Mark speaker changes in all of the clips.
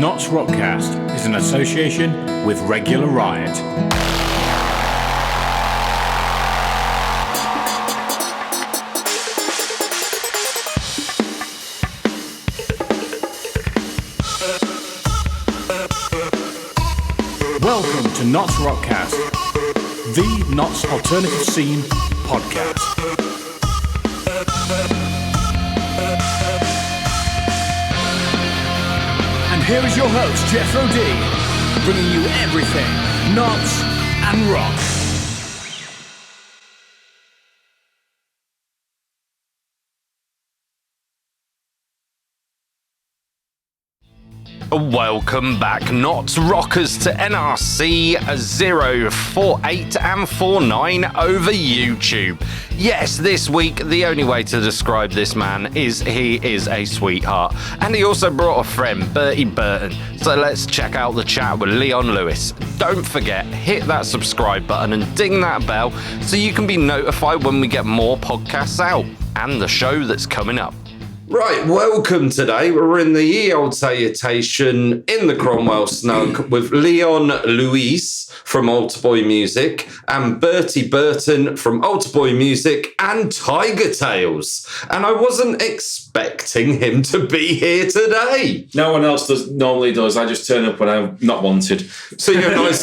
Speaker 1: NottsRockCast is an association with Regular Riot. Welcome to NottsRockCast, the Notts Alternative Scene podcast. And here is your host, Jethro D, bringing you everything Notts and rock.
Speaker 2: Welcome back, Notts Rockers, to NRC 048 and 49 over YouTube. Yes, this week, the only way to describe this man is he is a sweetheart. And he also brought a friend, Berty Burton. So let's check out the chat with Leon Lewis. Don't forget, hit that subscribe button and ding that bell so you can be notified when we get more podcasts out and the show that's coming up. Right, welcome today. We're in the ye old salutation in the Cromwell Snug with Leon Lewis from Altarboy Music and Berty Burton from Altarboy Music and Tiger Tales. And I wasn't expecting him to be here today.
Speaker 3: No one else normally does. I just turn up when I'm not wanted.
Speaker 2: So you're a nice,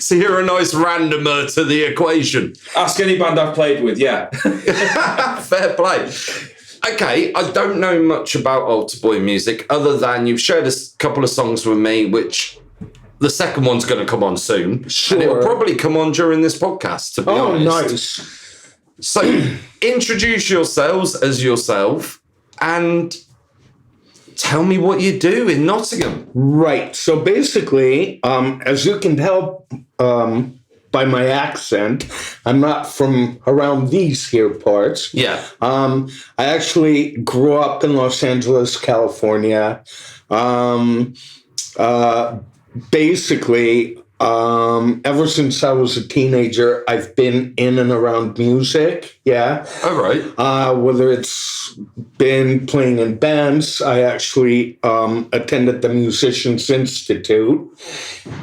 Speaker 2: so you're a nice randomer to the equation.
Speaker 3: Ask any band I've played with, yeah.
Speaker 2: Fair play. Okay, I don't know much about Altarboy Music other than you've shared a couple of songs with me, which the second one's going to come on soon.
Speaker 4: Sure.
Speaker 2: And it'll probably come on during this podcast, to be honest.
Speaker 4: Oh, nice.
Speaker 2: So, introduce yourselves as yourself and tell me what you do in Nottingham.
Speaker 4: Right. So basically, as you can tell by my accent, I'm not from around these here parts.
Speaker 2: Yeah.
Speaker 4: I actually grew up in Los Angeles, California. Basically, ever since I was a teenager, I've been in and around music. Yeah.
Speaker 2: All right.
Speaker 4: Whether it's been playing in bands, I actually attended the Musicians Institute.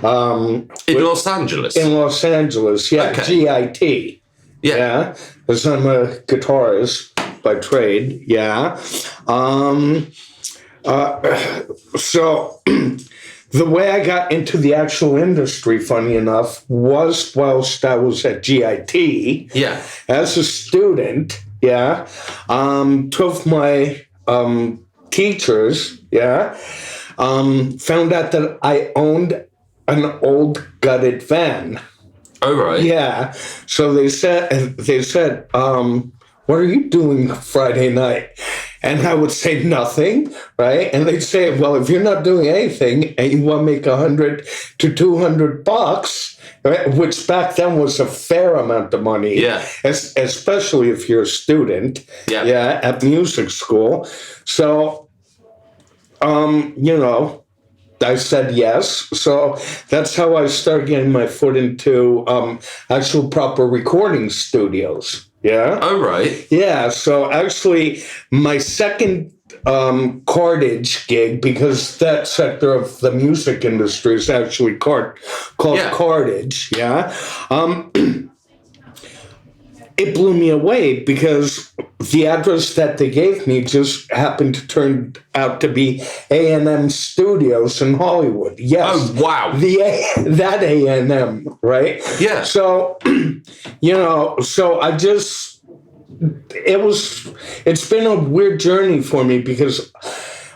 Speaker 2: In Los Angeles?
Speaker 4: In Los Angeles, yeah.
Speaker 2: Okay.
Speaker 4: GIT.
Speaker 2: Yeah.
Speaker 4: Because I'm a guitarist by trade. Yeah. So the way I got into the actual industry, funny enough, was whilst I was at GIT.
Speaker 2: Yeah.
Speaker 4: As a student, yeah. Two of my teachers, yeah, found out that I owned an old gutted van.
Speaker 2: Oh, right.
Speaker 4: Yeah. So they said, what are you doing Friday night? And I would say nothing, right? And they'd say, well, if you're not doing anything and you want to make $100 to $200, right, which back then was a fair amount of money,
Speaker 2: yeah,
Speaker 4: especially if you're a student, yeah, at music school. So, I said yes. So that's how I started getting my foot into actual proper recording studios. Yeah.
Speaker 2: Oh, right.
Speaker 4: Yeah. So actually, my second cordage gig, because that sector of the music industry is actually called cordage. Yeah. It blew me away because the address that they gave me just happened to turn out to be A&M Studios in Hollywood. Yes.
Speaker 2: Oh, wow.
Speaker 4: That A&M, right?
Speaker 2: Yeah.
Speaker 4: So, so I just, it's been a weird journey for me because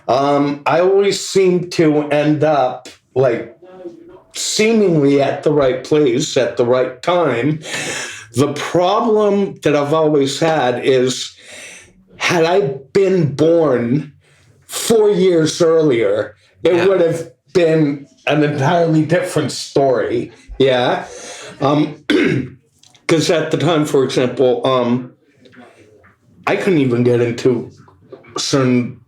Speaker 4: I always seem to end up like seemingly at the right place at the right time. The problem that I've always had is, had I been born 4 years earlier, it would have been an entirely different story. Yeah. Because at the time, for example, I couldn't even get into certain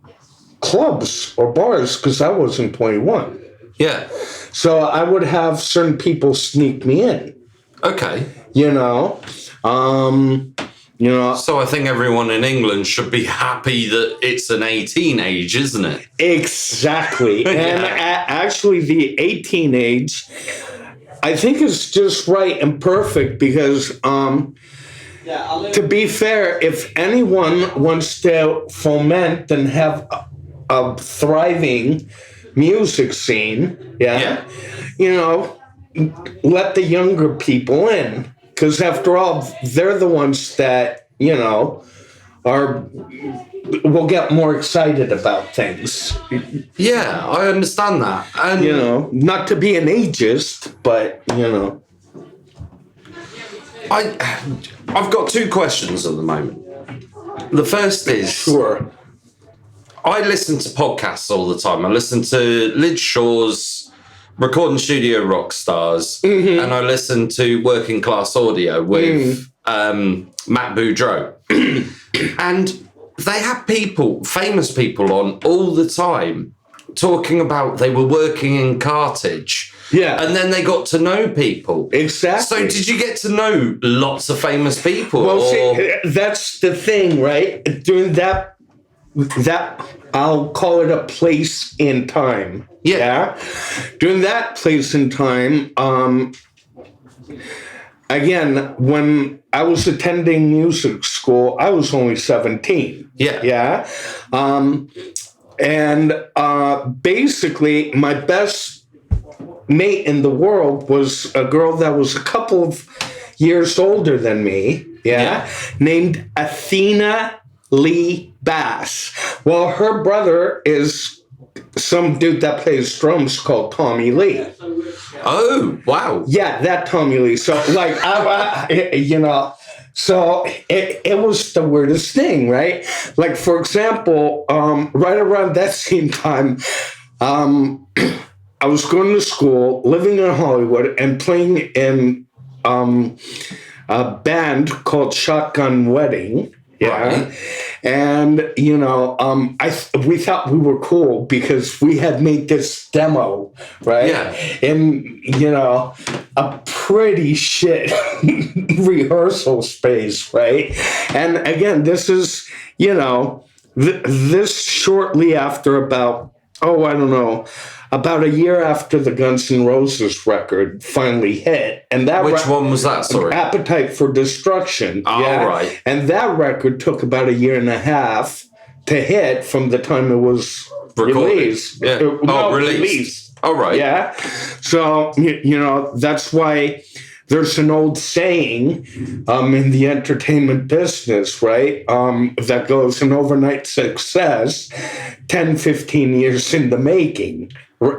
Speaker 4: clubs or bars because I wasn't 21.
Speaker 2: Yeah.
Speaker 4: So I would have certain people sneak me in.
Speaker 2: Okay.
Speaker 4: You know,
Speaker 2: So I think everyone in England should be happy that it's an 18 age, isn't it?
Speaker 4: exactly. And actually, the 18 age, I think is just right and perfect because, to be fair, if anyone wants to foment and have a thriving music scene, you know, let the younger people in. Because after all, they're the ones that, you know, will get more excited about things.
Speaker 2: Yeah, I understand that. And
Speaker 4: You know, not to be an ageist, but, you know.
Speaker 2: I've got two questions at the moment. The first is,
Speaker 4: Sure.
Speaker 2: I listen to podcasts all the time. I listen to Lid Shaw's Recording Studio Rockstars, and I listen to Working Class Audio with Matt Boudreau. And they have famous people on all the time talking about they were working in cartage.
Speaker 4: Yeah.
Speaker 2: And then they got to know people.
Speaker 4: Exactly.
Speaker 2: So did you get to know lots of famous people?
Speaker 4: Well, see, that's the thing, right? Doing that, I'll call it a place in time.
Speaker 2: Yeah.
Speaker 4: During that place in time, again, when I was attending music school, I was only 17.
Speaker 2: Yeah.
Speaker 4: And basically, my best mate in the world was a girl that was a couple of years older than me, named Athena Lee Bass. Well, her brother is some dude that plays drums called Tommy Lee.
Speaker 2: Oh, wow.
Speaker 4: Yeah, that Tommy Lee. So, like, you know, so it was the weirdest thing, right? Like, for example, right around that same time, I was going to school, living in Hollywood, and playing in a band called Shotgun Wedding. Yeah.
Speaker 2: Right.
Speaker 4: And, you know, we thought we were cool because we had made this demo, right?
Speaker 2: Yeah.
Speaker 4: In, you know, a pretty shit rehearsal space, right? And again, this is, you know, this shortly after about a year after the Guns N' Roses record finally hit. And that
Speaker 2: Which one was that, sorry?
Speaker 4: Appetite for Destruction.
Speaker 2: Oh, right.
Speaker 4: And that record took about a year and a half to hit from the time it was released.
Speaker 2: Yeah. Released. Oh, right.
Speaker 4: Yeah. So, you know, that's why there's an old saying in the entertainment business, right? That goes, an overnight success, 10, 15 years in the making.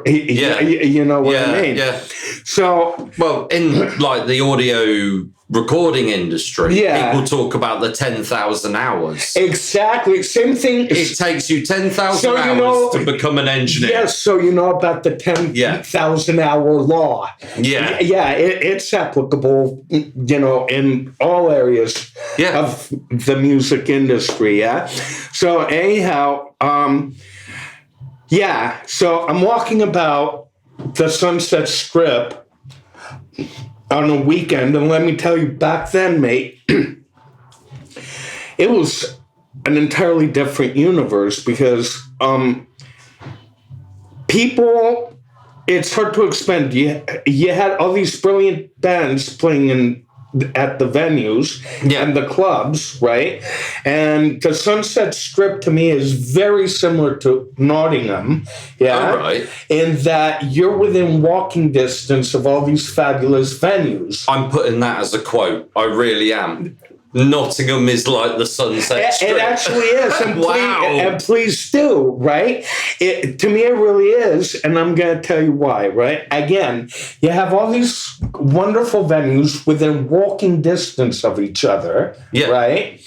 Speaker 2: Yeah.
Speaker 4: You know what I mean?
Speaker 2: Yeah.
Speaker 4: So,
Speaker 2: well, in like the audio recording industry, people talk about the 10,000 hours.
Speaker 4: Exactly. Same thing.
Speaker 2: It takes you 10,000 hours to become an engineer.
Speaker 4: Yes, so you know about the 10,000 hour law.
Speaker 2: Yeah.
Speaker 4: Yeah, it's applicable, you know, in all areas of the music industry, yeah? So anyhow, so I'm walking about the Sunset Strip on a weekend, and let me tell you, back then, mate, it was an entirely different universe because people, it's hard to explain. You had all these brilliant bands playing at the venues and the clubs, right? And the Sunset Strip to me is very similar to Nottingham,
Speaker 2: All right.
Speaker 4: in that you're within walking distance of all these fabulous venues.
Speaker 2: I'm putting that as a quote. I really am. Nottingham is like the Sunset Strip.
Speaker 4: It actually is. And
Speaker 2: Wow.
Speaker 4: please do, right? To me, it really is. And I'm going to tell you why, right? Again, you have all these wonderful venues within walking distance of each other, right?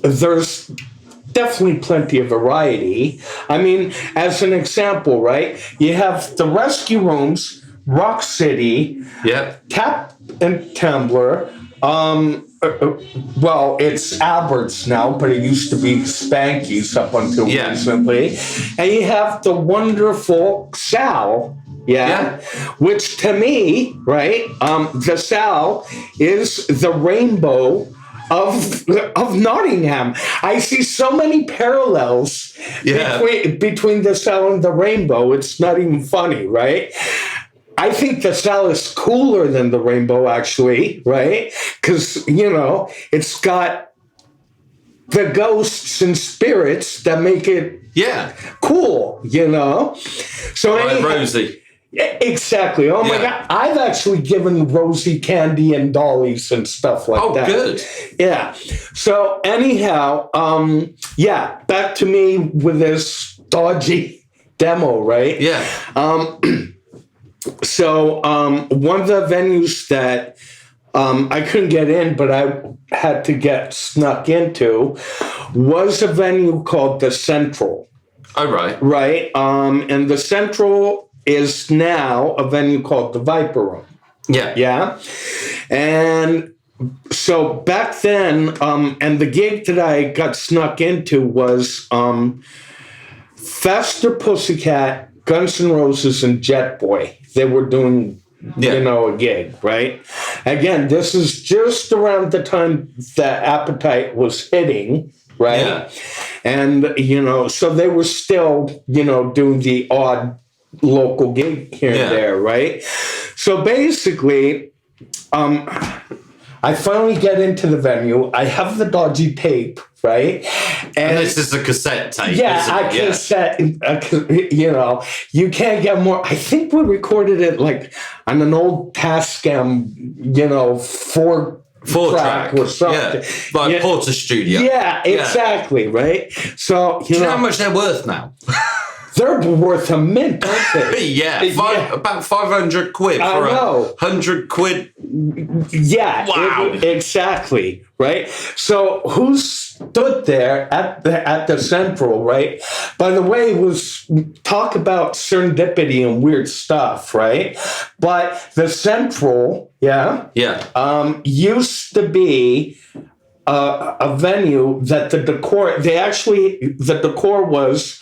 Speaker 4: There's definitely plenty of variety. I mean, as an example, right? You have the Rescue Rooms, Rock City, Tap and Tumbler. Well, it's Albert's now, but it used to be Spanky's up until recently. And you have the wonderful Sal, Yeah. Which to me, right, the Sal is the rainbow of Nottingham. I see so many parallels between the Sal and the rainbow. It's not even funny, right? I think the Sal is cooler than the rainbow, actually, right? Because, it's got the ghosts and spirits that make it cool, So
Speaker 2: like Rosie.
Speaker 4: Exactly. Oh my God. I've actually given Rosie candy and dollies and stuff like that. Oh,
Speaker 2: good.
Speaker 4: Yeah. So anyhow, back to me with this dodgy demo, right?
Speaker 2: Yeah.
Speaker 4: So one of the venues that I couldn't get in, but I had to get snuck into, was a venue called the Central.
Speaker 2: Oh, right.
Speaker 4: Right. And the Central is now a venue called the Viper Room.
Speaker 2: Yeah.
Speaker 4: Yeah. And so back then, and the gig that I got snuck into was Faster Pussycat, Guns N' Roses, and Jet Boy. They were doing, a gig, right? Again, this is just around the time that Appetite was hitting, right?
Speaker 2: Yeah.
Speaker 4: And, so they were still, doing the odd local gig here and there, right? So basically, I finally get into the venue. I have the dodgy tape, right?
Speaker 2: And this is a cassette tape,
Speaker 4: yeah, cassette, you can't get more. I think we recorded it like on an old Tascam, 4-track or something.
Speaker 2: Yeah, like Porter Studio.
Speaker 4: Yeah, exactly, right? So,
Speaker 2: Do you know how much they're worth now?
Speaker 4: They're worth a mint, aren't they?
Speaker 2: About 500 quid for 100 quid.
Speaker 4: Yeah,
Speaker 2: wow,
Speaker 4: exactly, right? So who stood there at the Central, right? By the way, talk about serendipity and weird stuff, right? But the Central, used to be a venue that the decor was.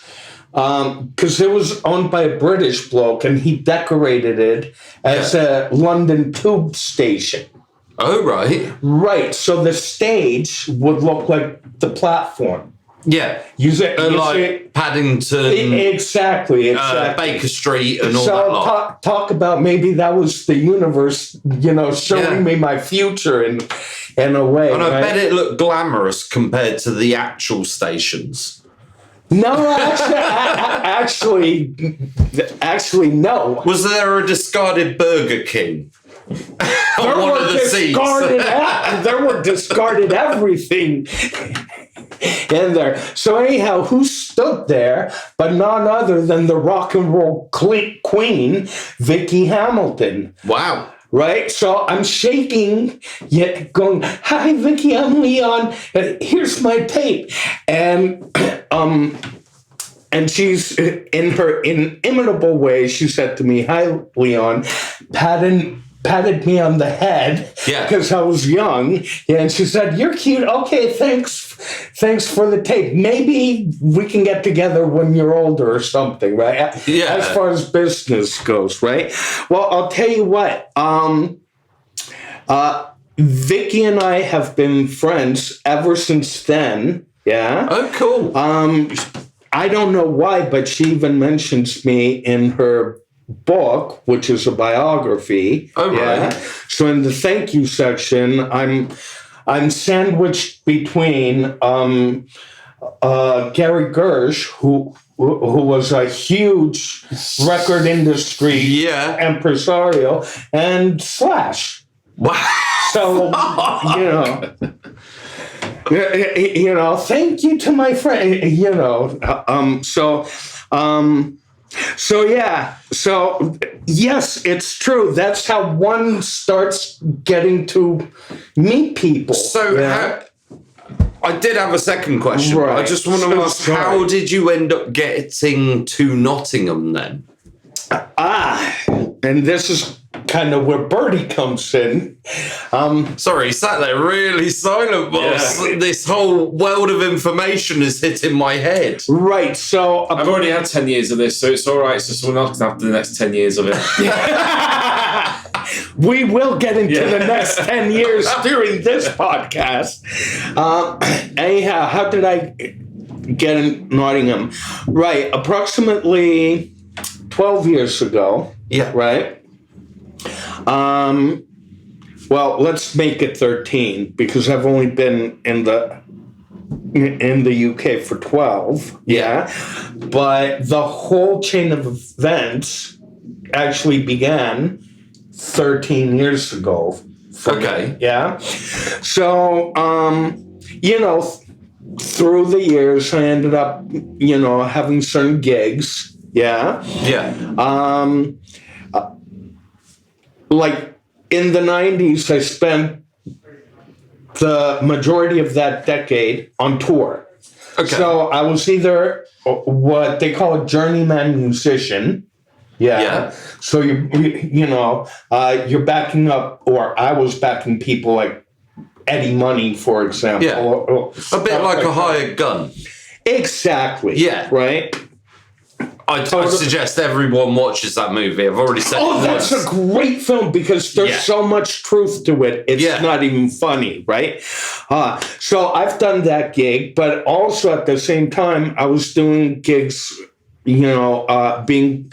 Speaker 4: Because it was owned by a British bloke, and he decorated it as a London tube station.
Speaker 2: Oh, right.
Speaker 4: Right. So the stage would look like the platform.
Speaker 2: Yeah. Like Paddington.
Speaker 4: Exactly.
Speaker 2: Baker Street and all that lot.
Speaker 4: Talk about maybe that was the universe, showing me my future in a way.
Speaker 2: And I bet it looked glamorous compared to the actual stations.
Speaker 4: No, actually, no.
Speaker 2: Was there a discarded Burger King?
Speaker 4: There were discarded everything in there. So anyhow, who stood there but none other than the rock and roll queen, Vicky Hamilton.
Speaker 2: Wow.
Speaker 4: Right? So I'm shaking, yet going, "Hi, Vicky, I'm Leon. Here's my tape." And she's, in her inimitable way, she said to me, "Hi, Leon," patted me on the head because I was young. And she said, "You're cute. Okay, thanks for the tape. Maybe we can get together when you're older or something," right?
Speaker 2: Yeah.
Speaker 4: As far as business goes, right? Well, I'll tell you what. Vicky and I have been friends ever since then. Yeah.
Speaker 2: Oh, cool.
Speaker 4: I don't know why, but she even mentions me in her book, which is a biography.
Speaker 2: Oh, right.
Speaker 4: Yeah. So in the thank you section, I'm sandwiched between Gary Gersh, who was a huge record industry impresario, and Slash.
Speaker 2: Wow.
Speaker 4: So, thank you to my friend, So yes, it's true. That's how one starts getting to meet people.
Speaker 2: So I did have a second question. Right. I just want to ask, how did you end up getting to Nottingham then?
Speaker 4: And this is kind of where Berty comes in.
Speaker 2: Sorry, he sat there really silent, boss.
Speaker 3: Yeah.
Speaker 2: This whole world of information is hitting my head.
Speaker 4: Right, so...
Speaker 3: I've already had 10 years of this, so it's all right. So someone else can have the next 10 years of it.
Speaker 4: We will get into the next 10 years during this podcast. Anyhow, how did I get in Nottingham? Right, approximately 12 years ago.
Speaker 2: Yeah.
Speaker 4: Right? Well, let's make it 13 because I've only been in the UK for 12. Yeah. But the whole chain of events actually began 13 years ago.
Speaker 2: Okay.
Speaker 4: Yeah. So, through the years, I ended up, having certain gigs. Yeah.
Speaker 2: Yeah.
Speaker 4: Like in the 90s, I spent the majority of that decade on tour.
Speaker 2: Okay.
Speaker 4: So I was either what they call a journeyman musician. Yeah. So you're backing up, or I was backing people like Eddie Money, for example.
Speaker 2: Yeah.
Speaker 4: Or
Speaker 2: A bit like a hired gun.
Speaker 4: Exactly.
Speaker 2: Yeah.
Speaker 4: Right.
Speaker 2: I suggest everyone watches that movie. I've already said it once.
Speaker 4: That's a great film because there's so much truth to it. It's not even funny, right? So I've done that gig, but also at the same time, I was doing gigs, being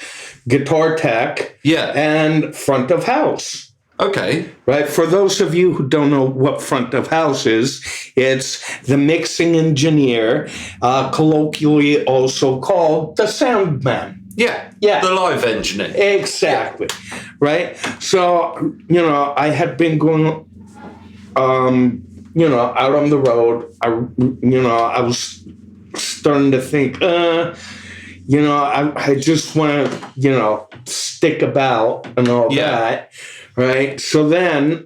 Speaker 4: guitar tech and front of house.
Speaker 2: Okay.
Speaker 4: Right. For those of you who don't know what front of house is, it's the mixing engineer, colloquially also called the sound man.
Speaker 2: Yeah. The live engineer.
Speaker 4: Exactly. Right. So, I had been going, out on the road. I was starting to think, I just want to, stick about and all that. Right. So then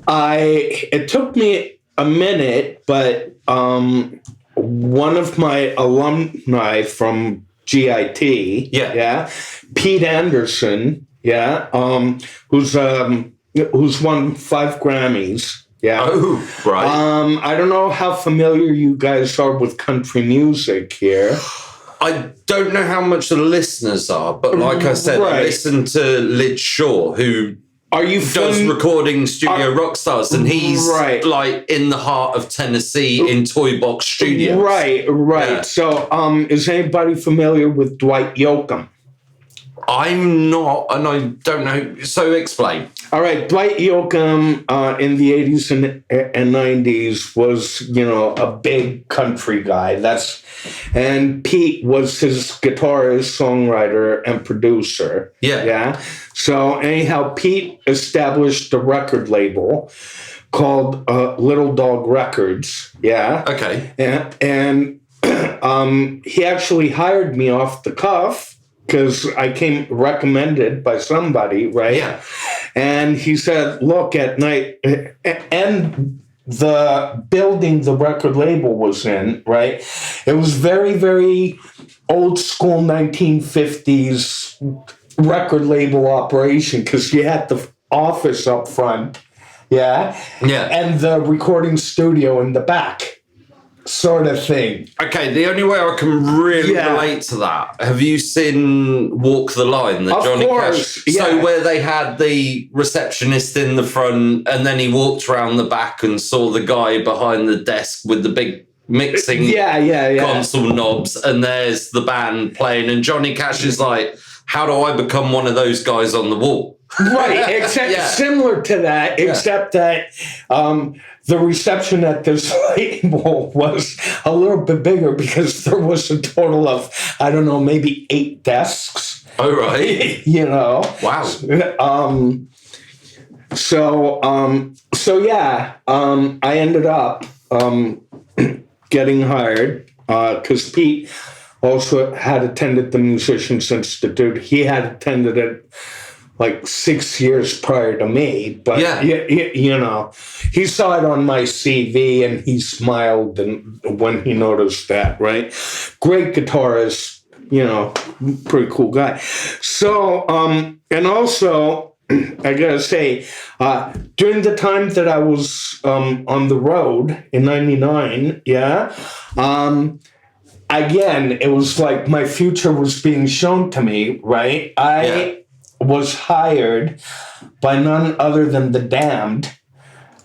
Speaker 4: it took me a minute, but one of my alumni from GIT, Pete Anderson, who's won 5 Grammys. Yeah.
Speaker 2: Oh, right.
Speaker 4: I don't know how familiar you guys are with country music here.
Speaker 2: I don't know how much the listeners are, but like I said, I listen to Lid Shaw, who does recording studio rock stars, and he's like in the heart of Tennessee in Toy Box Studios. Right.
Speaker 4: Yeah. So, is anybody familiar with Dwight Yoakam?
Speaker 2: I'm not, and I don't know. So explain.
Speaker 4: All right, Dwight Yoakam in the 80s and 90s was, a big country guy. And Pete was his guitarist, songwriter, and producer. Yeah. So anyhow, Pete established a record label called Little Dog Records. Yeah.
Speaker 2: Okay.
Speaker 4: And he actually hired me off the cuff because I came recommended by somebody, right?
Speaker 2: Yeah.
Speaker 4: And he said, look, at night, and the building the record label was in, right? It was very, very old school 1950s record label operation because you had the office up front, and the recording studio in the back. Sort of thing.
Speaker 2: Okay, the only way I can really relate to that, have you seen Walk the Line, the Johnny Cash? So where they had the receptionist in the front and then he walked around the back and saw the guy behind the desk with the big mixing console knobs, and there's the band playing, and Johnny Cash is like, how do I become one of those guys on the wall?
Speaker 4: Right, except similar to that, except that the reception at this label was a little bit bigger because there was a total of, I don't know, maybe 8 desks.
Speaker 2: Oh, right.
Speaker 4: Wow. I ended up getting hired because Pete also had attended the Musicians Institute. He had attended it like 6 years prior to me, but he saw it on my CV and he smiled when he noticed that, right? Great guitarist, pretty cool guy. So, and also, I gotta say, during the time that I was on the road in '99, again, it was like my future was being shown to me, right? I was hired by none other than the Damned.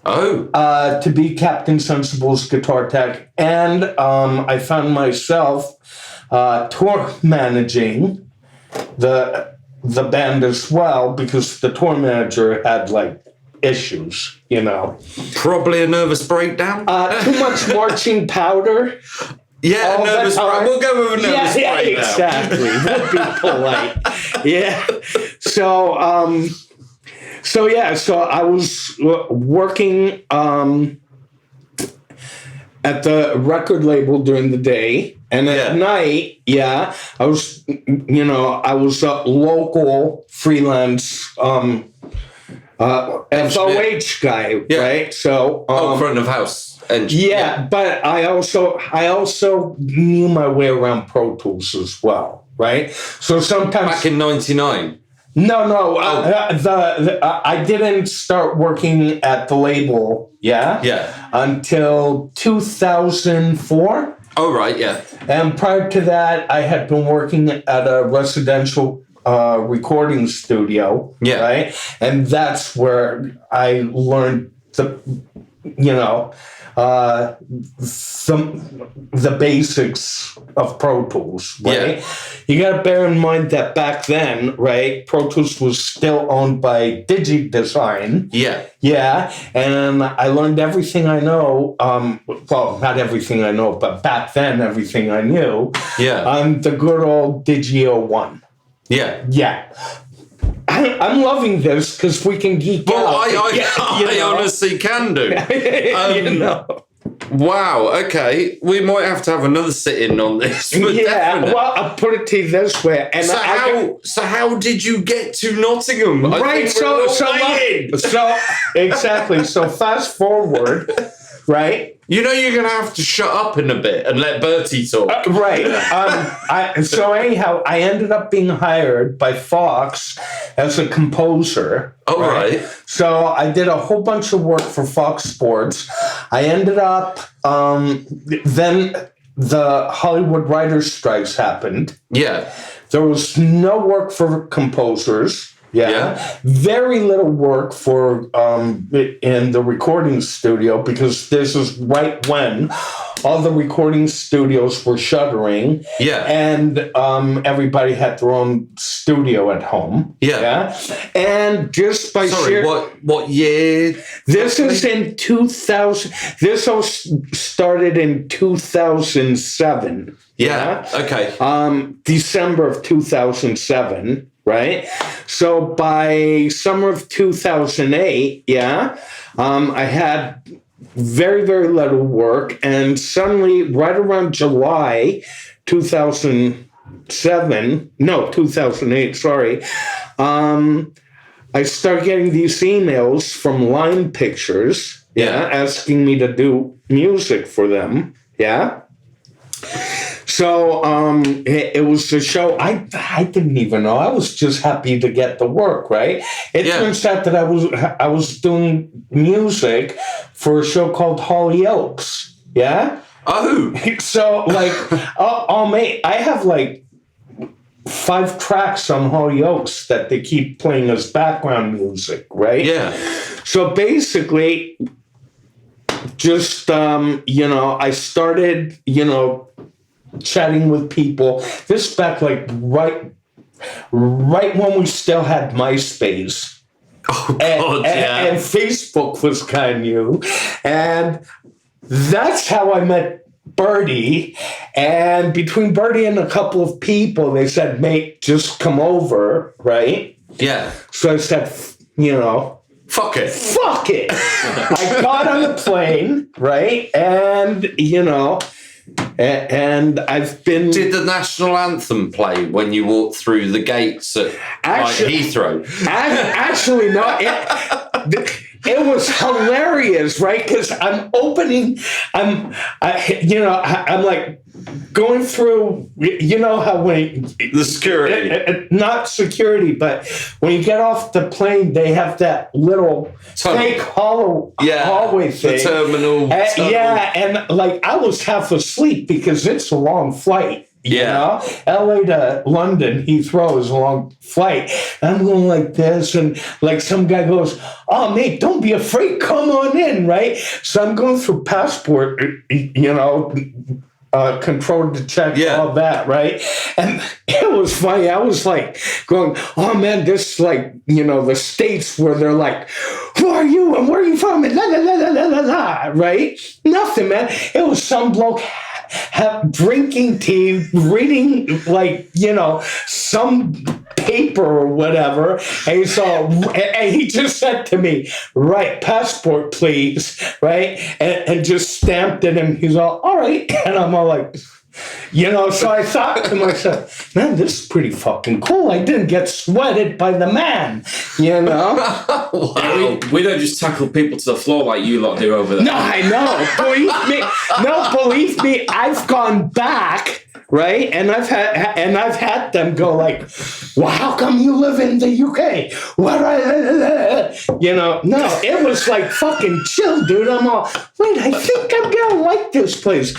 Speaker 4: To be Captain Sensible's guitar tech, and I found myself tour managing the band as well, because the tour manager had like issues,
Speaker 2: Probably a nervous breakdown.
Speaker 4: Too much marching powder.
Speaker 2: Yeah, nervous breakdown. We'll go with a nervous breakdown.
Speaker 4: Exactly. Would be polite. Yeah. So I was working at the record label during the day, and at night, I was, I was a local freelance FOH guy, right? So
Speaker 2: front of house engineer.
Speaker 4: Yeah, but I also knew my way around Pro Tools as well, right? So sometimes
Speaker 2: back in '99.
Speaker 4: No. I didn't start working at the label, until 2004.
Speaker 2: Oh, right, yeah.
Speaker 4: And prior to that, I had been working at a residential recording studio, right? And that's where I learned the basics of Pro Tools, right? Yeah. You got to bear in mind that back then, right, Pro Tools was still owned by DigiDesign.
Speaker 2: Yeah.
Speaker 4: Yeah, and I learned everything I know, well, not everything I know, but back then, everything I knew, on the good old Digi-01.
Speaker 2: Yeah.
Speaker 4: Yeah. I'm loving this because we can geek out.
Speaker 2: I honestly can do. Wow, okay. We might have to have another sit-in on this.
Speaker 4: Well, I'll put it to you this way. And
Speaker 2: so how did you get to Nottingham?
Speaker 4: Right, exactly. So fast forward, right?
Speaker 2: You're going to have to shut up in a bit and let Berty talk.
Speaker 4: Right. So anyhow, I ended up being hired by Fox as a composer.
Speaker 2: Oh, right.
Speaker 4: So I did a whole bunch of work for Fox Sports. I ended up, then the Hollywood writers' strikes happened.
Speaker 2: Yeah.
Speaker 4: There was no work for composers. Yeah. Very little work for in the recording studio, because this is right when all the recording studios were shuttering.
Speaker 2: Yeah.
Speaker 4: And everybody had their own studio at home.
Speaker 2: Yeah.
Speaker 4: And just by
Speaker 2: what year?
Speaker 4: This is in 2000. This all started in 2007.
Speaker 2: Yeah. Okay.
Speaker 4: December of 2007. Right? So by summer of 2008, I had very, very little work. And suddenly, right around July 2008, I started getting these emails from Line Pictures, asking me to do music for them, So it was a show I didn't even know. I was just happy to get the work, right? It turns out that I was doing music for a show called Hollyoaks. Yeah.
Speaker 2: Oh.
Speaker 4: So mate, I have like 5 tracks on Hollyoaks that they keep playing as background music, right?
Speaker 2: Yeah.
Speaker 4: So basically, just I started, chatting with people. This back like right when we still had MySpace.
Speaker 2: Oh God,
Speaker 4: and Facebook was kind of new. And that's how I met Berty. And between Berty and a couple of people, they said, mate, just come over, right?
Speaker 2: Yeah.
Speaker 4: So I said,
Speaker 2: fuck it.
Speaker 4: Fuck it. I got on the plane, right? And, and I've been...
Speaker 2: Did the national anthem play when you walked through the gates at Heathrow?
Speaker 4: Actually, no. it was hilarious, right? Because I'm like going through, you know how when
Speaker 2: The security.
Speaker 4: not security, but when you get off the plane, they have that little fake hallway thing.
Speaker 2: The terminal.
Speaker 4: Yeah, and like I was half asleep because it's a long flight. You know, LA to London, Heathrow is a long flight. And I'm going like this, and like some guy goes, "Oh, mate, don't be afraid. Come on in," right? So I'm going through passport, control to check all that, right? And it was funny. I was like going, "Oh man, this like the States where they're like, who are you and where are you from?" And la la la la la la, right? Nothing, man. It was some bloke drinking tea, reading some paper or whatever, and he just said to me, "Right, passport, please," right, and just stamped it, and he's all right, and I'm all like, so I thought to myself, man, this is pretty fucking cool. I didn't get sweated by the man,
Speaker 3: Wow. We don't just tackle people to the floor like you lot do over there.
Speaker 4: No, I know. Believe me, I've gone back, right? And I've had them go like, "Well, how come you live in the UK?" No, it was like fucking chill, dude. I'm all, wait, I think I'm gonna like this place.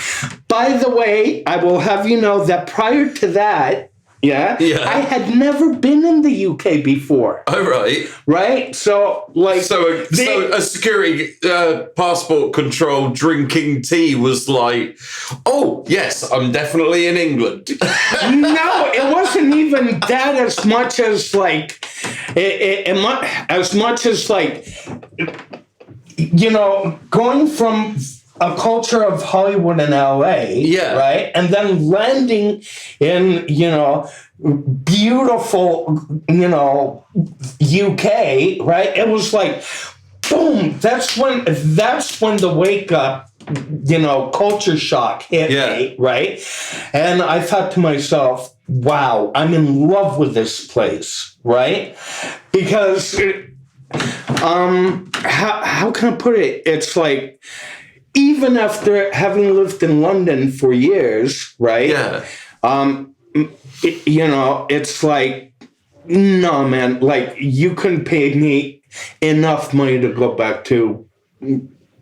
Speaker 4: By the way, I will have you know that prior to that, I had never been in the UK before.
Speaker 2: Oh, right.
Speaker 4: Right? So, like...
Speaker 2: So a security passport control drinking tea was like, oh, yes, I'm definitely in England.
Speaker 4: No, it wasn't even that as much as, like... as much as, like... going from a culture of Hollywood and LA, right? And then landing in, beautiful, UK, right? It was like, boom, that's when the wake up, culture shock hit me, right? And I thought to myself, wow, I'm in love with this place, right? Because, how can I put it? It's like, even after having lived in London for years, right? Yeah. It's like, no, man, like you couldn't pay me enough money to go back to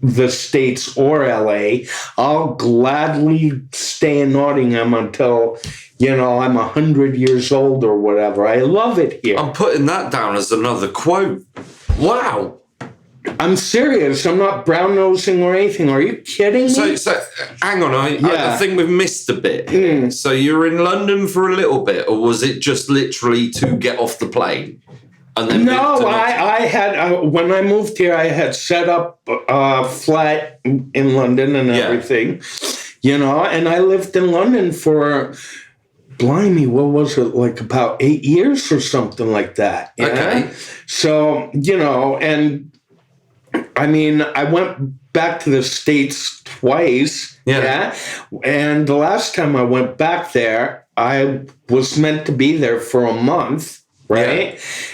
Speaker 4: the States or LA. I'll gladly stay in Nottingham until, I'm 100 years old or whatever. I love it here.
Speaker 2: I'm putting that down as another quote. Wow.
Speaker 4: I'm serious. I'm not brown-nosing or anything. Are you kidding me?
Speaker 2: So hang on. I think we've missed a bit here. So you were in London for a little bit, or was it just literally to get off the plane? And then
Speaker 4: I had, when I moved here, I had set up a flat in London and everything, and I lived in London for... Blimey, what was it, like about 8 years or something like that? Okay. So, and I mean, I went back to the States twice. Yeah. And the last time I went back there, I was meant to be there for a month. Right.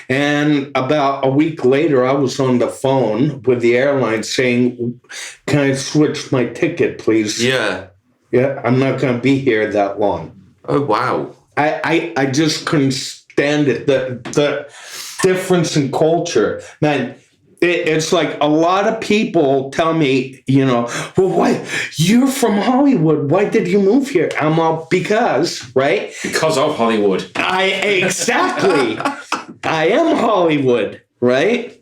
Speaker 4: Yeah. And about a week later, I was on the phone with the airline saying, "Can I switch my ticket, please?" Yeah. Yeah. I'm not going to be here that long.
Speaker 2: Oh, wow.
Speaker 4: I just couldn't stand it. The difference in culture. Man, it's like a lot of people tell me, well, why? You're from Hollywood. Why did you move here? I'm all, because, right?
Speaker 3: Because of Hollywood.
Speaker 4: Exactly. I am Hollywood, right?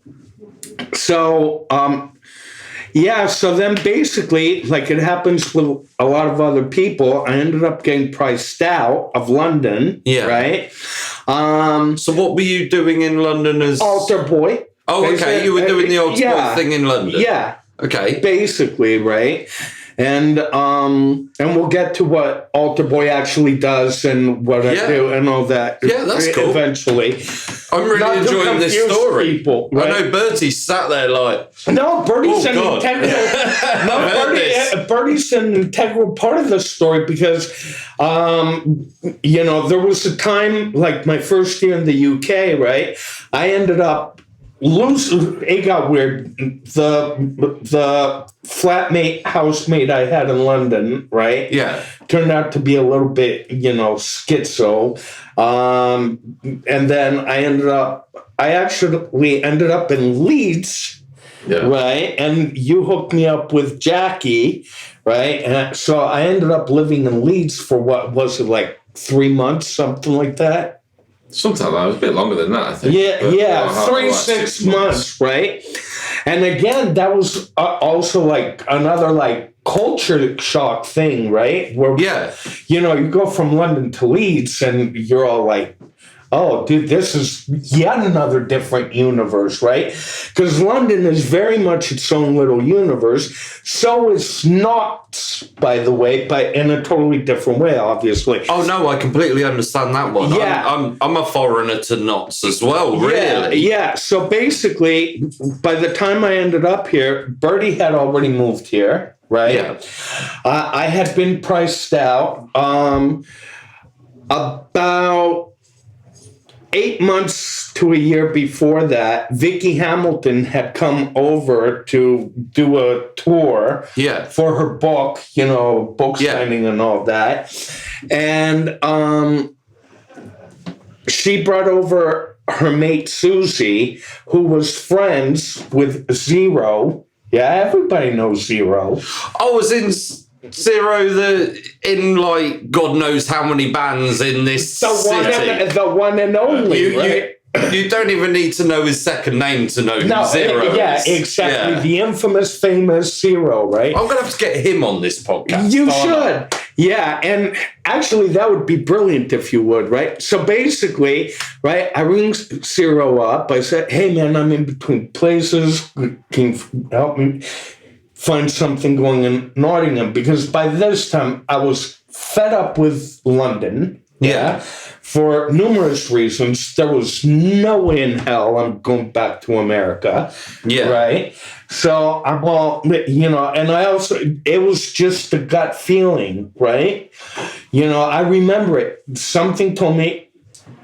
Speaker 4: So, so then basically, like it happens with a lot of other people, I ended up getting priced out of London, right?
Speaker 2: So what were you doing in London as...
Speaker 4: Altarboy.
Speaker 2: Oh, okay, you were doing the Altarboy thing in London.
Speaker 4: Yeah.
Speaker 2: Okay.
Speaker 4: Basically, right? And we'll get to what Altarboy actually does and what I do and all that.
Speaker 2: Yeah, that's cool.
Speaker 4: Eventually.
Speaker 2: I'm really enjoying this story. People, right? I know Berty sat there like...
Speaker 4: No, Berty's an integral... Berty's an integral part of the story because, there was a time, like my first year in the UK, right? I ended up it got weird. The flatmate, housemate I had in London, right?
Speaker 2: Yeah.
Speaker 4: Turned out to be a little bit, schizo. And then I actually ended up in Leeds, right? And you hooked me up with Jackie, right? And so I ended up living in Leeds for what was it, like 3 months, something like that?
Speaker 3: Something like that. It was a bit longer than that, I think.
Speaker 4: Yeah, 6 months, right? And again, that was also like another like culture shock thing, right? Where, you go from London to Leeds and you're all like, oh, dude, this is yet another different universe, right? Because London is very much its own little universe. So is Notts, by the way, but in a totally different way, obviously.
Speaker 2: Oh, no, I completely understand that one.
Speaker 4: Yeah.
Speaker 2: I'm a foreigner to Notts as well, really.
Speaker 4: Yeah. So basically, by the time I ended up here, Berty had already moved here, right?
Speaker 2: Yeah.
Speaker 4: I had been priced out about 8 months to a year before that. Vicky Hamilton had come over to do a tour for her book, book signing and all that. And she brought over her mate Susie, who was friends with Zero. Yeah, everybody knows Zero.
Speaker 2: I was in Zero, like God knows how many bands in this city.
Speaker 4: The one and only, right?
Speaker 2: You don't even need to know his second name to know who Zero is.
Speaker 4: Yeah, exactly. Yeah. The infamous, famous Zero, right?
Speaker 2: I'm going to have to get him on this podcast.
Speaker 4: You should. Yeah, and actually that would be brilliant if you would, right? So basically, right, I ring Zero up. I said, hey, man, I'm in between places. Can you help me find something going in Nottingham? Because by this time, I was fed up with London. Yeah. For numerous reasons. There was no way in hell I'm going back to America. Yeah. Right? So I'm all, and I also, it was just a gut feeling, right? I remember it. Something told me,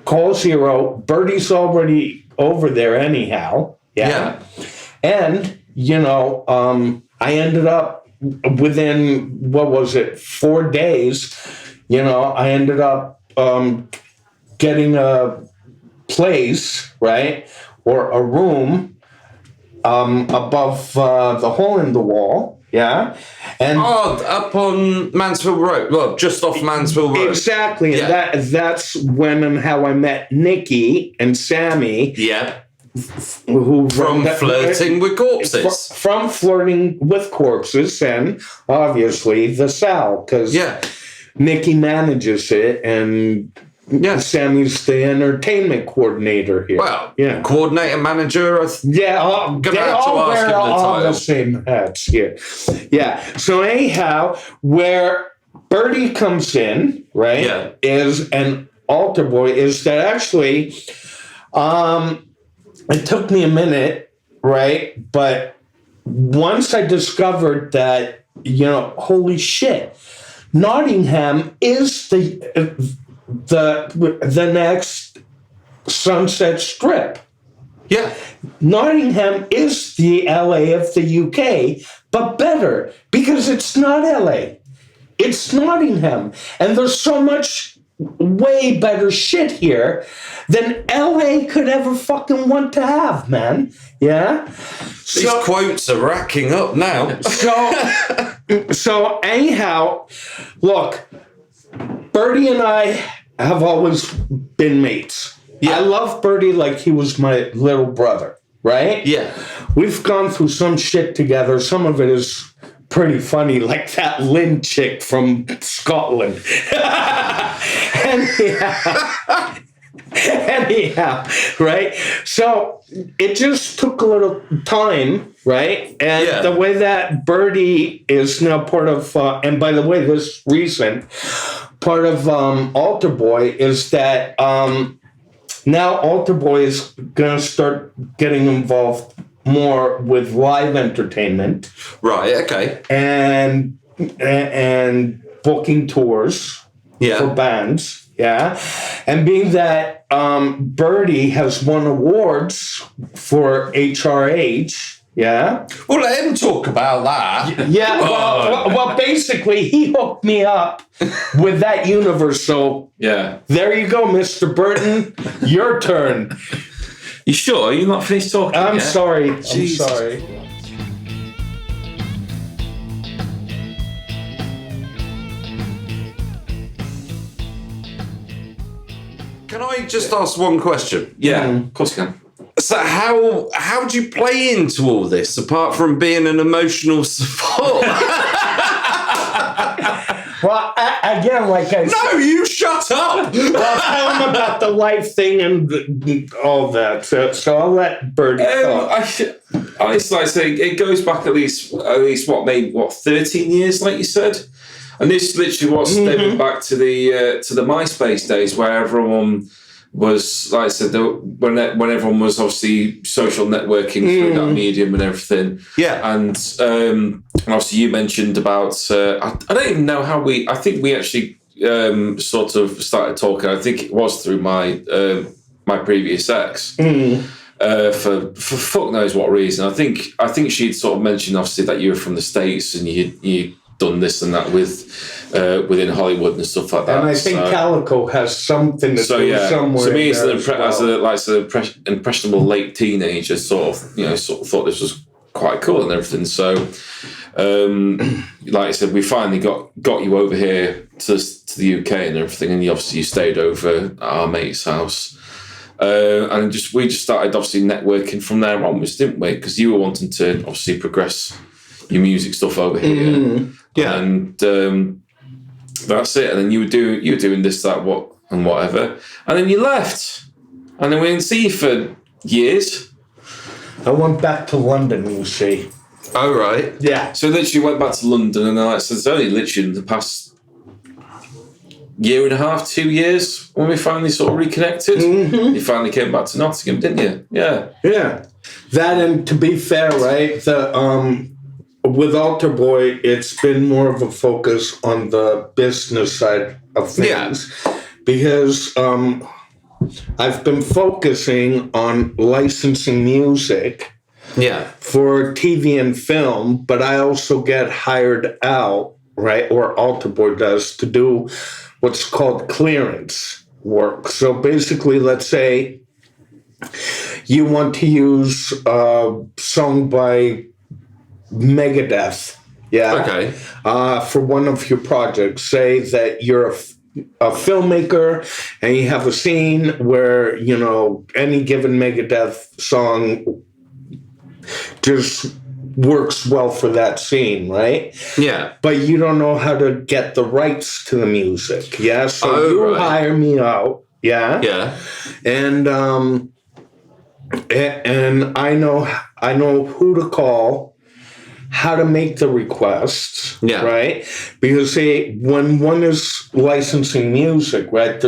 Speaker 4: call Zero. Berty's already over there anyhow. Yeah. And, I ended up within, 4 days, I ended up getting a place, right, or a room above the hole in the wall, yeah, and
Speaker 2: up on Mansfield Road, well, just off Mansfield Road,
Speaker 4: exactly, and that's when and how I met Nikki and Sammy, who
Speaker 2: from flirting with corpses,
Speaker 4: from flirting with corpses, and obviously the Sal, because Nikki manages it, and Sammy's the entertainment coordinator here.
Speaker 2: Well, coordinator, manager.
Speaker 4: They all wear all the same hats here. Yeah. So anyhow, where Berty comes in, right, is an Altarboy. Is that actually? It took me a minute, right? But once I discovered that, holy shit. Nottingham is the next Sunset Strip.
Speaker 2: Yeah.
Speaker 4: Nottingham is the LA of the UK, but better because it's not LA. It's Nottingham. And there's so much way better shit here than LA could ever fucking want to have, man. Yeah?
Speaker 2: These quotes are racking up now.
Speaker 4: So anyhow, look, Berty and I have always been mates. Yeah. I love Berty like he was my little brother, right? Yeah. We've gone through some shit together. Some of it is pretty funny, like that Lynn chick from Scotland. Anyhow, right? So it just took a little time, right? And the way that Berty is now part of, and by the way, this recent part of Altarboy is that now Altarboy is going to start getting involved more with live entertainment.
Speaker 2: Right, okay.
Speaker 4: And booking tours for bands. Yeah. And being that Berty has won awards for HRH. Yeah.
Speaker 2: Well, let him talk about that.
Speaker 4: Yeah. Well, basically, he hooked me up with that universe. So there you go, Mr. Burton. Your turn.
Speaker 3: You sure? You're not finished talking
Speaker 4: I'm
Speaker 3: yet?
Speaker 4: sorry.
Speaker 3: Jesus.
Speaker 4: I'm sorry.
Speaker 2: Can I just ask one question?
Speaker 3: Yeah, of course you can.
Speaker 2: So how do you play into all this apart from being an emotional support?
Speaker 4: Well, again, like I said,
Speaker 2: No, you shut up.
Speaker 4: well, tell him about the life thing and all that. So I'll let Bertie talk.
Speaker 3: Honestly, like I say, it goes back at least what 13 years, like you said. And this literally was stemming back to the MySpace days where everyone was, like I said, when everyone was obviously social networking through that medium and everything.
Speaker 2: Yeah.
Speaker 3: And obviously you mentioned about, I don't even know how I think we actually sort of started talking. I think it was through my previous ex. For fuck knows what reason. I think she'd sort of mentioned obviously that you were from the States and you done this and that within Hollywood and stuff like that.
Speaker 4: And I think Calico has something to do somewhere.
Speaker 3: So me as an impressionable late teenager, sort of thought this was quite cool and everything. So, like I said, we finally got you over here to the UK and everything, and you stayed over at our mate's house. And we just started obviously networking from there onwards, didn't we? Because you were wanting to obviously progress your music stuff over here.
Speaker 2: Yeah.
Speaker 3: And that's it. And then you were doing this, that, what, and whatever. And then you left. And then we didn't see you for years.
Speaker 4: I went back to London, you see.
Speaker 2: Oh, right.
Speaker 4: Yeah.
Speaker 3: So literally went back to London, and like I said, it's only literally in the past year and a half, 2 years when we finally sort of reconnected. You finally came back to Nottingham, didn't you? Yeah.
Speaker 4: Yeah. That, and to be fair, right, with Altarboy, it's been more of a focus on the business side of things. Because I've been focusing on licensing music for TV and film, but I also get hired out, right, or Altarboy does, to do what's called clearance work. So basically, let's say you want to use a song by Megadeth, for one of your projects. Say that you're a filmmaker and you have a scene where, any given Megadeth song just works well for that scene, right?
Speaker 2: Yeah.
Speaker 4: But you don't know how to get the rights to the music, So you hire me out,
Speaker 2: Yeah.
Speaker 4: And I know who to call, how to make the requests, right? Because when one is licensing music, right,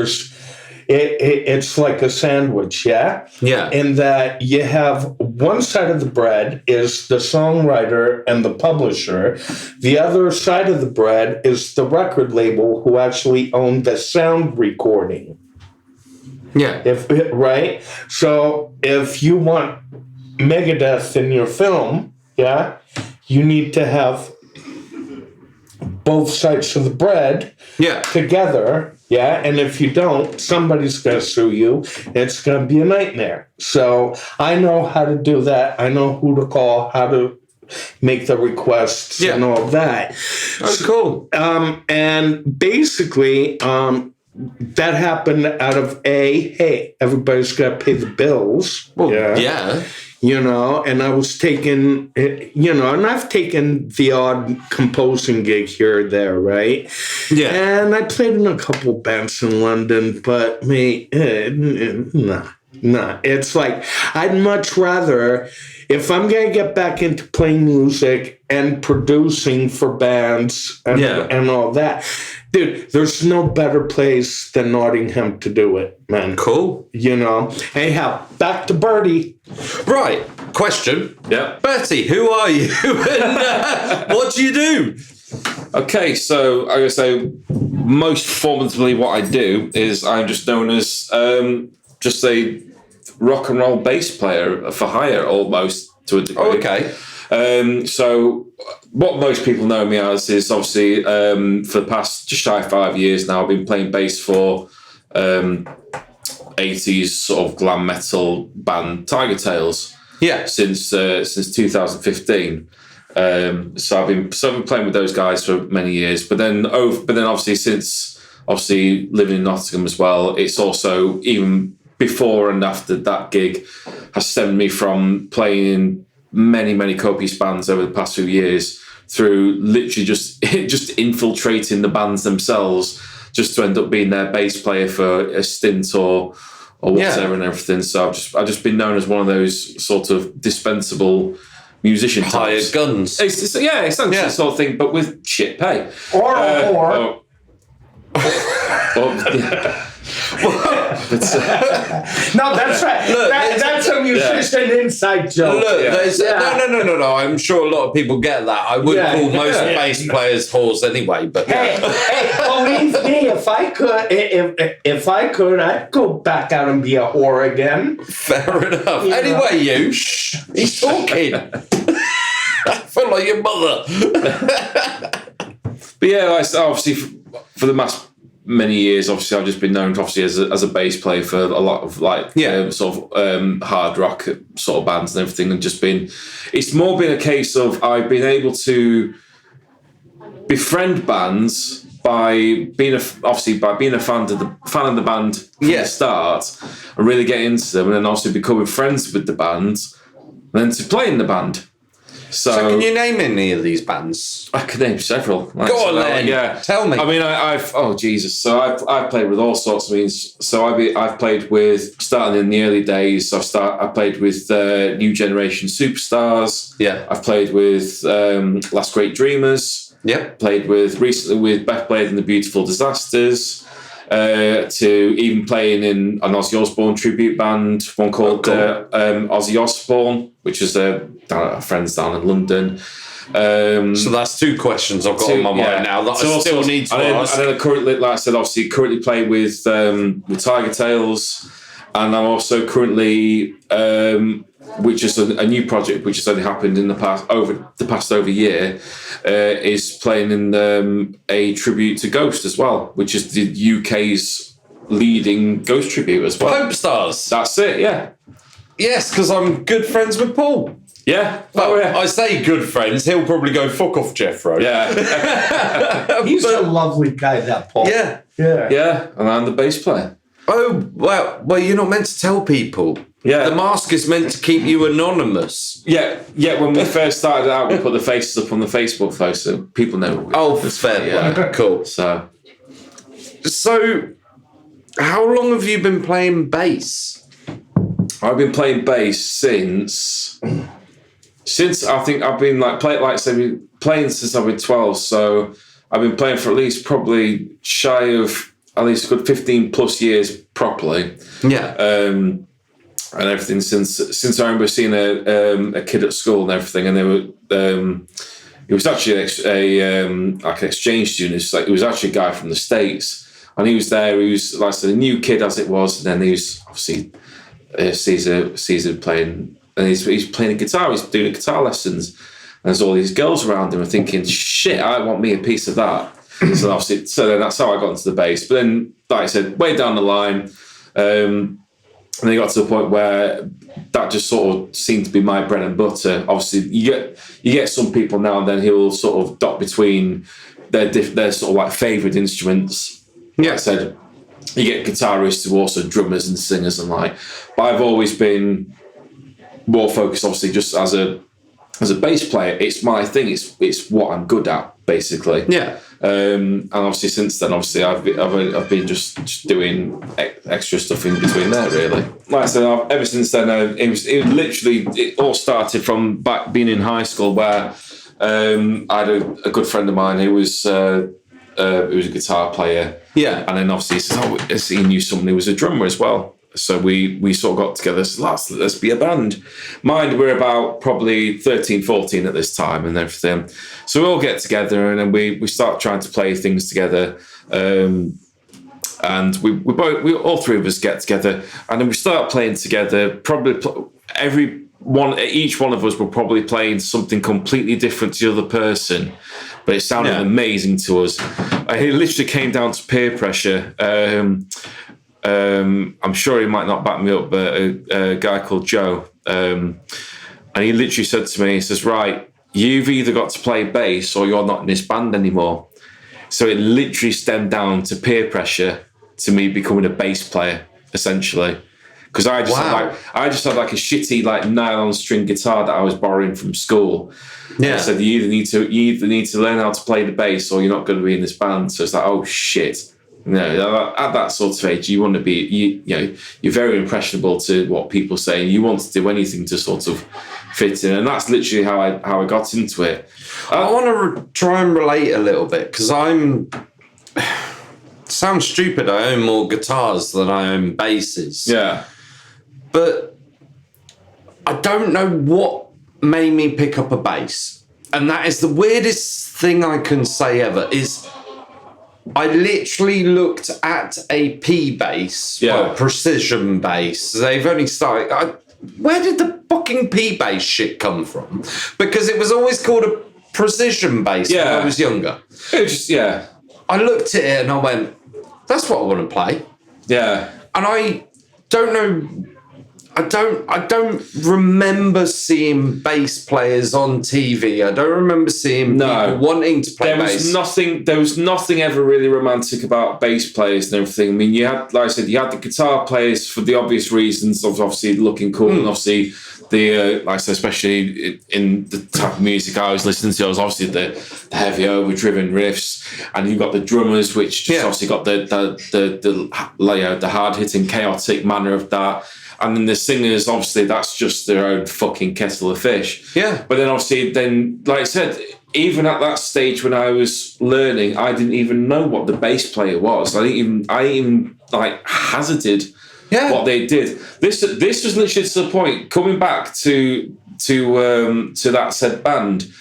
Speaker 4: it's like a sandwich, in that you have one side of the bread is the songwriter and the publisher. The other side of the bread is the record label who actually own the sound recording. Right? So if you want Megadeth in your film, you need to have both sides of the bread together, and if you don't, somebody's going to sue you. It's going to be a nightmare. So I know how to do that. I know who to call, how to make the requests and all that.
Speaker 2: That's cool.
Speaker 4: And basically, that happened out of hey, everybody's got to pay the bills. And I was taking, and I've taken the odd composing gig here or there, right?
Speaker 2: Yeah.
Speaker 4: And I played in a couple bands in London, but nah. It's like, I'd much rather, if I'm going to get back into playing music and producing for bands and all that, dude, there's no better place than Nottingham to do it, man.
Speaker 2: Cool.
Speaker 4: Anyhow, back to Bertie.
Speaker 2: Right. Question.
Speaker 3: Yeah.
Speaker 2: Bertie, who are you? And what do you do?
Speaker 3: Okay, so I would say most formally what I do is I'm just known as just a rock and roll bass player for hire, almost to a degree.
Speaker 2: Oh, okay.
Speaker 3: So what most people know me as is obviously for the past just shy of 5 years now, I've been playing bass for 80s sort of glam metal band Tiger Tails.
Speaker 2: Yeah.
Speaker 3: Since 2015. So I've been playing with those guys for many years. But then obviously since living in Nottingham as well, it's also even before and after that gig has stemmed me from playing in many copious bands over the past few years through literally just infiltrating the bands themselves just to end up being their bass player for a stint or whatever and everything. So I've just been known as one of those sort of dispensable musician
Speaker 2: Hired
Speaker 3: types.
Speaker 2: guns.
Speaker 3: Essentially sort of thing, but with shit pay.
Speaker 4: No, that's right.
Speaker 2: Look,
Speaker 4: that's a musician inside joke.
Speaker 2: Look, no. I'm sure a lot of people get that. I would call most bass players whores anyway. But
Speaker 4: hey, believe me, if I could, I'd go back out and be a whore again.
Speaker 2: Fair enough.
Speaker 4: Yeah.
Speaker 2: Anyway, he's talking. I feel like your mother.
Speaker 3: But yeah, obviously for the past many years, obviously I've just been known obviously as a bass player for a lot of hard rock sort of bands and everything, and it's more been a case of I've been able to befriend bands by being a fan of the band from the start and really get into them, and then also becoming friends with the band and then to play in the band. So
Speaker 2: can you name any of these bands?
Speaker 3: I could name several.
Speaker 2: Go on then.
Speaker 3: Yeah,
Speaker 2: tell me.
Speaker 3: I mean, So I've played with all sorts of means. So I've played with, starting in the early days. I played with New Generation Superstars.
Speaker 2: Yeah.
Speaker 3: I've played with Last Great Dreamers.
Speaker 2: Yep.
Speaker 3: Played recently with Beth Blade and the Beautiful Disasters. To even playing in an Ozzy Osbourne tribute band, one called Ozzy Osbourne, which is our friends down in London.
Speaker 2: So that's two questions I've got on my mind now that I still need to ask.
Speaker 3: And then currently, like I said, obviously currently play with Tiger Tails, and I'm also currently, which is a new project which has only happened in the past over year, is playing in a tribute to Ghost as well, which is the UK's leading Ghost tribute as well.
Speaker 2: Hope Stars.
Speaker 3: That's it, yeah.
Speaker 2: Yes, because I'm good friends with Paul.
Speaker 3: Yeah.
Speaker 2: Well, I say good friends. He'll probably go fuck off, Jeffro.
Speaker 3: Yeah.
Speaker 4: He's a lovely guy, that Paul.
Speaker 2: Yeah.
Speaker 3: Yeah, and I'm the bass player.
Speaker 2: Oh, well, you're not meant to tell people.
Speaker 3: Yeah.
Speaker 2: The mask is meant to keep you anonymous.
Speaker 3: Yeah. When we first started out, we put the faces up on the Facebook post so people know.
Speaker 2: Fair play. Cool.
Speaker 3: So, how long have you been playing bass? I've been playing bass since I think I've been playing since I've been 12. So I've been playing for at least probably shy of at least a good 15 plus years properly. Yeah. And everything since I remember seeing a kid at school and everything, and they were it was actually an exchange student. It was actually a guy from the States, and he was there. He was like I said, a new kid as it was, and then he was obviously Caesar playing, and he's playing a guitar. He's doing guitar lessons, and there's all these girls around him. And thinking, shit, I want me a piece of that. So then that's how I got into the bass. But then, like I said, way down the line. And they got to the point where that just sort of seemed to be my bread and butter. Obviously, you get some people now and then who will sort of dot between their sort of like favourite instruments. Yeah, like I said, you get guitarists who are also drummers and singers and like. But I've always been more focused, obviously, just as a bass player. It's my thing. It's what I'm good at, basically. Yeah. And obviously since then, I've been just doing extra stuff in between there, really. Like I said, ever since then, it all started from back being in high school, where I had a good friend of mine who was a guitar player. Yeah. And then obviously he knew someone who was a drummer as well. So we sort of got together, so let's be a band. Mind, we're about probably 13, 14 at this time and everything. So we all get together and then we start trying to play things together. And and we all three of us get together, and then we start playing together. Probably each one of us were probably playing something completely different to the other person, but it sounded amazing to us. It literally came down to peer pressure. I'm sure he might not back me up, but a guy called Joe, and he literally said to me, he says, right, you've either got to play bass or you're not in this band anymore. So it literally stemmed down to peer pressure to me becoming a bass player, essentially. Because I just had like a shitty like nylon string guitar that I was borrowing from school. Yeah. I said you either need to learn how to play the bass or you're not going to be in this band. So it's like, oh shit. At that sort of age, you want to be, you're very impressionable to what people say, and you want to do anything to sort of fit in, and that's literally how I got into it.
Speaker 2: I want to try and relate a little bit because sounds stupid. I own more guitars than I own basses.
Speaker 3: Yeah,
Speaker 2: but I don't know what made me pick up a bass, and that is the weirdest thing I can say ever. Is I literally looked at a P bass, precision bass. They've only started. Where did the fucking P bass shit come from? Because it was always called a precision bass when I was younger.
Speaker 3: It was just,
Speaker 2: I looked at it and I went, that's what I want to play.
Speaker 3: Yeah.
Speaker 2: And I don't know. I don't remember seeing bass players on TV. I don't remember seeing people wanting to play bass.
Speaker 3: There was nothing ever really romantic about bass players and everything. I mean, you had, like I said, you had the guitar players for the obvious reasons of obviously looking cool and obviously the, like I said, especially in the type of music I was listening to, I was obviously the heavy overdriven riffs, and you got the drummers, which just obviously got the hard hitting chaotic manner of that. And then the singers, obviously, that's just their own fucking kettle of fish.
Speaker 2: Yeah.
Speaker 3: But then, obviously, like I said, even at that stage when I was learning, I didn't even know what the bass player was. I didn't even like hazarded what they did. This was literally to the point. Coming back to that said band,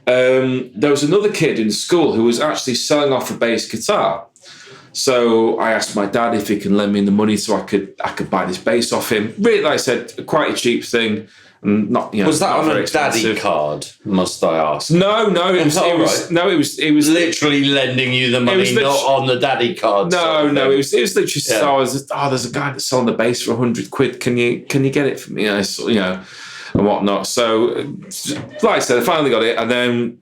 Speaker 3: there was another kid in school who was actually selling off a bass guitar. So I asked my dad if he can lend me the money so I could buy this bass off him. Really, like I said, quite a cheap thing. And not,
Speaker 2: was that
Speaker 3: not
Speaker 2: on a
Speaker 3: expensive.
Speaker 2: daddy card? Must I ask?
Speaker 3: No. It was
Speaker 2: literally lending you the money, not on the daddy card.
Speaker 3: No. It was literally. So I was, there's a guy that's selling the bass for £100. Can you get it for me? And whatnot. So, like I said, I finally got it, and then.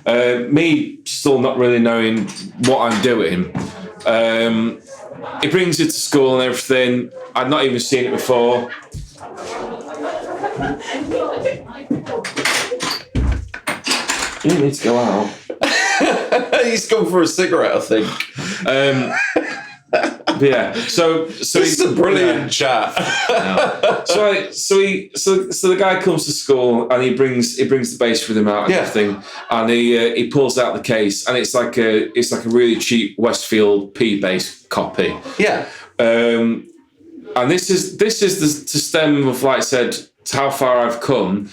Speaker 3: Me still not really knowing what I'm doing. He brings it to school and everything. I'd not even seen it before. You need to go out.
Speaker 2: He's gone for a cigarette, I think.
Speaker 3: So
Speaker 2: this is a brilliant chat.
Speaker 3: So the guy comes to school and he brings the bass with him out and everything, and he pulls out the case, and it's like a really cheap Westfield P bass copy.
Speaker 2: Yeah.
Speaker 3: And this is the stem of, like I said, how far I've come.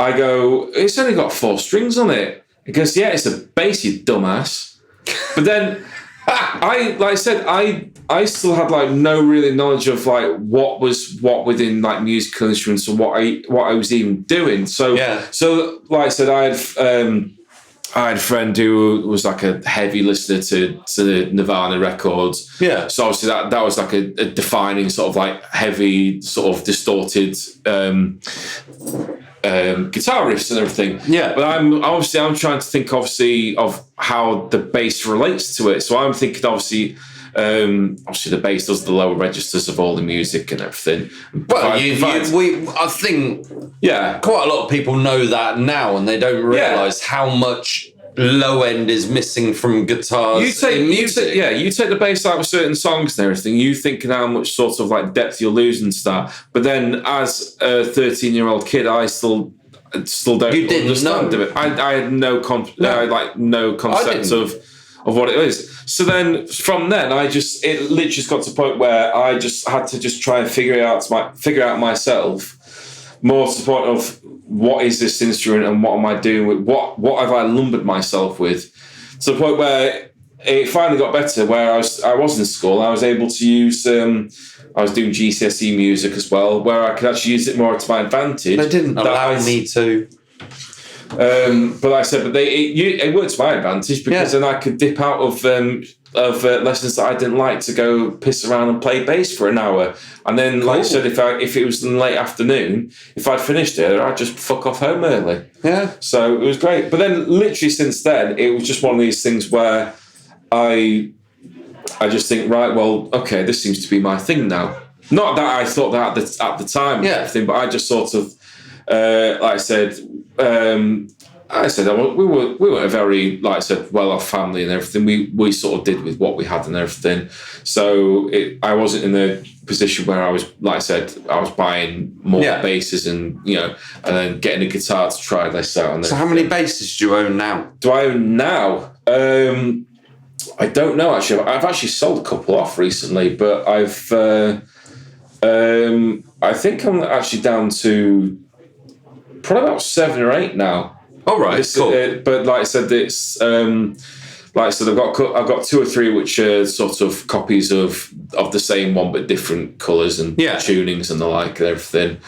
Speaker 3: I go, it's only got 4 strings on it. He goes, yeah, it's a bass, you dumbass. But then I still had like no really knowledge of like what within like musical instruments or what I was even doing. So like I said, I had a friend who was like a heavy listener to the Nirvana records.
Speaker 2: Yeah.
Speaker 3: So obviously that was like a defining sort of like heavy sort of distorted guitar riffs and everything.
Speaker 2: Yeah.
Speaker 3: But I'm trying to think obviously of how the bass relates to it. So I'm thinking obviously the bass does the lower registers of all the music and everything.
Speaker 2: Well, I think quite a lot of people know that now, and they don't realise how much low end is missing from guitars in music.
Speaker 3: You take the bass out of certain songs and everything, you thinking how much sort of like depth you'll lose and stuff. But then as a 13-year-old kid, I still don't understand it. I had no concept of what it is. So then from then it literally just got to the point where I just had to just try and figure out myself, more to the point of what is this instrument and what am I doing with what have I lumbered myself with, to the point where it finally got better where I was in school. I was able to use. I was doing GCSE music as well, where I could actually use it more to my advantage.
Speaker 2: They didn't allow me to.
Speaker 3: But like I said, it worked to my advantage because then I could dip out of lessons that I didn't like to go piss around and play bass for an hour. And then, like I said, if it was in the late afternoon, if I'd finished it, I'd just fuck off home early.
Speaker 2: Yeah.
Speaker 3: So it was great. But then, literally since then, it was just one of these things where I just think, right, well, okay, this seems to be my thing now. Not that I thought that at the time, and everything, but I just sort of, like I said, we were a very, like I said, well-off family and everything. We sort of did with what we had and everything. So I wasn't in the position where I was, like I said, I was buying more basses and and then getting a guitar to try this out. And
Speaker 2: so how many basses do you own now?
Speaker 3: Do I own now? I don't know, actually. I've actually sold a couple off recently, but I think I'm actually down to probably about 7 or 8 now.
Speaker 2: All right, cool.
Speaker 3: But like I said, it's like I said, I've got 2 or 3 which are sort of copies of the same one but different colours and tunings and the like and everything,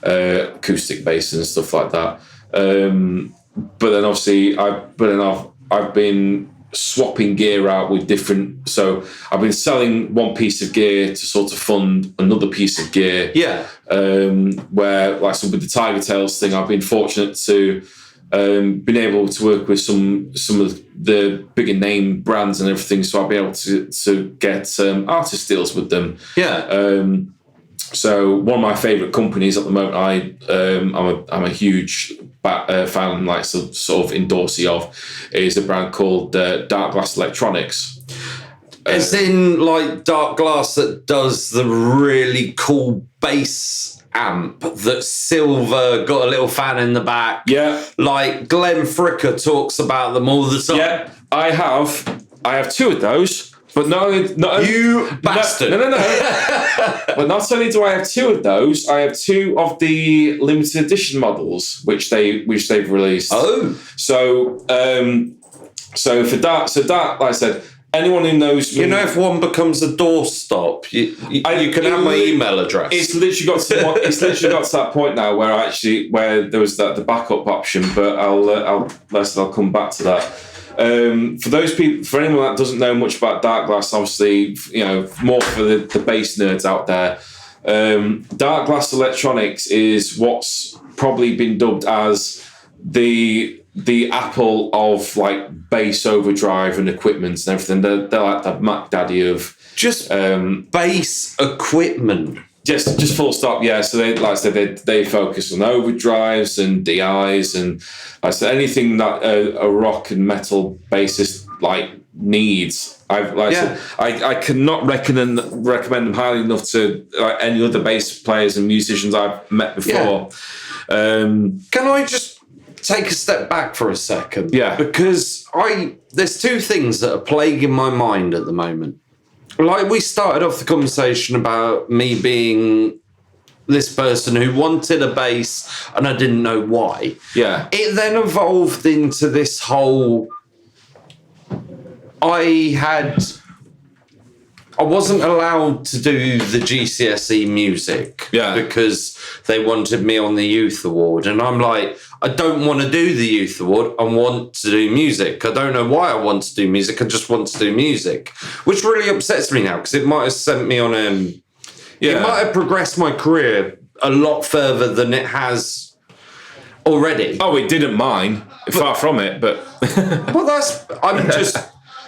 Speaker 3: acoustic bass and stuff like that. But then obviously I've been swapping gear out with different. So I've been selling one piece of gear to sort of fund another piece of gear. Yeah. Where, like, so with the Tiger Tails thing, I've been fortunate to been able to work with some of the bigger name brands and everything. So I'll be able to get artist deals with them. Yeah. So one of my favourite companies at the moment, I'm a huge fan, like sort of endorsee of, is a brand called Dark Glass Electronics.
Speaker 2: As in, like, Dark Glass that does the really cool bass amp that's silver, got a little fan in the back. Yeah. Like, Glenn Fricker talks about them all the time. Yeah,
Speaker 3: I have 2 of those. But not
Speaker 2: you bastard.
Speaker 3: No. But not only do I have 2 of those, I have 2 of the limited edition models which they've released. Oh. So for that, like I said, anyone who knows me,
Speaker 2: if one becomes a doorstop, you can have my email address.
Speaker 3: It's literally got to that point now where there was the backup option, but I'll come back to that. For those people, for anyone that doesn't know much about Dark Glass, obviously, more for the bass nerds out there, Dark Glass Electronics is what's probably been dubbed as the Apple of, like, bass overdrive and equipment and everything. They're like the Mac Daddy of
Speaker 2: just bass equipment.
Speaker 3: Just full stop, yeah. So they focus on overdrives and DIs and, like I said, anything that a rock and metal bassist needs. I cannot recommend them highly enough to any other bass players and musicians I've met before. Yeah.
Speaker 2: Can I just take a step back for a second?
Speaker 3: Yeah.
Speaker 2: Because there's 2 things that are plaguing my mind at the moment. Like, we started off the conversation about me being this person who wanted a bass and I didn't know why. Yeah. It then evolved into this whole... I wasn't allowed to do the GCSE music because they wanted me on the Youth Award. And I'm like, I don't want to do the Youth Award. I want to do music. I don't know why I want to do music. I just want to do music, which really upsets me now because it might have sent me on it might have progressed my career a lot further than it has already.
Speaker 3: Oh, it didn't mine. Far from it, but...
Speaker 2: Well, I'm just...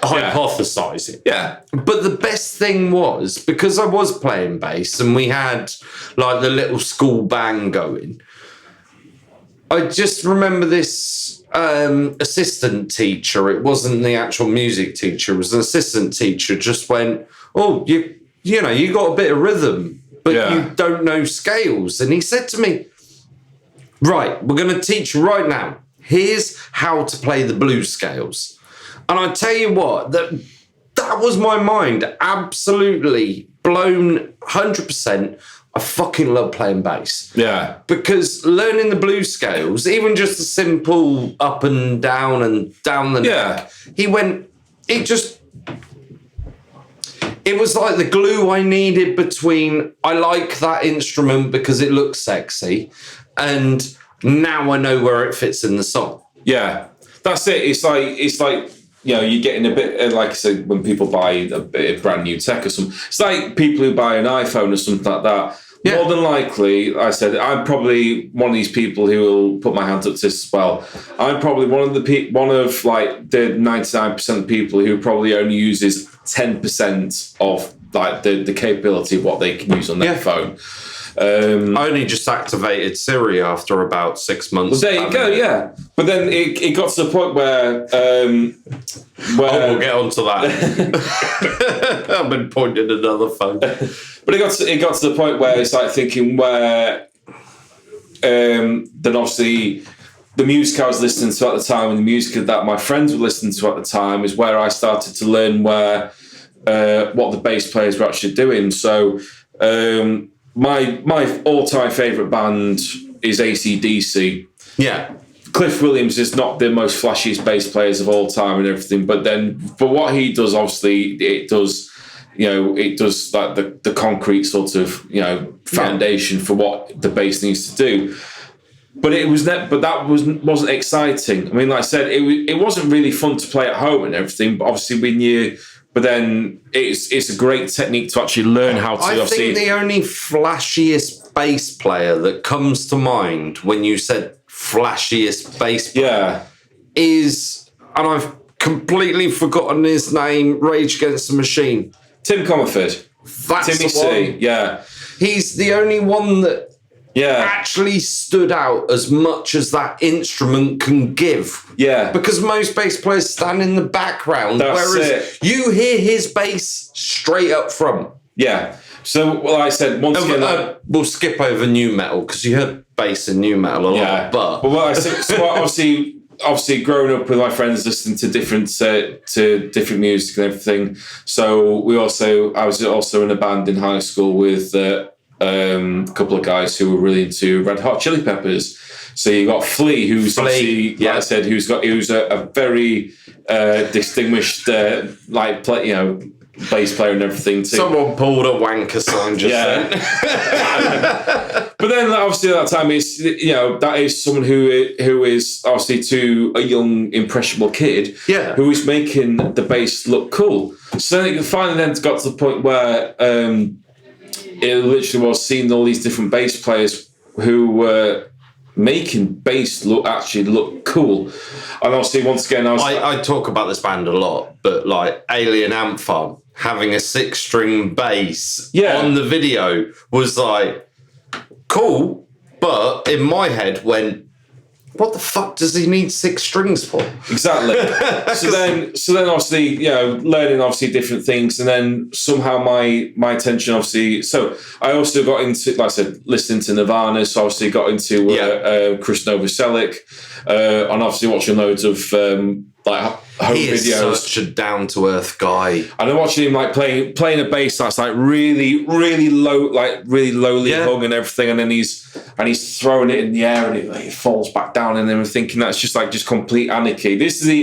Speaker 2: hypothesizing. Yeah. But the best thing was, because I was playing bass and we had like the little school band going, I just remember this assistant teacher. It wasn't the actual music teacher. It was an assistant teacher just went, oh, you got a bit of rhythm, but you don't know scales. And he said to me, right, we're going to teach you right now. Here's how to play the blues scales. And I tell you what, that was my mind absolutely blown 100%. I fucking love playing bass. Yeah. Because learning the blues scales, even just a simple up and down the neck, it just It was like the glue I needed between I like that instrument because it looks sexy, and now I know where it fits in the song.
Speaker 3: Yeah, that's it. It's like you're getting a bit like I said when people buy a bit of brand new tech or something. It's like people who buy an iPhone or something like that. Yeah. More than likely, like I said, I'm probably one of these people who will put my hands up to this as well. I'm probably one of the 99% of people who probably only uses 10% of like the capability of what they can use on their phone.
Speaker 2: I only just activated Siri after about 6 months.
Speaker 3: Well, there you go, yeah. But then it got to the point where
Speaker 2: we'll get onto that. I've been pointing another phone.
Speaker 3: But it got to the point where it's like thinking where then obviously the music I was listening to at the time and the music that my friends were listening to at the time is where I started to learn what the bass players were actually doing. So my all-time favourite band is AC/DC.
Speaker 2: Yeah.
Speaker 3: Cliff Williams is not the most flashiest bass players of all time and everything, but what he does, obviously, it does like the concrete sort of, foundation for what the bass needs to do. But that wasn't exciting. I mean, like I said, it wasn't really fun to play at home and everything, but obviously we knew. But then it's a great technique to actually learn how to.
Speaker 2: I think the only flashiest bass player that comes to mind when you said flashiest bass player is, and I've completely forgotten his name, Rage Against the Machine.
Speaker 3: Tim Comerford.
Speaker 2: That's
Speaker 3: Timmy C. Yeah.
Speaker 2: He's the only one that actually stood out as much as that instrument can give.
Speaker 3: Yeah.
Speaker 2: Because most bass players stand in the background, whereas you hear his bass straight up front.
Speaker 3: Yeah. So, well, I said, once again...
Speaker 2: we'll skip over new metal, because you heard bass in new metal a lot, but...
Speaker 3: Well, I said, so obviously growing up with my friends listening to different music and everything. So I was also in a band in high school with... a couple of guys who were really into Red Hot Chili Peppers. So you got Flea, who's obviously, like I said, who's a very distinguished bass player and everything too.
Speaker 2: Someone pulled a wanker sign just then.
Speaker 3: But then obviously at that time it's that is someone who is obviously to a young impressionable kid who is making the bass look cool. So it finally then got to the point where it literally was seeing all these different bass players who were making bass look cool. And obviously, once again,
Speaker 2: I talk about this band a lot, but like Alien Ant Farm having a 6-string bass on the video was like cool, but in my head went, what the fuck does he need 6 strings for?
Speaker 3: Exactly. so then obviously, learning obviously different things, and then somehow my attention obviously. So I also got into, like I said, listening to Nirvana. So obviously got into Chris Novoselic, and obviously watching loads of home
Speaker 2: he is
Speaker 3: videos.
Speaker 2: Such a down to earth guy.
Speaker 3: And I'm watching him like playing a bass that's like really, really low, like really lowly hung and everything, and then he's throwing it in the air and it falls back down, and then we're thinking that's just complete anarchy. I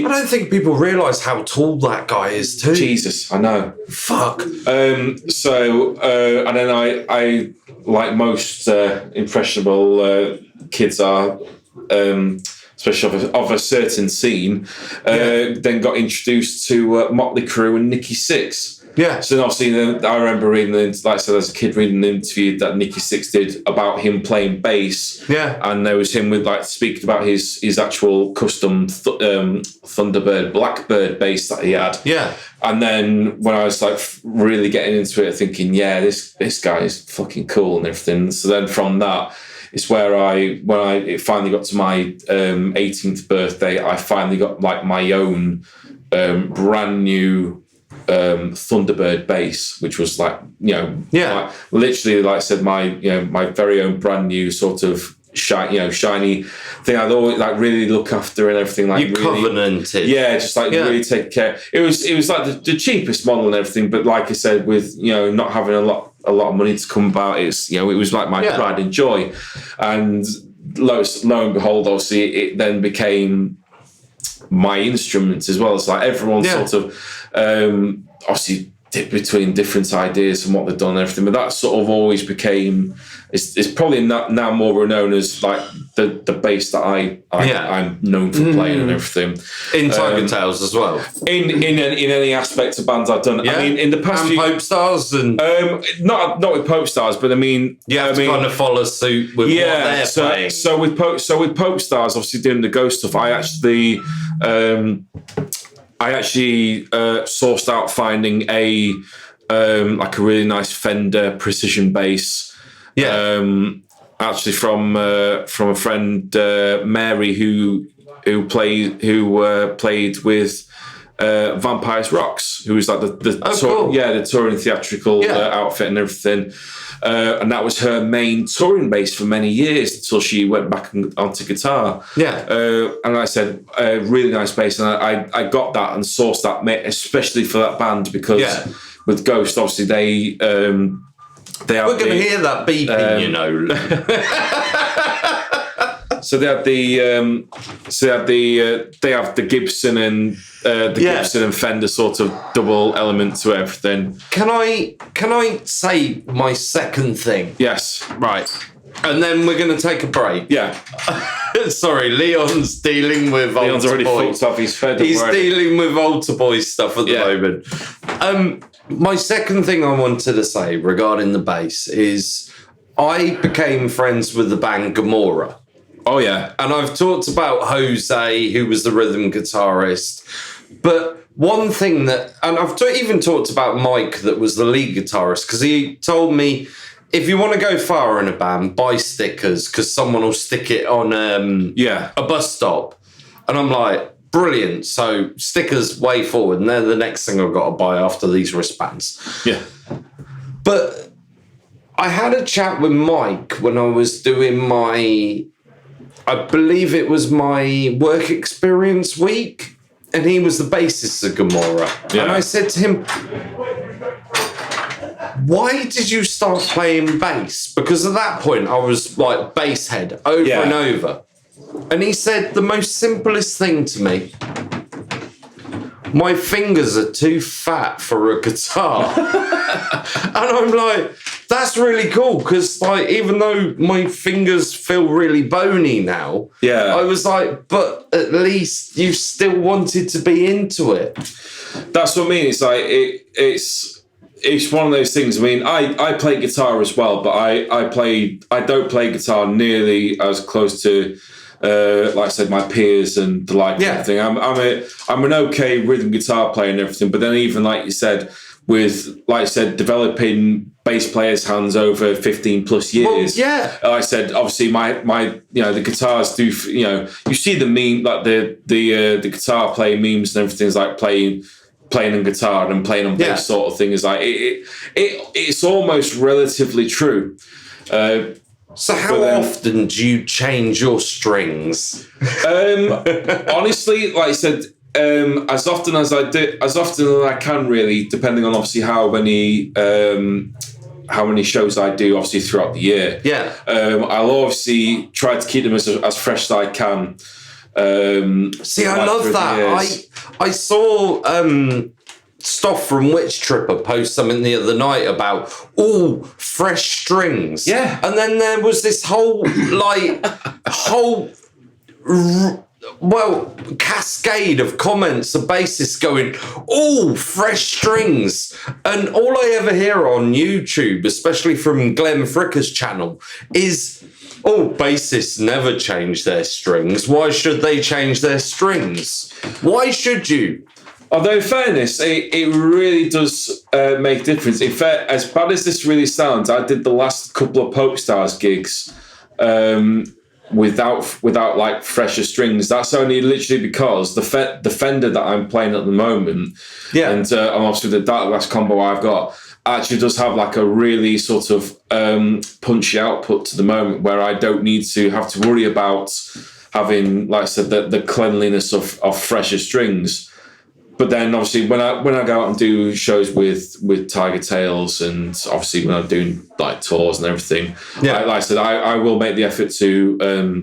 Speaker 2: don't think people realise how tall that guy is too.
Speaker 3: Jesus, I know.
Speaker 2: Fuck.
Speaker 3: And then I like most impressionable kids are. Especially of a certain scene, then got introduced to Motley Crue and Nikki Sixx.
Speaker 2: Yeah.
Speaker 3: So obviously, I remember reading, like I said, as a kid, reading an interview that Nikki Sixx did about him playing bass.
Speaker 2: Yeah.
Speaker 3: And there was him with speaking about his actual custom Thunderbird Blackbird bass that he had.
Speaker 2: Yeah.
Speaker 3: And then when I was really getting into it, thinking, this guy is fucking cool and everything. So then from that. It's where it finally got to my 18th birthday, I finally got my own brand new Thunderbird bass, which was literally, like I said, my very own brand new sort of shiny thing. I'd always really look after and everything.
Speaker 2: You covenanted,
Speaker 3: just really take care. It was like the cheapest model and everything, but like I said, with not having a lot of money to come about, it was like my pride and joy. And lo and behold, obviously, it then became my instruments as well. It's like everyone's sort of obviously dip between different ideas and what they've done and everything, but that sort of always became, it's probably now more known as like the bass that I'm known for playing and everything.
Speaker 2: In Tiger Tales as well.
Speaker 3: In any aspect of bands I've done.
Speaker 2: Yeah.
Speaker 3: I mean, in the past
Speaker 2: and Pope Stars and
Speaker 3: not with Pope Stars, but I mean,
Speaker 2: you have to kind of follow suit with what they're playing.
Speaker 3: So with Pope Stars, obviously doing the Ghost stuff, I actually sourced out finding a really nice Fender Precision bass. Actually from a friend Mary who played with Vampires Rocks, who was like the touring theatrical outfit and everything. And that was her main touring bass for many years until she went back onto guitar. And I said, a really nice bass. And I got that and sourced that, especially for that band, because with Ghost, obviously they have
Speaker 2: we're going to hear that beeping, you know.
Speaker 3: So they have the Gibson and Gibson and Fender sort of double element to everything.
Speaker 2: Can I say my second thing?
Speaker 3: Yes.
Speaker 2: Right. And then we're going to take a break.
Speaker 3: Yeah.
Speaker 2: Sorry, Leon's dealing with
Speaker 3: Leon's already fucked off his Fender.
Speaker 2: He's dealing with Altarboy stuff at the moment. My second thing I wanted to say regarding the bass is I became friends with the band Gomorrah.
Speaker 3: Oh, yeah.
Speaker 2: And I've talked about Jose, who was the rhythm guitarist. But one thing that... And I've even talked about Mike, that was the lead guitarist, because he told me, if you want to go far in a band, buy stickers, because someone will stick it on a bus stop. And I'm like, brilliant. So stickers way forward. And they're the next thing I've got to buy after these wristbands.
Speaker 3: Yeah.
Speaker 2: But I had a chat with Mike when I was doing I believe it was my work experience week, and he was the bassist of Gomorrah. Yeah. And I said to him, why did you start playing bass? Because at that point I was like bass head over and over. And he said the most simplest thing to me: my fingers are too fat for a guitar. And I'm like, that's really cool, because like, even though my fingers feel really bony now, I was like, but at least you still wanted to be into it.
Speaker 3: That's what I mean. It's like it's one of those things. I mean, I play guitar as well, but I don't play guitar nearly as close to like I said, my peers and the like. Everything. I'm an okay rhythm guitar player and everything, but then even like you said, developing bass players' hands over 15 plus years.
Speaker 2: Well,
Speaker 3: like I said, obviously my the guitars do, you see the meme, like the guitar playing memes and everything's like playing on guitar and playing on bass sort of thing is like it's almost relatively true.
Speaker 2: So how often do you change your strings?
Speaker 3: Honestly, like I said, as often as I can, really, depending on obviously how many shows I do, obviously throughout the year.
Speaker 2: Yeah.
Speaker 3: I'll obviously try to keep them as fresh as I can.
Speaker 2: See, I love that. I saw Stoff from Witch Tripper post something the other night about fresh strings.
Speaker 3: Yeah.
Speaker 2: And then there was this whole cascade of comments of bassists going, fresh strings. And all I ever hear on YouTube, especially from Glenn Fricker's channel, is, bassists never change their strings. Why should they change their strings? Why should you?
Speaker 3: Although, in fairness, it really does make a difference. In fact, as bad as this really sounds, I did the last couple of Pope Stars gigs without like fresher strings. That's only literally because the Fender that I'm playing at the moment, and obviously the Dark Glass combo I've got, actually does have like a really sort of punchy output to the moment, where I don't need to have to worry about having, like I said, the cleanliness of fresher strings. But then obviously when I go out and do shows with Tiger Tales, and obviously when I'm doing like tours and everything, like I said, I will make the effort to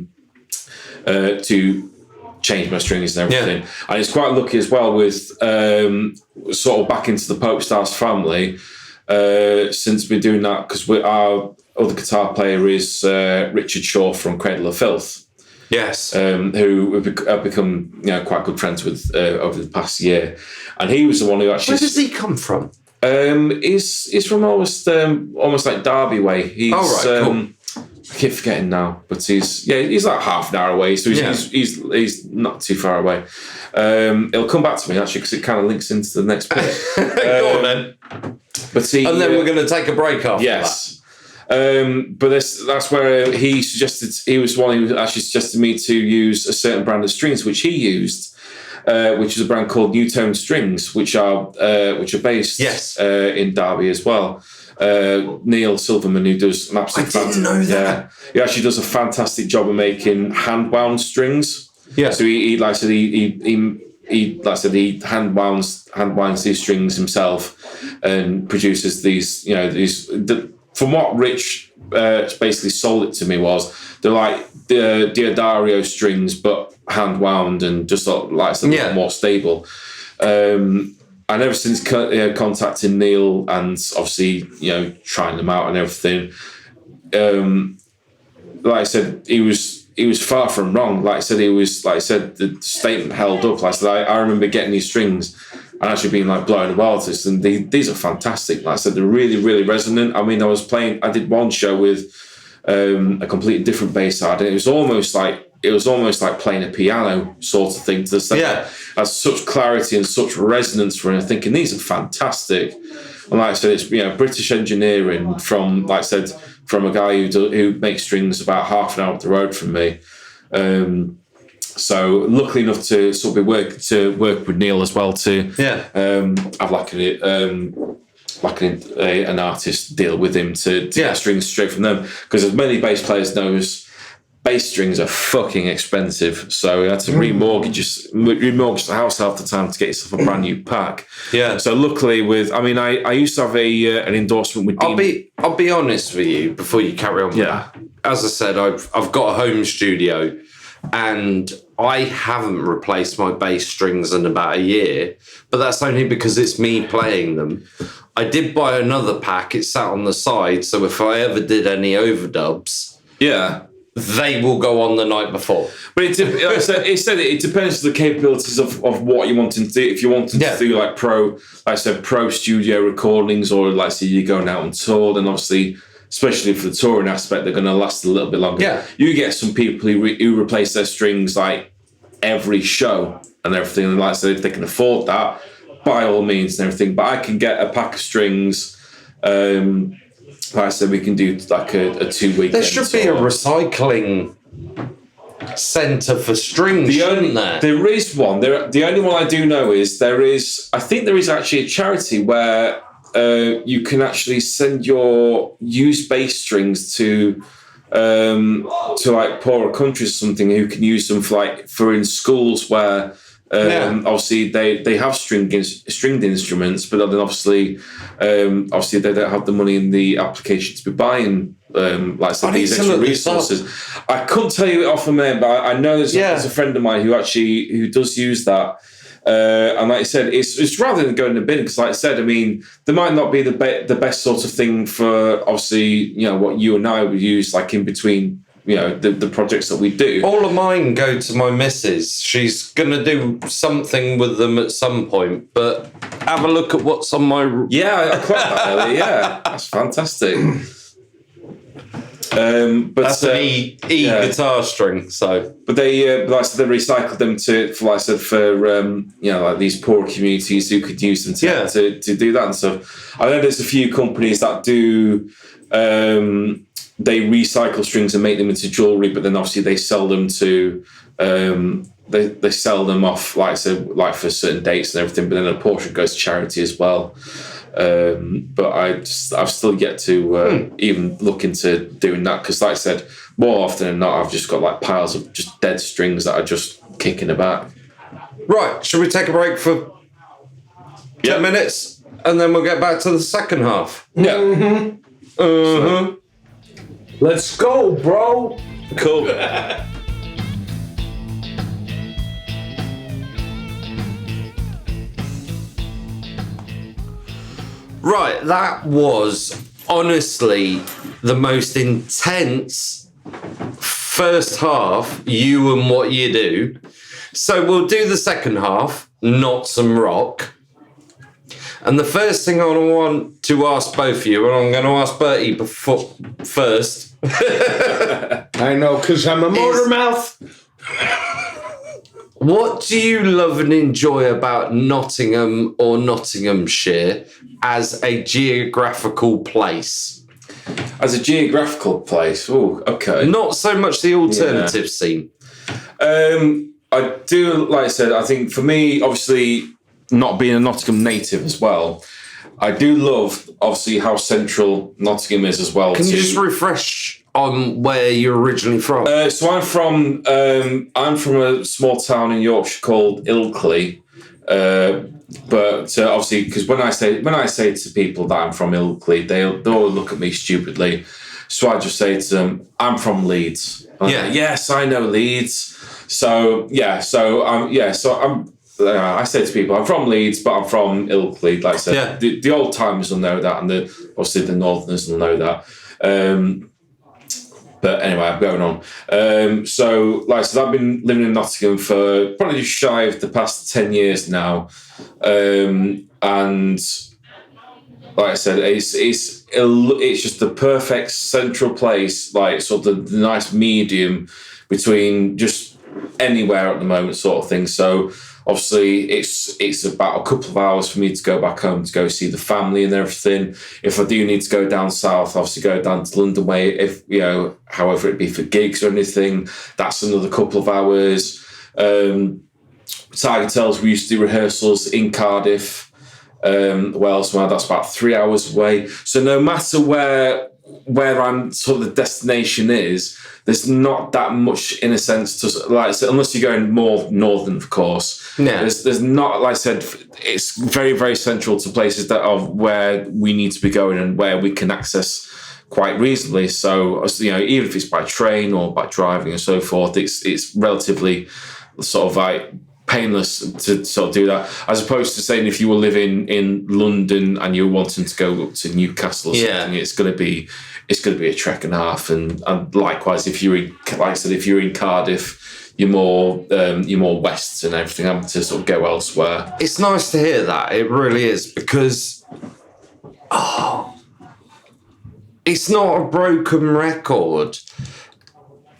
Speaker 3: change my strings and everything. And it's quite lucky as well with sort of back into the Pope Stars family since we're doing that, because our other guitar player is Richard Shaw from Cradle of Filth.
Speaker 2: Yes.
Speaker 3: Who have become quite good friends with over the past year. And he was the one who actually...
Speaker 2: Where does he come from?
Speaker 3: He's from almost like Derby way. He's,
Speaker 2: cool.
Speaker 3: I keep forgetting now, but he's like half an hour away, so he's not too far away. It'll come back to me actually because it kind of links into the next bit.
Speaker 2: Go on then.
Speaker 3: But
Speaker 2: and then we're going to take a break after that.
Speaker 3: But that's where he suggested. He was one who actually suggested me to use a certain brand of strings, which he used, which is a brand called Newtone Strings, which are based in Derby as well. Neil Silverman, who does an absolute...
Speaker 2: I didn't know that.
Speaker 3: Yeah, he actually does a fantastic job of making hand-wound strings. Yeah. So he like I said, he hand winds these strings himself and produces these. From what Rich basically sold it to me was they're like the Diodario strings, but hand wound and just like a bit more stable. And ever since contacting Neil and obviously trying them out and everything, like I said, he was far from wrong. Like I said, the statement held up. Like I said, I remember getting these strings and actually being like blown away with this, and these are fantastic. Like I said, they're really, really resonant. I mean, I did one show with a completely different bass side, and it was almost like playing a piano sort of thing to the second. Yeah. Has such clarity and such resonance for it. I'm thinking these are fantastic. And like I said, it's British engineering from a guy who makes strings about half an hour up the road from me. So luckily enough to sort of work with Neil as well to have an artist deal with him to get strings straight from them, because as many bass players knows, bass strings are fucking expensive, so you had to remortgage the house half the time to get yourself a brand new pack. Yeah. So luckily I used to have an endorsement with Dean.
Speaker 2: I'll be honest with you before you carry on with that. As I said, I've got a home studio and I haven't replaced my bass strings in about a year, but that's only because it's me playing them. I did buy another pack, it sat on the side, so if I ever did any overdubs, they will go on the night before.
Speaker 3: But it depends on the capabilities of what you want to do. If you want to do like pro studio recordings, or like say you're going out on tour, then obviously, especially for the touring aspect, they're going to last a little bit longer. Yeah. You get some people who replace their strings like every show and everything. And like I said, if they can afford that, by all means and everything. But I can get a pack of strings. Like I said, we can do like a 2-week.
Speaker 2: There should be a recycling centre for strings, shouldn't there?
Speaker 3: There is one. The only one I do know is I think there is actually a charity where you can actually send your used bass strings to like poorer countries or something, who can use them for in schools where obviously they have stringed instruments, but then obviously they don't have the money in the application to be buying these extra resources. I couldn't tell you it off the man, but I know there's a friend of mine who does use that. And like I said, it's rather than going in the bin, because like I said, I mean, there might not be the best sort of thing for obviously, what you and I would use like in between, the projects that we do.
Speaker 2: All of mine go to my missus. She's going to do something with them at some point, but have a look at what's on my...
Speaker 3: Yeah, I quite that, Ellie. Yeah, that's fantastic. But
Speaker 2: that's an E guitar string. So,
Speaker 3: but they recycled them for these poor communities who could use them to do that and stuff. I know there's a few companies that do. They recycle strings and make them into jewellery, but then obviously they sell them to. They sell them off like for certain dates and everything, but then a portion goes to charity as well. But I've still yet to even look into doing that, because like I said, more often than not, I've just got like piles of just dead strings that are just kicking about.
Speaker 2: Right, should we take a break for 10 minutes and then we'll get back to the second half?
Speaker 3: Yeah.
Speaker 2: Mm-hmm.
Speaker 4: Let's go, bro.
Speaker 3: Cool.
Speaker 2: Right, that was honestly the most intense first half, you and what you do. So we'll do the second half, not some rock. And the first thing I want to ask both of you, and I'm going to ask Bertie first.
Speaker 4: I know, because I'm a motor mouth.
Speaker 2: What do you love and enjoy about Nottingham or Nottinghamshire as a geographical place?
Speaker 3: As a geographical place, oh, okay.
Speaker 2: Not so much the alternative scene.
Speaker 3: I do, like I said, I think for me, obviously, not being a Nottingham native as well, I do love, obviously, how central Nottingham is as well.
Speaker 2: Can you just refresh on where you're originally from?
Speaker 3: So I'm from a small town in Yorkshire called Ilkley, but obviously, because when I say to people that I'm from Ilkley, they all look at me stupidly. So I just say to them, I'm from Leeds. Yes, I know Leeds. So I say to people, I'm from Leeds, but I'm from Ilkley. Like I said, the old timers will know that, and obviously the Northerners will know that. But anyway, I'm going on. So, like I said, I've been living in Nottingham for probably just shy of the past 10 years now. And like I said, it's just the perfect central place, like sort of the nice medium between just anywhere at the moment sort of thing. So obviously it's about a couple of hours for me to go back home to go see the family and everything. If I do need to go down south, obviously go down to London way, if however it be for gigs or anything, that's another couple of hours. Tiger Tales, we used to do rehearsals in Cardiff, Wales, that's about 3 hours away. So no matter where I'm sort of the destination is, there's not that much in a sense to, like I said, unless you're going more northern, of course. Yeah. There's not, like I said, it's very, very central to places that are where we need to be going and where we can access quite reasonably. So, even if it's by train or by driving and so forth, it's relatively sort of like painless to sort of do that, as opposed to saying if you were living in London and you're wanting to go up to Newcastle or something, it's going to be a trek and a half. And likewise, if you're in Cardiff, you're more west and everything, having to sort of go elsewhere.
Speaker 2: It's nice to hear that. It really is, because it's not a broken record,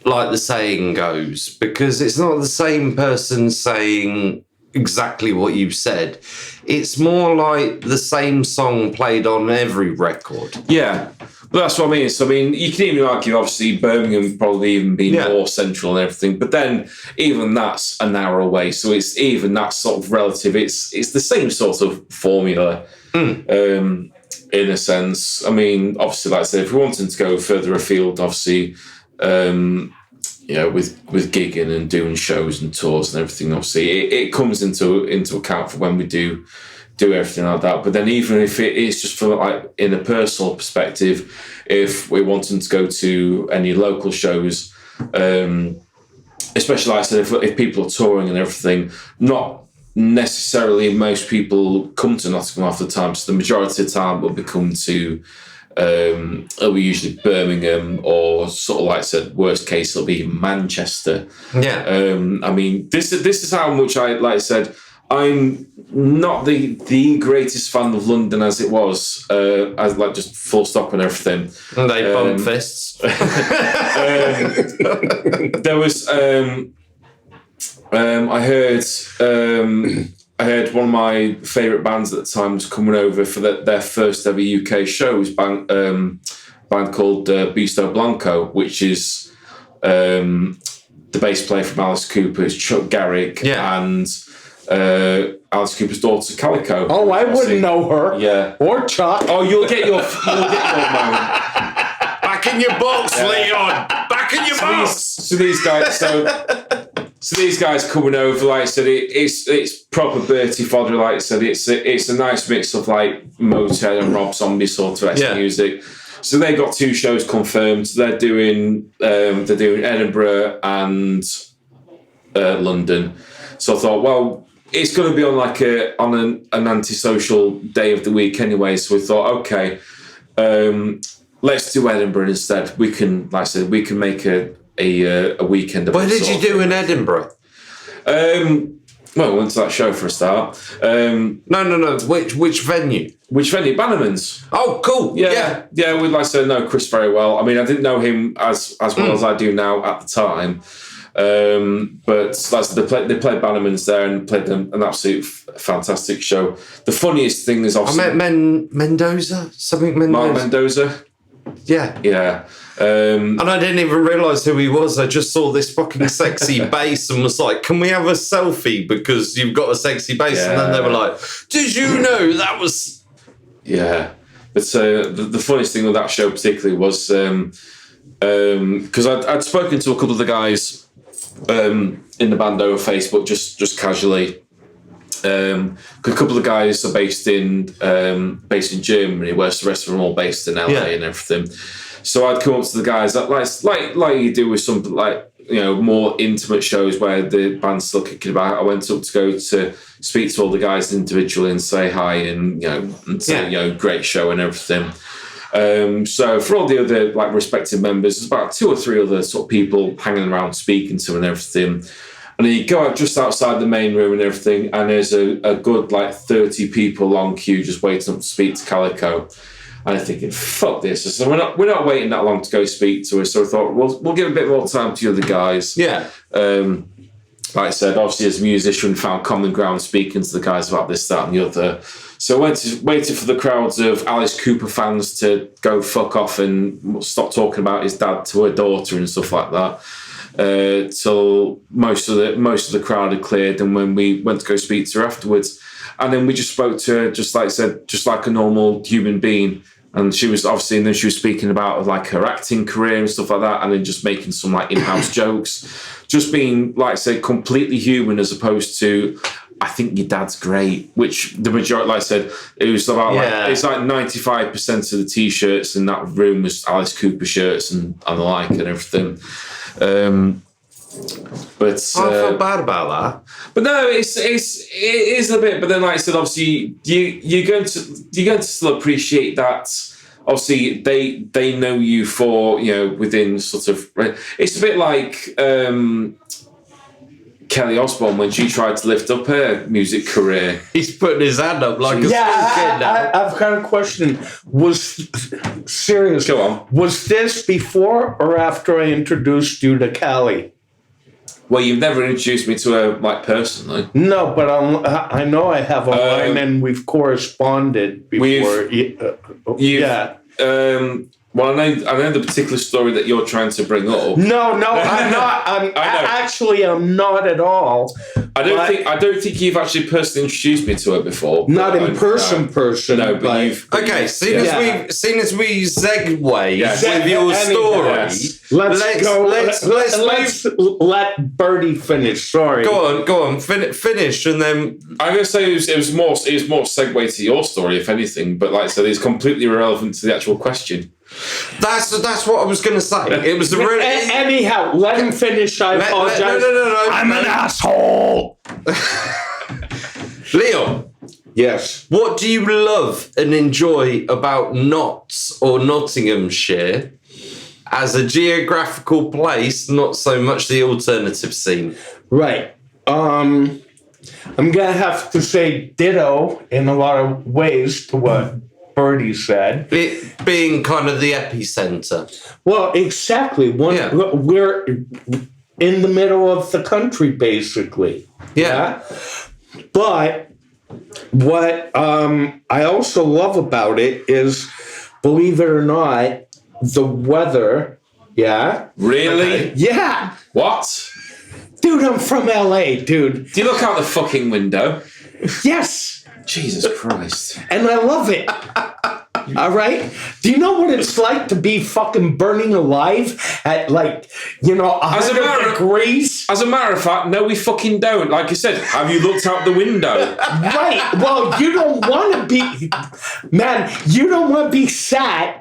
Speaker 2: like the saying goes, because it's not the same person saying exactly what you said. It's more like the same song played on every record.
Speaker 3: Yeah. But that's what I mean. So, you can even argue, obviously, Birmingham probably even being more central and everything, but then even that's an hour away. So it's even that sort of relative. It's the same sort of formula, in a sense. Obviously, like I said, if we're wanting to go further afield, obviously, with gigging and doing shows and tours and everything, obviously, it comes into account for when we do everything like that. But then even if it is just from like in a personal perspective, if we're wanting to go to any local shows, especially like I said, if people are touring and everything, not necessarily most people come to Nottingham half the time. So the majority of the time will be come to it'll be usually Birmingham, or sort of like I said, worst case it'll be Manchester. Yeah. This is how much like I said, I'm not the greatest fan of London as it was, as like just full stop and everything.
Speaker 2: And they bump fists.
Speaker 3: There was I heard one of my favourite bands at the time was coming over for their first ever UK show. It was a band called Bisto Blanco, which is the bass player from Alice Cooper's Chuck Garrick and Alice Cooper's daughter Calico.
Speaker 4: Oh, I wouldn't know her.
Speaker 3: Yeah.
Speaker 4: Or Chuck.
Speaker 3: Oh, you'll get your moment.
Speaker 2: Back in your box, Leon. Back in your box.
Speaker 3: So these guys coming over, like I said, it's proper Berty fodder. Like I said, it's a nice mix of like Motown and Rob Zombie sort of music. So they got 2 shows confirmed. They're doing Edinburgh and London. So I thought, well, it's going to be on like an antisocial day of the week anyway. So we thought, okay, let's do Edinburgh instead. We can, like I said, we can make a weekend of.
Speaker 2: What did you do in Edinburgh?
Speaker 3: Well, we went to that show for a start.
Speaker 2: No. Which venue?
Speaker 3: Which venue? Bannerman's.
Speaker 2: Oh, cool.
Speaker 3: Yeah. We'd like to know Chris very well. I mean, I didn't know him as well as I do now at the time. But like, they played Bannerman's there and played an absolute fantastic show. The funniest thing is obviously
Speaker 2: I met Mendoza. Something Mendoza.
Speaker 3: Mark Mendoza.
Speaker 2: Yeah.
Speaker 3: And
Speaker 2: I didn't even realise who he was. I just saw this fucking sexy bass and was like, can we have a selfie because you've got a sexy bass?
Speaker 3: Yeah.
Speaker 2: And then they were like, did you know that was...
Speaker 3: Yeah. But the funniest thing with that show particularly was because I'd spoken to a couple of the guys in the band over Facebook just casually. A couple of guys are based in Germany, whereas the rest of them are all based in LA and everything. So I'd come up to the guys that like you do with some more intimate shows where the band's still kicking about. I went up to go to speak to all the guys individually and say hi and say great show and everything. So for all the other respective members, there's about 2 or 3 other sort of people hanging around speaking to and everything. And then you go out just outside the main room and everything, and there's a good 30 people long queue just waiting up to speak to Calico. And I'm thinking, fuck this. So we're not waiting that long to go speak to her. So I thought, we'll give a bit more time to the other guys.
Speaker 2: Yeah.
Speaker 3: Like I said, obviously as a musician, found common ground speaking to the guys about this, that, and the other. So I waited for the crowds of Alice Cooper fans to go fuck off and stop talking about his dad to her daughter and stuff like that. Till most of the crowd had cleared, and when we went to go speak to her afterwards, and then we just spoke to her just like a normal human being. And she was obviously, and then she was speaking about her acting career and stuff like that, and then just making some in-house jokes, just being completely human as opposed to, I think your dad's great, which the majority, like I said, it was about it's 95% of the t-shirts in that room was Alice Cooper shirts and the like and everything. But
Speaker 2: I felt bad about that.
Speaker 3: But no, it is a bit. But then, like I said, obviously you're going to still appreciate that. Obviously, they know you for within sort of. It's a bit like Kelly Osbourne when she tried to lift up her music career.
Speaker 2: He's putting his hand up like a
Speaker 4: kid now. I've got a question. Seriously,
Speaker 3: go on.
Speaker 4: Was this before or after I introduced you to Callie?
Speaker 3: Well, you've never introduced me to her, personally.
Speaker 4: No, but I know I have a line and we've corresponded before. Well, I know the particular story that you're trying to bring up. No, I'm not. I'm not at all.
Speaker 3: I don't think you've actually personally introduced me to her before.
Speaker 4: Not in person.
Speaker 3: No, but you've.
Speaker 2: Okay, seeing as we segue with your story, let's
Speaker 4: let Berty finish. Sorry.
Speaker 2: Go on, finish, and then
Speaker 3: I'm going to say it was more segue to your story, if anything. But like I said, it's completely irrelevant to the actual question.
Speaker 2: That's what I was going to say. It was
Speaker 4: anyhow. Let him finish. I apologize.
Speaker 2: No.
Speaker 4: I'm an asshole.
Speaker 2: Leon.
Speaker 4: Yes.
Speaker 2: What do you love and enjoy about Notts or Nottinghamshire as a geographical place? Not so much the alternative scene.
Speaker 4: Right. I'm gonna have to say ditto in a lot of ways to what Berty said.
Speaker 2: It being kind of the epicenter.
Speaker 4: Well, exactly. We're in the middle of the country, basically.
Speaker 2: Yeah.
Speaker 4: But what I also love about it is, believe it or not, the weather. Yeah.
Speaker 3: Really?
Speaker 4: Okay. Yeah.
Speaker 3: What?
Speaker 4: Dude, I'm from LA, dude.
Speaker 3: Do you look out the fucking window?
Speaker 4: Yes.
Speaker 3: Jesus Christ.
Speaker 4: And I love it. All right? Do you know what it's like to be fucking burning alive at 100 degrees?
Speaker 3: As a matter of fact, no, we fucking don't. Like I said, have you looked out the window?
Speaker 4: Right. Well, you don't want to be, man, you don't want to be sat,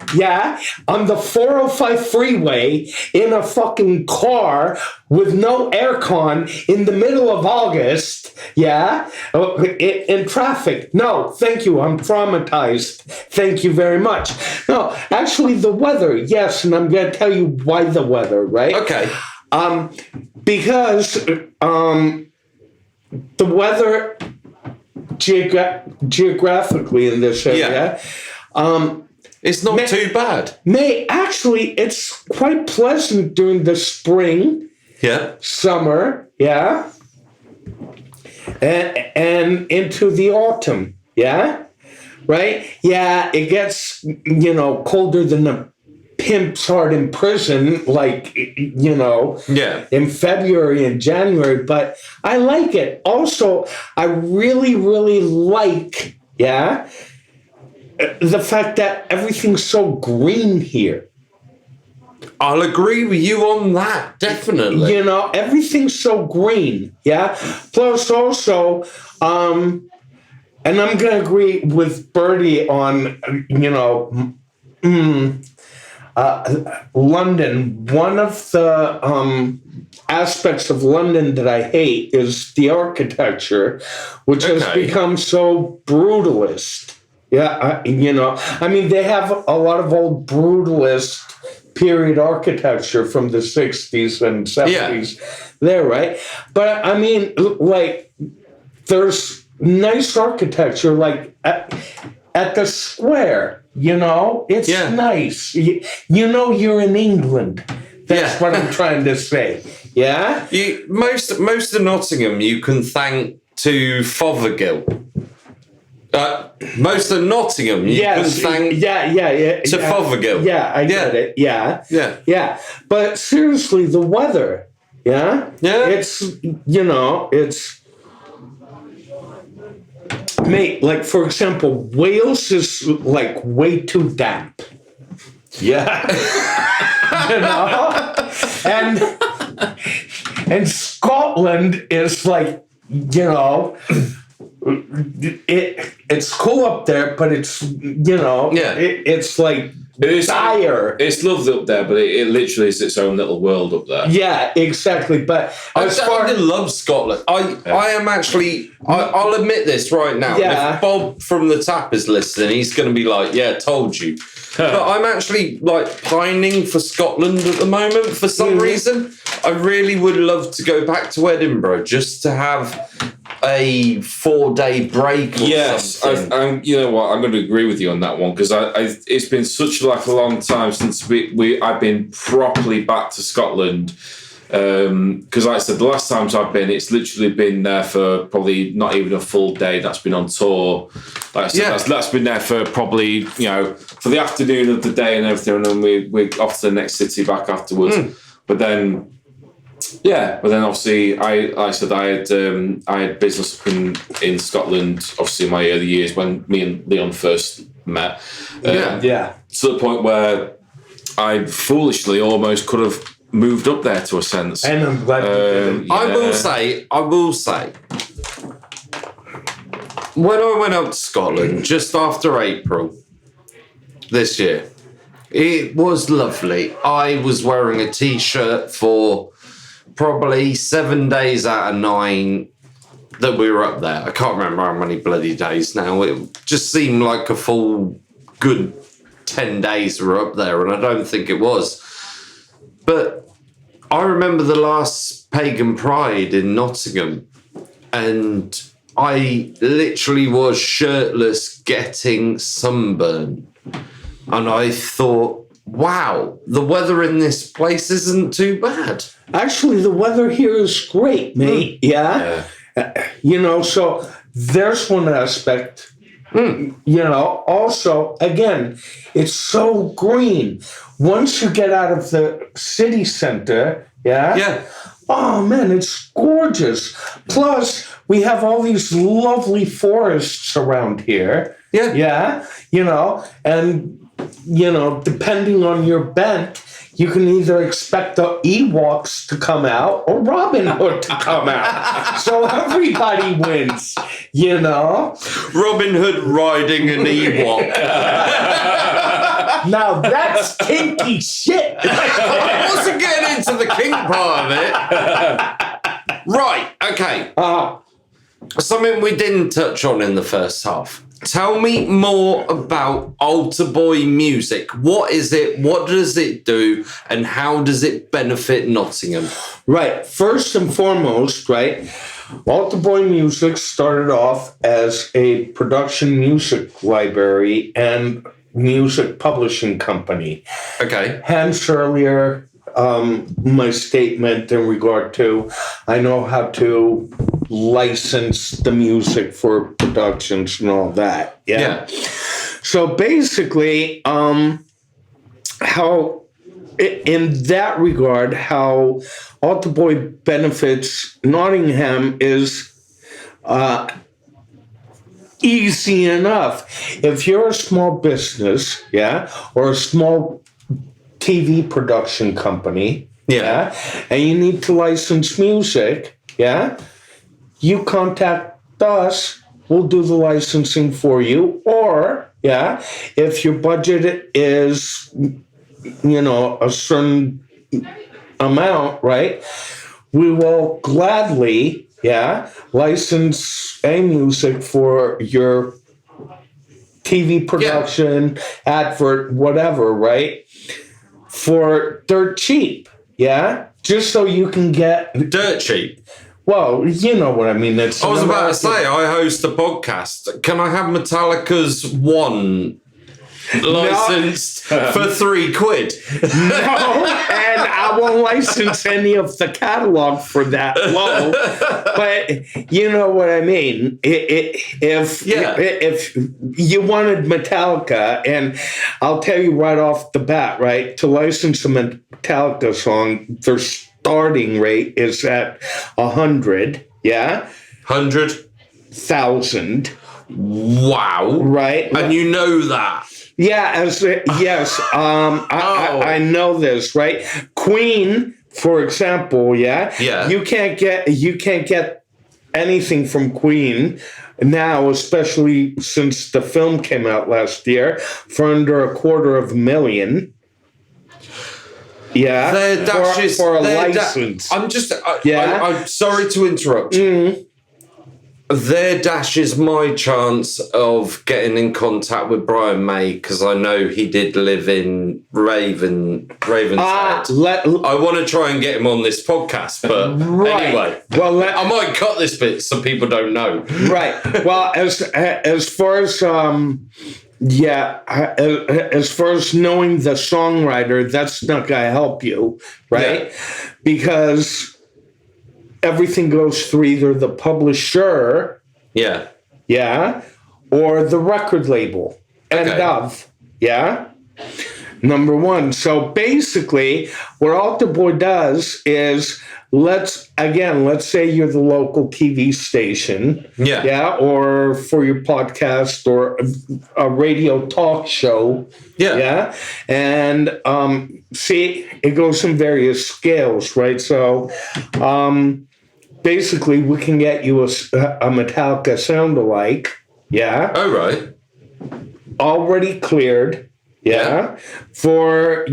Speaker 4: on the 405 freeway in a fucking car with no aircon in the middle of August, in traffic. No, thank you. I'm traumatized. Thank you very much. No, actually, the weather, yes, and I'm going to tell you why the weather, right?
Speaker 2: Okay.
Speaker 4: Because the weather geographically in this area,
Speaker 2: it's not too bad.
Speaker 4: Actually, it's quite pleasant during the spring, summer, and into the autumn, right? Yeah, it gets, colder than the pimp's heart in prison, in February and January, but I like it. Also, I really, really like, the fact that everything's so green here.
Speaker 2: I'll agree with you on that, definitely.
Speaker 4: Everything's so green, Plus also, and I'm going to agree with Berty on, London. One of the aspects of London that I hate is the architecture, which has become so brutalist. I mean, they have a lot of old brutalist period architecture from the 60s and 70s there, right? But I mean, there's nice architecture, at the square, it's nice. You're in England. That's what I'm trying to say. Yeah?
Speaker 2: Most of Nottingham you can thank to Fothergill. Most of Nottingham you can thank to Fothergill.
Speaker 4: Yeah, I get it. Yeah. But seriously, the weather, it's, it's... Mate, for example, Wales is, way too damp. And Scotland is, it's cool up there, but it's, it's dire.
Speaker 3: It's lovely up there, but it literally is its own little world up there.
Speaker 4: Yeah, exactly. But
Speaker 2: I love Scotland. I am actually, I'll admit this right now.
Speaker 4: Yeah.
Speaker 2: If Bob from the Tap is listening, he's going to be like, told you. But I'm actually pining for Scotland at the moment for some reason. I really would love to go back to Edinburgh just to have a 4-day break or something.
Speaker 3: You know what? I'm going to agree with you on that one because it's been such a long time since I've been properly back to Scotland. Because like I said, the last times I've been, it's literally been there for probably not even a full day. That's been on tour. Like I said, that's been there for probably, for the afternoon of the day and everything, and then we're off to the next city back afterwards. But then obviously I had business up in Scotland, obviously in my early years when me and Leon first met. To the point where I foolishly almost could have moved up there to a sense.
Speaker 4: And I'm glad you did.
Speaker 2: I will say, when I went up to Scotland just after April this year, it was lovely. I was wearing a t-shirt for probably 7 days out of 9 that we were up there. I can't remember how many bloody days now. It just seemed like a full good 10 days we were up there, and I don't think it was. But I remember the last Pagan Pride in Nottingham, and I literally was shirtless getting sunburned. And I thought, wow, the weather in this place isn't too bad.
Speaker 4: Actually, the weather here is great, mate. So there's one aspect. Also, again, it's so green. Once you get out of the city center, oh man, it's gorgeous. Plus, we have all these lovely forests around here.
Speaker 2: Yeah.
Speaker 4: Yeah. And, depending on your bent, you can either expect the Ewoks to come out or Robin Hood to come out. So everybody wins,
Speaker 2: Robin Hood riding an Ewok.
Speaker 4: Now that's kinky shit.
Speaker 2: I wasn't getting into the kink part of it. Right, okay. Something we didn't touch on in the first half. Tell me more about Altarboy music. What is it? What does it do? And how does it benefit Nottingham?
Speaker 4: Right. First and foremost, right, Altarboy Music started off as a production music library and music publishing company.
Speaker 2: Okay.
Speaker 4: Hence earlier my statement in regard to I know how to license the music for productions and all that. Yeah. So basically, how in that regard, how Altarboy benefits Nottingham is easy enough. If you're a small business, or a small TV production company, and you need to license music, you contact us, we'll do the licensing for you. Or, if your budget is, a certain amount, right, we will gladly, license a music for your TV production, advert, whatever, right, for dirt cheap, just so you can get...
Speaker 2: Dirt cheap?
Speaker 4: Well, you know what I mean.
Speaker 2: I was about to say, I host a podcast. Can I have Metallica's One licensed for £3?
Speaker 4: No, and I won't license any of the catalog for that low. But you know what I mean. If you wanted Metallica, and I'll tell you right off the bat, right, to license a Metallica song, their starting rate is at 100. 100,000.
Speaker 2: Wow.
Speaker 4: Right.
Speaker 2: And you know that.
Speaker 4: Yeah, I know this, right? Queen, for example, you can't get anything from Queen now, especially since the film came out last year, for under $250,000. For a license.
Speaker 2: I'm sorry to interrupt you. Their dash is my chance of getting in contact with Brian May, because I know he did live in Ravenshead. I want to try and get him on this podcast, but anyway. Well, I might cut this bit so people don't know.
Speaker 4: Right. Well, as far as as far as knowing the songwriter, that's not going to help you, right? Because everything goes through either the publisher, or the record label. Number one. So basically, what Altarboy does is, let's say you're the local TV station, or for your podcast or a radio talk show, and see, it goes in various scales, right? So, basically, we can get you a Metallica sound-alike,
Speaker 2: Oh, right.
Speaker 4: already cleared, for,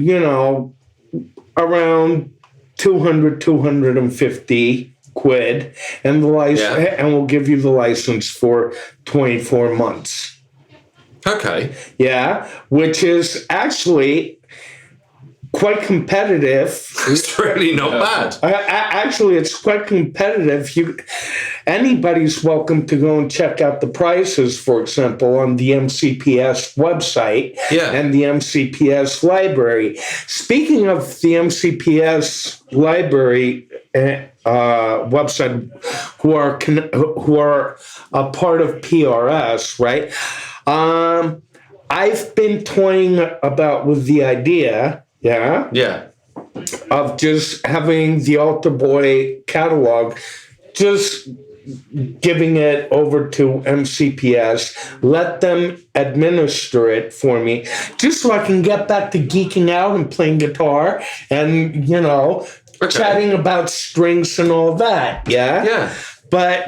Speaker 4: around 200, 250 quid, and the license, and we'll give you the license for 24 months.
Speaker 2: Okay.
Speaker 4: Which is actually quite competitive.
Speaker 2: It's really not bad.
Speaker 4: Actually, it's quite competitive. Anybody's welcome to go and check out the prices, for example, on the MCPS website and the MCPS library. Speaking of the MCPS library website, who are a part of PRS, right? I've been toying about with the idea, of just having the Altarboy catalog just giving it over to MCPS, let them administer it for me, just so I can get back to geeking out and playing guitar and, chatting about strings and all that. Yeah?
Speaker 2: Yeah.
Speaker 4: But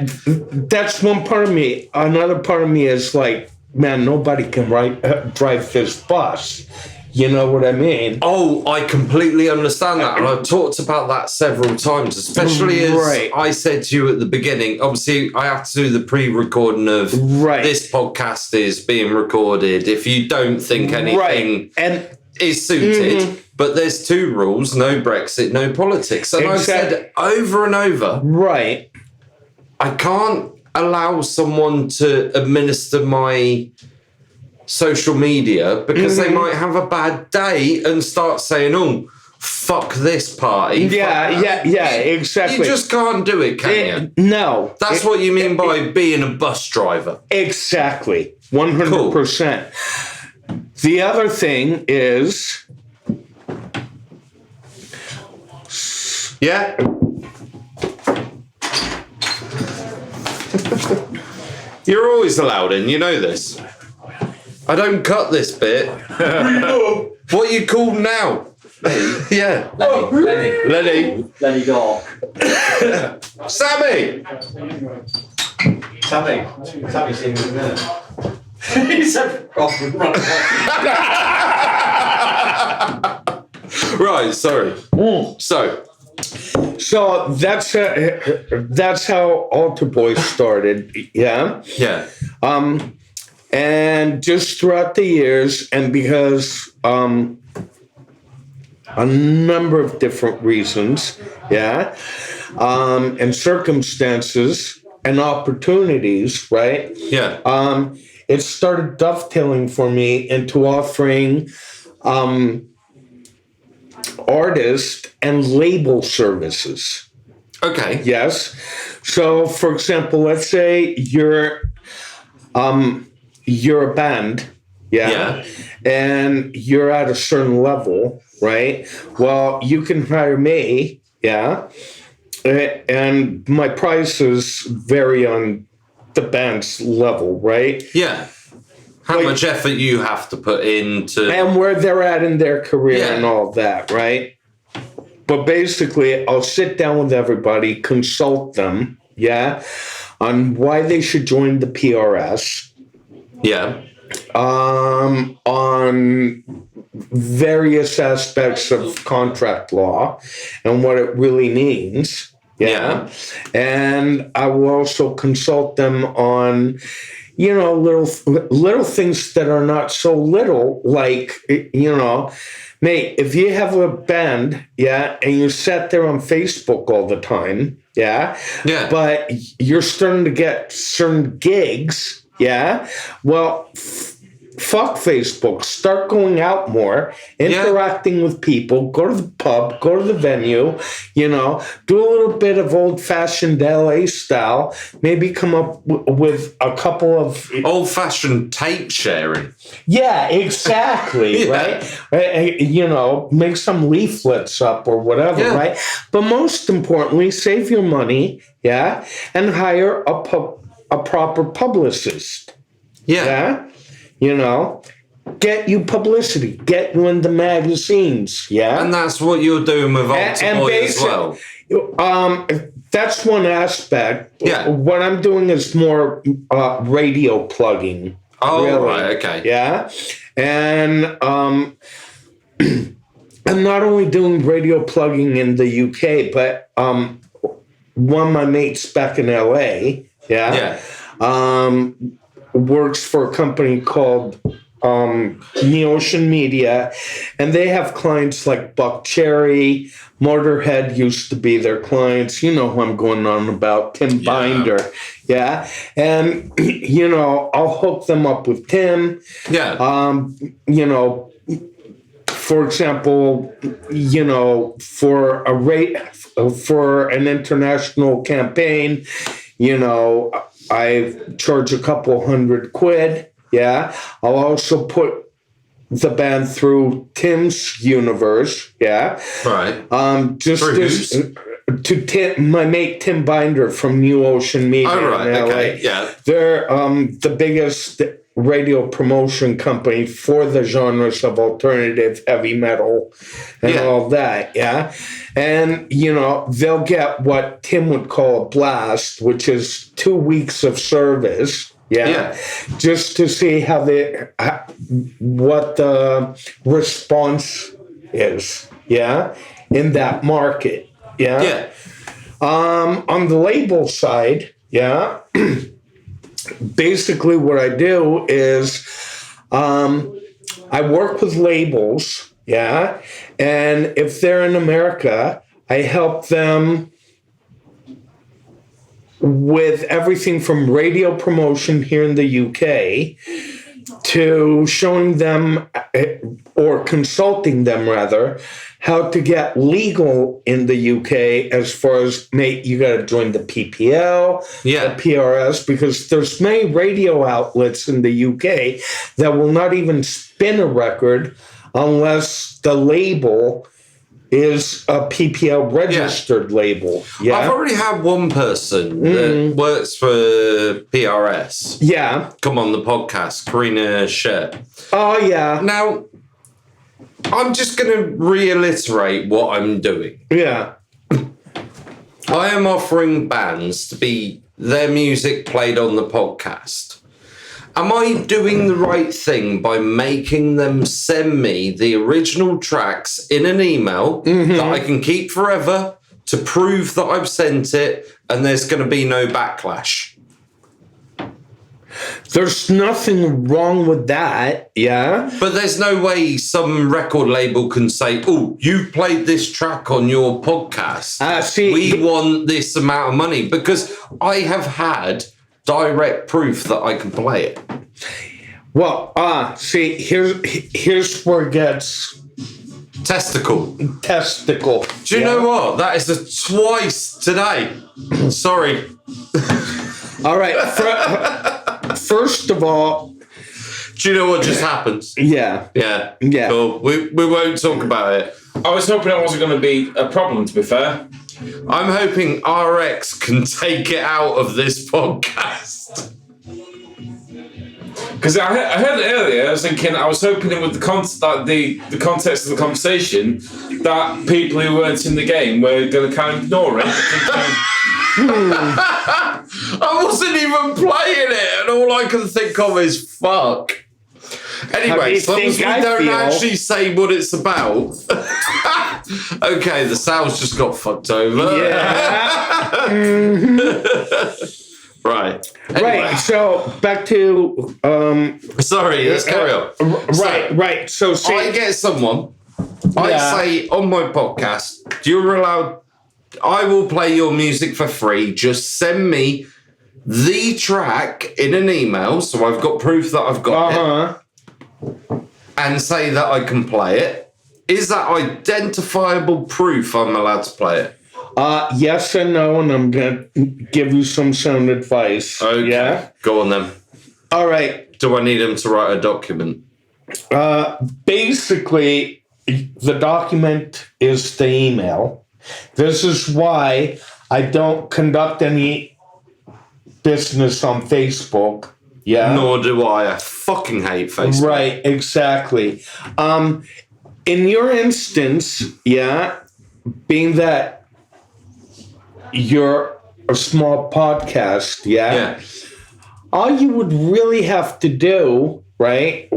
Speaker 4: that's one part of me. Another part of me is like, man, nobody can drive this bus. You know what I mean?
Speaker 2: Oh, I completely understand that. And I've talked about that several times, especially as I said to you at the beginning. Obviously, I have to do the pre-recording of this podcast is being recorded. If you don't think anything is suited, but there's 2 rules, no Brexit, no politics. And I've said over and over, I can't allow someone to administer my social media because they might have a bad day and start saying, oh, fuck this party.
Speaker 4: Exactly.
Speaker 2: You just can't do it, can you?
Speaker 4: No.
Speaker 2: That's what you mean by being a bus driver.
Speaker 4: Exactly. 100%. Cool. The other thing is...
Speaker 2: Yeah? You're always allowed in, you know this. I don't cut this bit. What are you called now? Yeah. Lenny.
Speaker 5: Lenny Gore.
Speaker 2: Sammy!
Speaker 5: Sammy's seen me in a minute. He said,
Speaker 2: Right, sorry.
Speaker 4: So that's how Altarboy started, yeah?
Speaker 2: Yeah.
Speaker 4: And just throughout the years, and because a number of different reasons, and circumstances and opportunities, right?
Speaker 2: Yeah.
Speaker 4: It started dovetailing for me into offering artist and label services.
Speaker 2: Okay.
Speaker 4: Yes. So, for example, let's say you're a band, and you're at a certain level, right? Well, you can hire me, and my prices vary on the band's level, right?
Speaker 2: Yeah. How much effort you have to put into...
Speaker 4: And where they're at in their career and all that, right? But basically, I'll sit down with everybody, consult them, on why they should join the PRS.
Speaker 2: Yeah.
Speaker 4: On various aspects of contract law and what it really means. Yeah. And I will also consult them on, little things that are not so little, like, mate, if you have a band, and you sat there on Facebook all the time, but you're starting to get certain gigs, well, fuck Facebook. Start going out more, interacting with people, go to the pub, go to the venue, do a little bit of old-fashioned LA style, maybe come up with a couple of...
Speaker 2: Old-fashioned tape sharing.
Speaker 4: Yeah, exactly, right? Make some leaflets up or whatever, right? But most importantly, save your money, and hire a proper publicist. Get you publicity, get you in the magazines,
Speaker 2: And that's what you're doing with Altarboy as well.
Speaker 4: That's one aspect.
Speaker 2: Yeah.
Speaker 4: What I'm doing is more radio plugging.
Speaker 2: Oh,
Speaker 4: really.
Speaker 2: Right, okay.
Speaker 4: Yeah. And I'm not only doing radio plugging in the UK, but one of my mates back in LA, works for a company called Neocean Media, and they have clients like Buck Cherry, Motorhead used to be their clients. You know who I'm going on about, Tim Binder. And, I'll hook them up with Tim. For example, for an international campaign, I charge a couple $100. I'll also put the band through Tim's universe.
Speaker 2: Right.
Speaker 4: Just
Speaker 2: through
Speaker 4: to my mate Tim Binder from New Ocean Media
Speaker 2: Oh, right,
Speaker 4: in LA.
Speaker 2: okay, yeah.
Speaker 4: They're the biggest radio promotion company for the genres of alternative heavy metal and all that, yeah? And, you know, they'll get what Tim would call a blast, which is 2 weeks of service, yeah? Just to see what the response is, yeah? In that market, yeah?
Speaker 2: Yeah.
Speaker 4: On the label side, yeah, basically what I do is I work with labels, yeah, and if they're in America, I help them with everything from radio promotion here in the UK to showing them or consulting them rather how to get legal in the UK as far as, mate, you got to join the PPL, the PRS, because there's many radio outlets in the UK that will not even spin a record unless the label is a PPL registered label. Yeah,
Speaker 2: I've already had one person that works for PRS.
Speaker 4: Yeah.
Speaker 2: Come on the podcast, Karina Sher.
Speaker 4: Oh, yeah.
Speaker 2: Now, I'm just going to reiterate what I'm doing.
Speaker 4: Yeah.
Speaker 2: I am offering bands to be their music played on the podcast. Am I doing the right thing by making them send me the original tracks in an email that I can keep forever to prove that I've sent it and there's going to be no backlash?
Speaker 4: There's nothing wrong with that, yeah?
Speaker 2: But there's no way some record label can say, oh, you played this track on your podcast. We want this amount of money, because I have had direct proof that I can play it.
Speaker 4: Well, here's where it gets
Speaker 2: testicle. Do you know what? That is twice today. Sorry.
Speaker 4: All right. First of all,
Speaker 2: do you know what just happened?
Speaker 4: Yeah.
Speaker 2: Cool. We won't talk about it.
Speaker 3: I was hoping it wasn't going to be a problem, to be fair.
Speaker 2: I'm hoping RX can take it out of this podcast.
Speaker 3: Because I heard it earlier, I was hoping it with the context of the conversation that people who weren't in the game were going to kind of ignore it.
Speaker 2: I wasn't even playing it, and all I can think of is fuck. Anyway, as long as we don't actually say what it's about. Okay, the sales just got fucked over.
Speaker 4: Yeah.
Speaker 2: Right. Anyway.
Speaker 4: Right. So back to.
Speaker 2: Sorry. Let's carry on.
Speaker 4: Right. So
Speaker 2: I get someone. I say on my podcast, you're allowed. I will play your music for free. Just send me the track in an email, so I've got proof that I've got it, and say that I can play it. Is that identifiable proof I'm allowed to play it?
Speaker 4: Yes and no, and I'm going to give you some sound advice.
Speaker 2: Okay.
Speaker 4: Yeah?
Speaker 2: Go on then.
Speaker 4: All right.
Speaker 2: Do I need him to write a document?
Speaker 4: Basically, the document is the email. This is why I don't conduct any business on Facebook. Yeah.
Speaker 2: Nor do I. I fucking hate Facebook.
Speaker 4: Right, exactly. In your instance, being that you're a small podcast, all you would really have to do, right,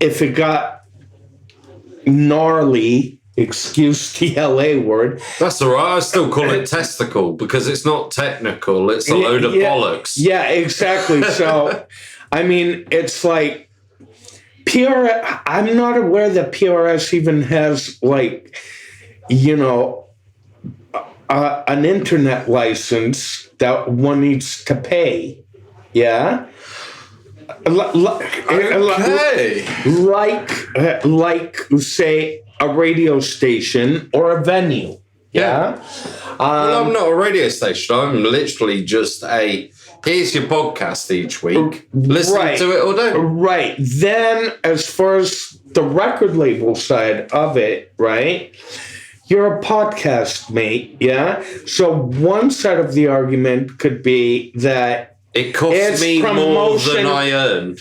Speaker 4: if it got gnarly, excuse the LA word.
Speaker 2: That's all right. I still call it testicle because it's not technical. It's a load of bollocks.
Speaker 4: Yeah, exactly. So, I mean, it's like PRS. I'm not aware that PRS even has, like, you know, an internet license that one needs to pay. Yeah.
Speaker 2: Okay.
Speaker 4: Like, say, a radio station or a venue. Yeah.
Speaker 2: Well, I'm not a radio station. I'm literally just here's your podcast each week. Listen to it or don't.
Speaker 4: Right. Then, as far as the record label side of it, right, you're a podcast, mate, yeah? So one side of the argument could be that
Speaker 2: it costs
Speaker 4: it's
Speaker 2: me more
Speaker 4: promotion.
Speaker 2: than I earn.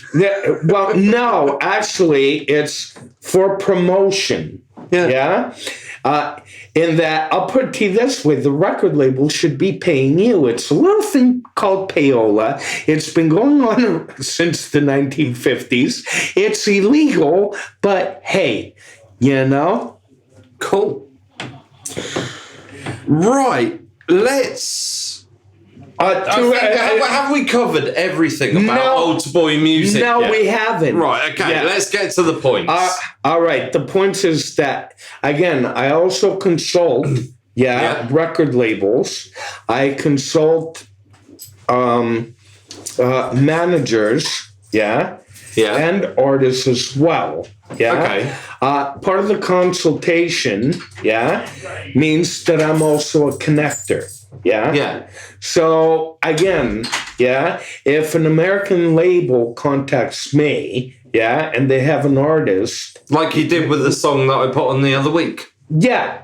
Speaker 4: Well, no, actually, it's for promotion. Yeah? In that, I'll put it to you this way, the record label should be paying you. It's a little thing called payola. It's been going on since the 1950s. It's illegal, but hey, you know?
Speaker 2: Cool. Right, let's... have we covered everything about Altarboy music?
Speaker 4: No,
Speaker 2: yet?
Speaker 4: we haven't.
Speaker 2: Right, okay, let's get to the points.
Speaker 4: All right, the point is that, again, I also consult, record labels. I consult managers, and artists as well. Okay. Part of the consultation, means that I'm also a connector. So again, if an American label contacts me, and they have an artist,
Speaker 2: like you did with the song that I put on the other week.
Speaker 4: Yeah.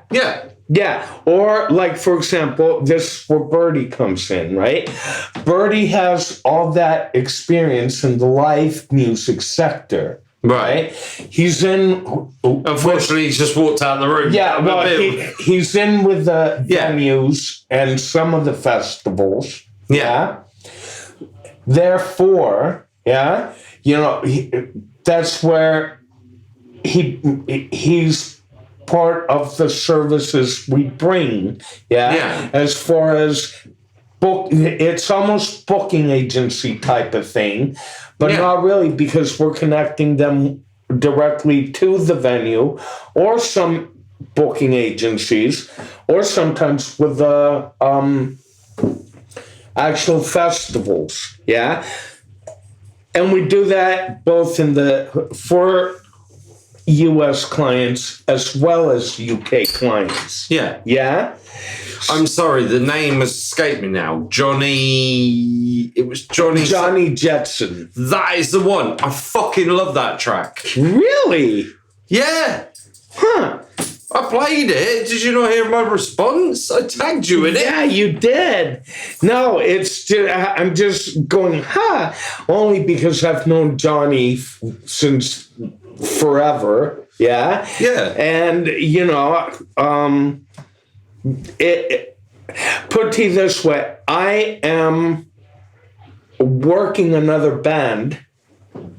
Speaker 4: Or like, for example, this where Berty comes in, right? Berty has all that experience in the live music sector. Right. He's in.
Speaker 2: Unfortunately, he's just walked out of the room.
Speaker 4: Yeah, well, he's in with the venues and some of the festivals. Yeah. Therefore, you know, that's where he's part of the services we bring. As far as it's almost booking agency type of thing. But not really, because we're connecting them directly to the venue or some booking agencies, or sometimes with the actual festivals. And we do that both for U.S. clients as well as UK clients. I'm sorry, the name has escaped me now. Johnny Jetson. That is the one. I fucking love that track. Really?
Speaker 2: Yeah.
Speaker 4: Huh.
Speaker 2: I played it. Did you not hear my response? I tagged you in it.
Speaker 4: Yeah, you did. No, I'm just going, only because I've known Johnny since forever. Yeah. And, you know, put it this way, I am working another band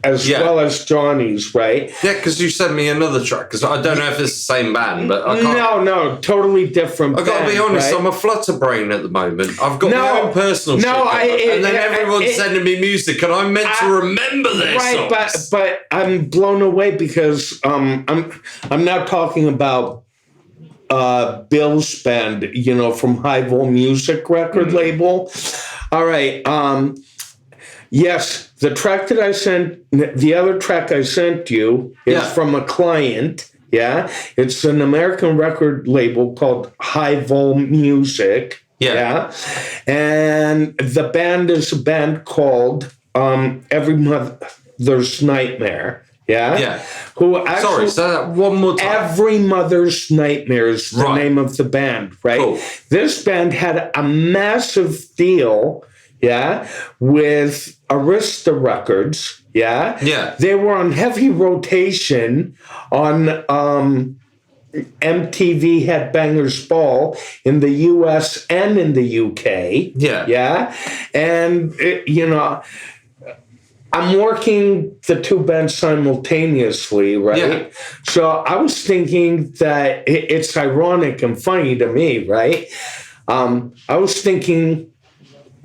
Speaker 4: as well as Johnny's, right?
Speaker 2: Yeah, because you sent me another track, because I don't know if it's the same band, but I can't...
Speaker 4: No, totally different
Speaker 2: I've got to be honest, right? I'm a flutterbrain at the moment. I've got my own personal shit. And then everyone's sending me music, and I'm meant to remember their songs.
Speaker 4: But I'm blown away because I'm now talking about Bill's band, you know, from High Vol Music record label. All right. Yes, the other track I sent you is from a client. It's an American record label called High Vol Music. And the band is a band called Every Mother's Nightmare. Who actually,
Speaker 2: sorry, say that one more time.
Speaker 4: Every Mother's Nightmare is the name of the band, right?
Speaker 2: Cool.
Speaker 4: This band had a massive deal, with Arista Records, They were on heavy rotation on MTV Headbangers Ball in the US and in the UK. And, you know... I'm working the two bands simultaneously, right? So I was thinking that it's ironic and funny to me, right? I was thinking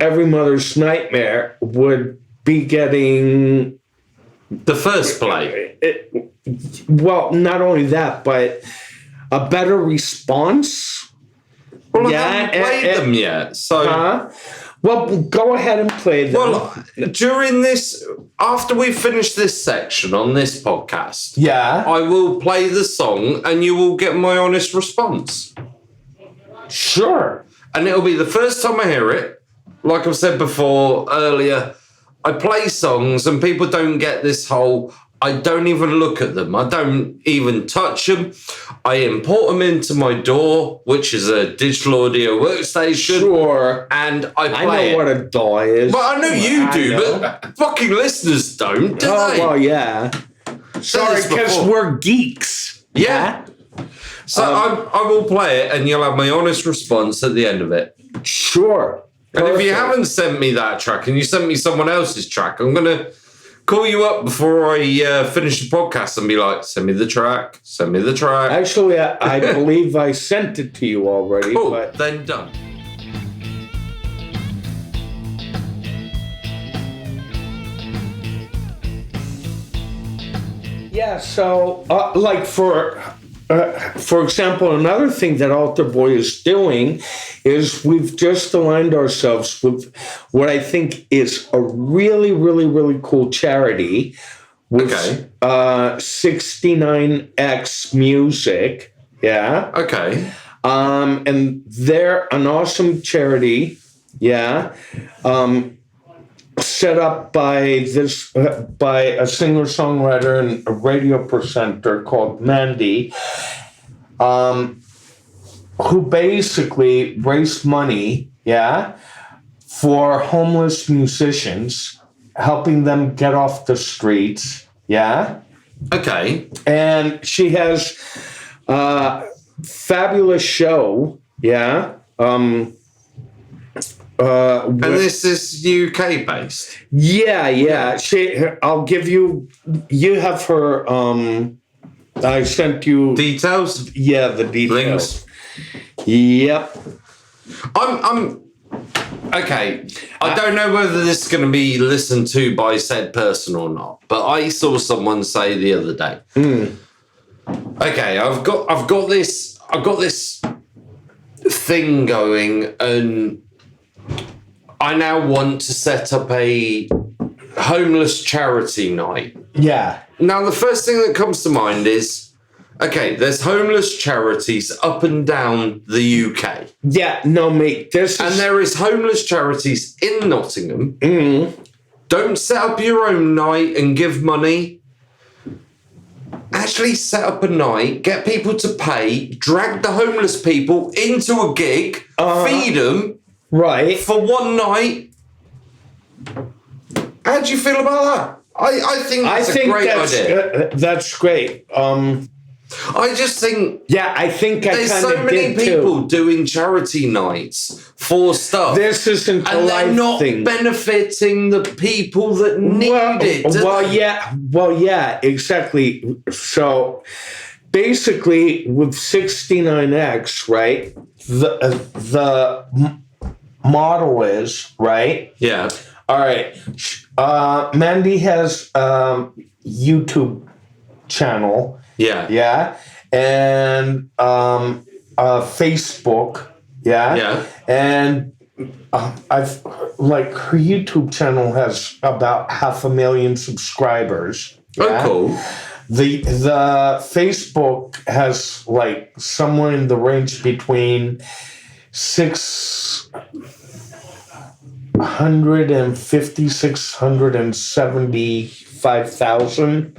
Speaker 4: Every Mother's Nightmare would be getting...
Speaker 2: the first play.
Speaker 4: Well, not only that, but a better response.
Speaker 2: Well, I haven't played them yet, so...
Speaker 4: Well, go ahead and play them.
Speaker 2: Well, during this, after we finish this section on this podcast, I will play the song and you will get my honest response.
Speaker 4: Sure.
Speaker 2: And it'll be the first time I hear it. Like I've said before earlier, I play songs and people don't get this whole, I don't even look at them. I don't even touch them. I import them into my DAW, which is a digital audio workstation.
Speaker 4: Sure.
Speaker 2: And I play
Speaker 4: I know what a DAW is.
Speaker 2: Well, I know you do,
Speaker 4: know.
Speaker 2: but fucking listeners don't, do
Speaker 4: Oh,
Speaker 2: they?
Speaker 4: well, yeah. Sorry,
Speaker 2: this
Speaker 4: because
Speaker 2: before.
Speaker 4: we're geeks.
Speaker 2: Yeah. So I will play it, and you'll have my honest response at the end of it.
Speaker 4: Sure.
Speaker 2: And if you
Speaker 4: Perfect.
Speaker 2: haven't sent me that track, and you sent me someone else's track, I'm going to call you up before I finish the podcast and be like, send me the track, send me the track.
Speaker 4: Actually, I believe I sent it to you already.
Speaker 2: Cool,
Speaker 4: But
Speaker 2: then done.
Speaker 4: yeah, so like for example, another thing that Altarboy is doing is we've just aligned ourselves with what I think is a really, really, really cool charity with 69X Music. Yeah.
Speaker 2: Okay.
Speaker 4: And they're an awesome charity. Yeah. Set up by by a singer-songwriter and a radio presenter called Mandy, who basically raised money, for homeless musicians, helping them get off the streets,
Speaker 2: Okay.
Speaker 4: And she has a fabulous show,
Speaker 2: And this is UK based?
Speaker 4: Yeah. I'll give you. You have her. I sent you
Speaker 2: Details?
Speaker 4: Yeah, the details.
Speaker 2: Links?
Speaker 4: Yep.
Speaker 2: I'm okay. I don't know whether this is going to be listened to by said person or not, but I saw someone say the other day. Okay, I've got this thing going, and I now want to set up a homeless charity night.
Speaker 4: Yeah.
Speaker 2: Now, the first thing that comes to mind is, okay, there's homeless charities up and down the UK.
Speaker 4: Yeah. No, mate.
Speaker 2: And there is homeless charities in Nottingham.
Speaker 4: Mm-hmm.
Speaker 2: Don't set up your own night and give money. Actually set up a night, get people to pay, drag the homeless people into a gig, feed them.
Speaker 4: Right.
Speaker 2: For one night. How do you feel about that? I think that's a great idea.
Speaker 4: That's great.
Speaker 2: I just think
Speaker 4: I think
Speaker 2: there's so many people doing charity nights for stuff.
Speaker 4: This isn't a
Speaker 2: and they're
Speaker 4: life
Speaker 2: not
Speaker 4: thing.
Speaker 2: benefiting the people that need it.
Speaker 4: Well, yeah, exactly. So basically, with 69X, right? The model is right.
Speaker 2: Yeah.
Speaker 4: All right. Mandy has a YouTube channel.
Speaker 2: Yeah.
Speaker 4: Yeah. And Facebook. Yeah.
Speaker 2: Yeah.
Speaker 4: And I've her YouTube channel has about 500,000 subscribers.
Speaker 2: Oh, cool.
Speaker 4: The Facebook has somewhere in the range between 675,000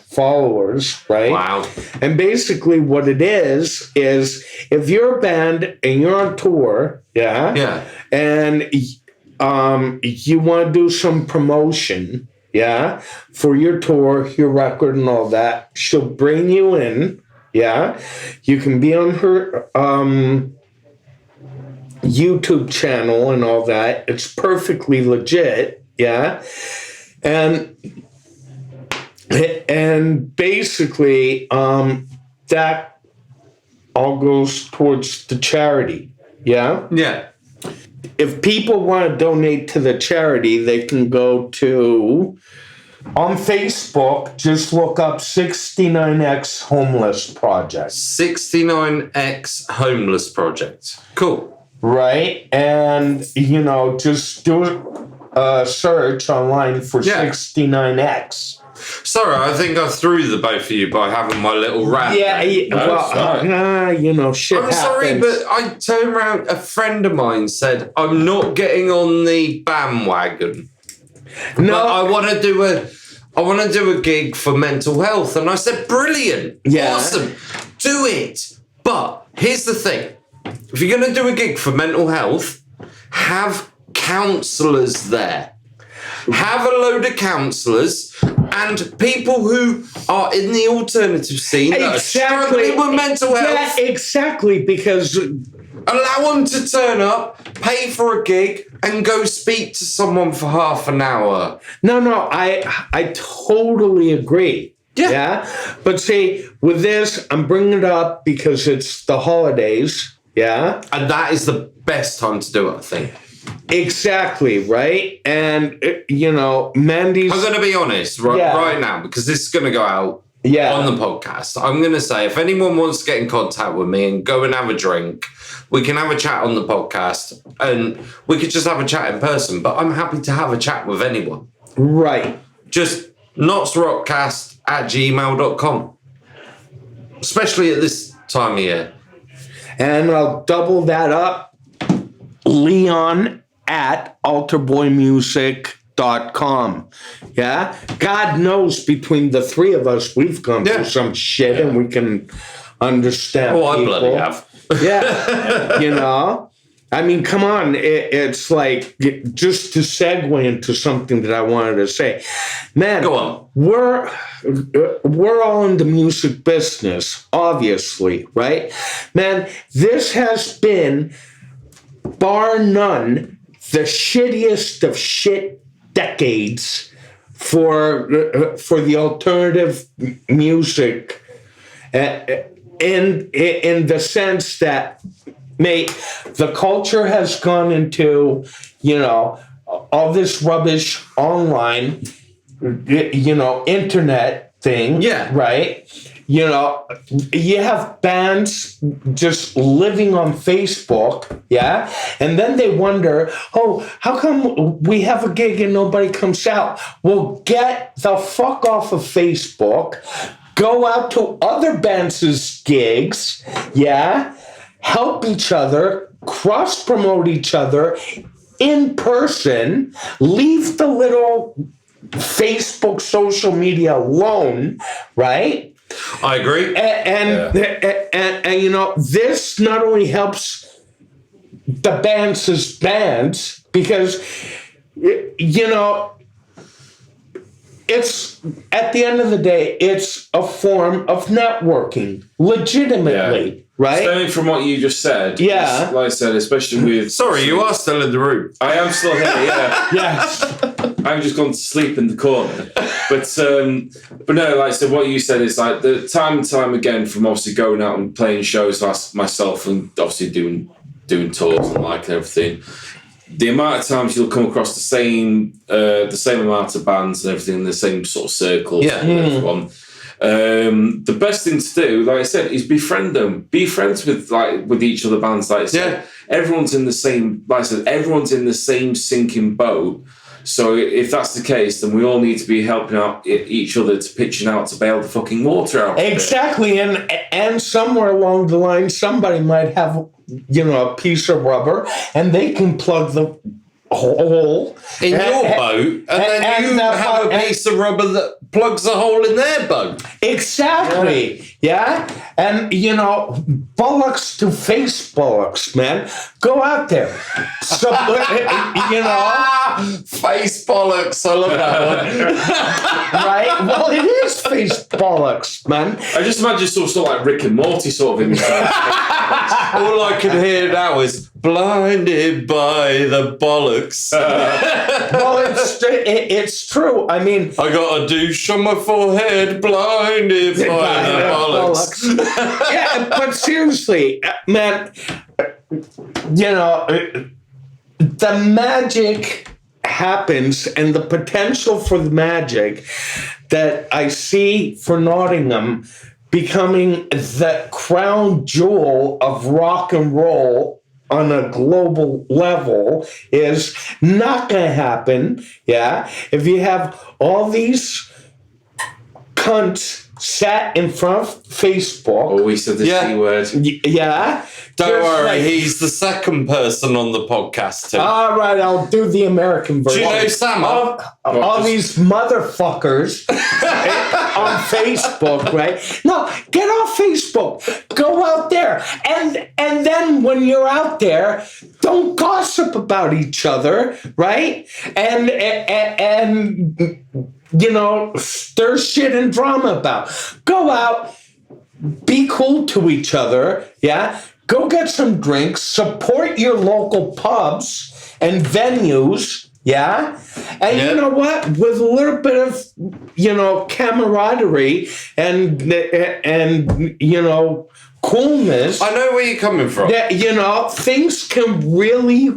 Speaker 4: followers, right?
Speaker 2: Wow.
Speaker 4: And basically what it is if you're a band and you're on tour, and you want to do some promotion, for your tour, your record and all that, she'll bring you in, you can be on her YouTube channel and all that. It's perfectly legit, and basically that all goes towards the charity, If people want to donate to the charity, they can go to on Facebook, just look up 69X Homeless Project.
Speaker 2: 69X Homeless Project. Cool.
Speaker 4: Right? And, just do a search online for 69X.
Speaker 2: Sorry, I think I threw the both of you by having my little rant.
Speaker 4: Shit
Speaker 2: I'm sorry,
Speaker 4: happens.
Speaker 2: but I turned around, a friend of mine said, I'm not getting on the bandwagon.
Speaker 4: No.
Speaker 2: But I want to do I want to do a gig for mental health. And I said, brilliant.
Speaker 4: Yeah.
Speaker 2: Awesome. Do it. But here's the thing. If you're going to do a gig for mental health, have counsellors there. Have a load of counsellors and people who are in the alternative scene that are struggling with mental health.
Speaker 4: Yeah, exactly, because...
Speaker 2: Allow them to turn up, pay for a gig, and go speak to someone for half an hour.
Speaker 4: No, I totally agree. Yeah. But see, with this, I'm bringing it up because it's the holidays. Yeah.
Speaker 2: And that is the best time to do it, I think.
Speaker 4: Exactly, right? And, Mandy's...
Speaker 2: I'm going to be honest right now, because this is going to go out on the podcast. I'm going to say, if anyone wants to get in contact with me and go and have a drink, we can have a chat on the podcast and we could just have a chat in person. But I'm happy to have a chat with anyone.
Speaker 4: Right.
Speaker 2: Just NottsRockCast@gmail.com. Especially at this time of year.
Speaker 4: And I'll double that up. Leon at altarboymusic.com. Yeah? God knows between the three of us, we've gone through some shit and we can understand people.
Speaker 2: I bloody have.
Speaker 4: Yeah. I mean, come on. It's like, just to segue into something that I wanted to say. Man,
Speaker 2: go on.
Speaker 4: We're all in the music business, obviously, right? Man, this has been, bar none, the shittiest of shit decades for the alternative music, in the sense that, mate, the culture has gone into, all this rubbish online, internet thing. Yeah. Right? You have bands just living on Facebook, yeah? And then they wonder, how come we have a gig and nobody comes out? Well, get the fuck off of Facebook, go out to other bands' gigs, yeah? Help each other, cross-promote each other in person, leave the little Facebook social media alone, right?
Speaker 2: I agree.
Speaker 4: And this not only helps the bands as bands, because, it's, at the end of the day, it's a form of networking, legitimately, right?
Speaker 3: Stemming from what you just said, like I said, especially with...
Speaker 2: Sorry, you are still in the room.
Speaker 3: I am still here, yeah.
Speaker 4: Yes.
Speaker 3: I've just gone to sleep in the corner. But no, like I said, what you said is like the time and time again from obviously going out and playing shows myself and obviously doing tours and like everything. The amount of times you'll come across the same amount of bands and everything in the same sort of circles and everyone. The best thing to do, like I said, is befriend them. Be friends with each other bands. Like I said, everyone's in the same. Like I said, everyone's in the same sinking boat. So if that's the case, then we all need to be helping out each other to pitching out to bail the fucking water out.
Speaker 4: Exactly, and somewhere along the line, somebody might have a piece of rubber, and they can plug the hole
Speaker 2: in your boat, and then you have a piece of rubber that plugs a hole in their boat.
Speaker 4: Exactly. Yeah. And bullocks to face bullocks, man. Go out there. So,
Speaker 2: face bollocks. I love that one.
Speaker 4: Right? Well, it is face bollocks, man.
Speaker 3: I just imagine sort of like Rick and Morty sort of image.
Speaker 2: All I can hear now is blinded by the bollocks.
Speaker 4: Well, it's true. I mean,
Speaker 2: I got a douche on my forehead, blinded by the bollocks.
Speaker 4: Yeah, but seriously, man, the magic happens, and the potential for the magic that I see for Nottingham becoming the crown jewel of rock and roll on a global level is not going to happen, if you have all these cunts sat in front of Facebook.
Speaker 3: Oh, we said the C word.
Speaker 4: Yeah.
Speaker 2: Don't
Speaker 4: Just
Speaker 2: worry,
Speaker 4: like-
Speaker 2: he's the second person on the podcast too.
Speaker 4: All right, I'll do the American
Speaker 2: Do
Speaker 4: version.
Speaker 2: you know Sam?
Speaker 4: All these motherfuckers on Facebook, right? No, get off Facebook. Go out there, and then when you're out there, don't gossip about each other, right? And you know, stir shit and drama about. Go out, be cool to each other, yeah? Go get some drinks, support your local pubs and venues, yeah? And you know what? With a little bit of, you know, camaraderie and you know, coolness,
Speaker 2: I know where you're coming from.
Speaker 4: that, you know, things can really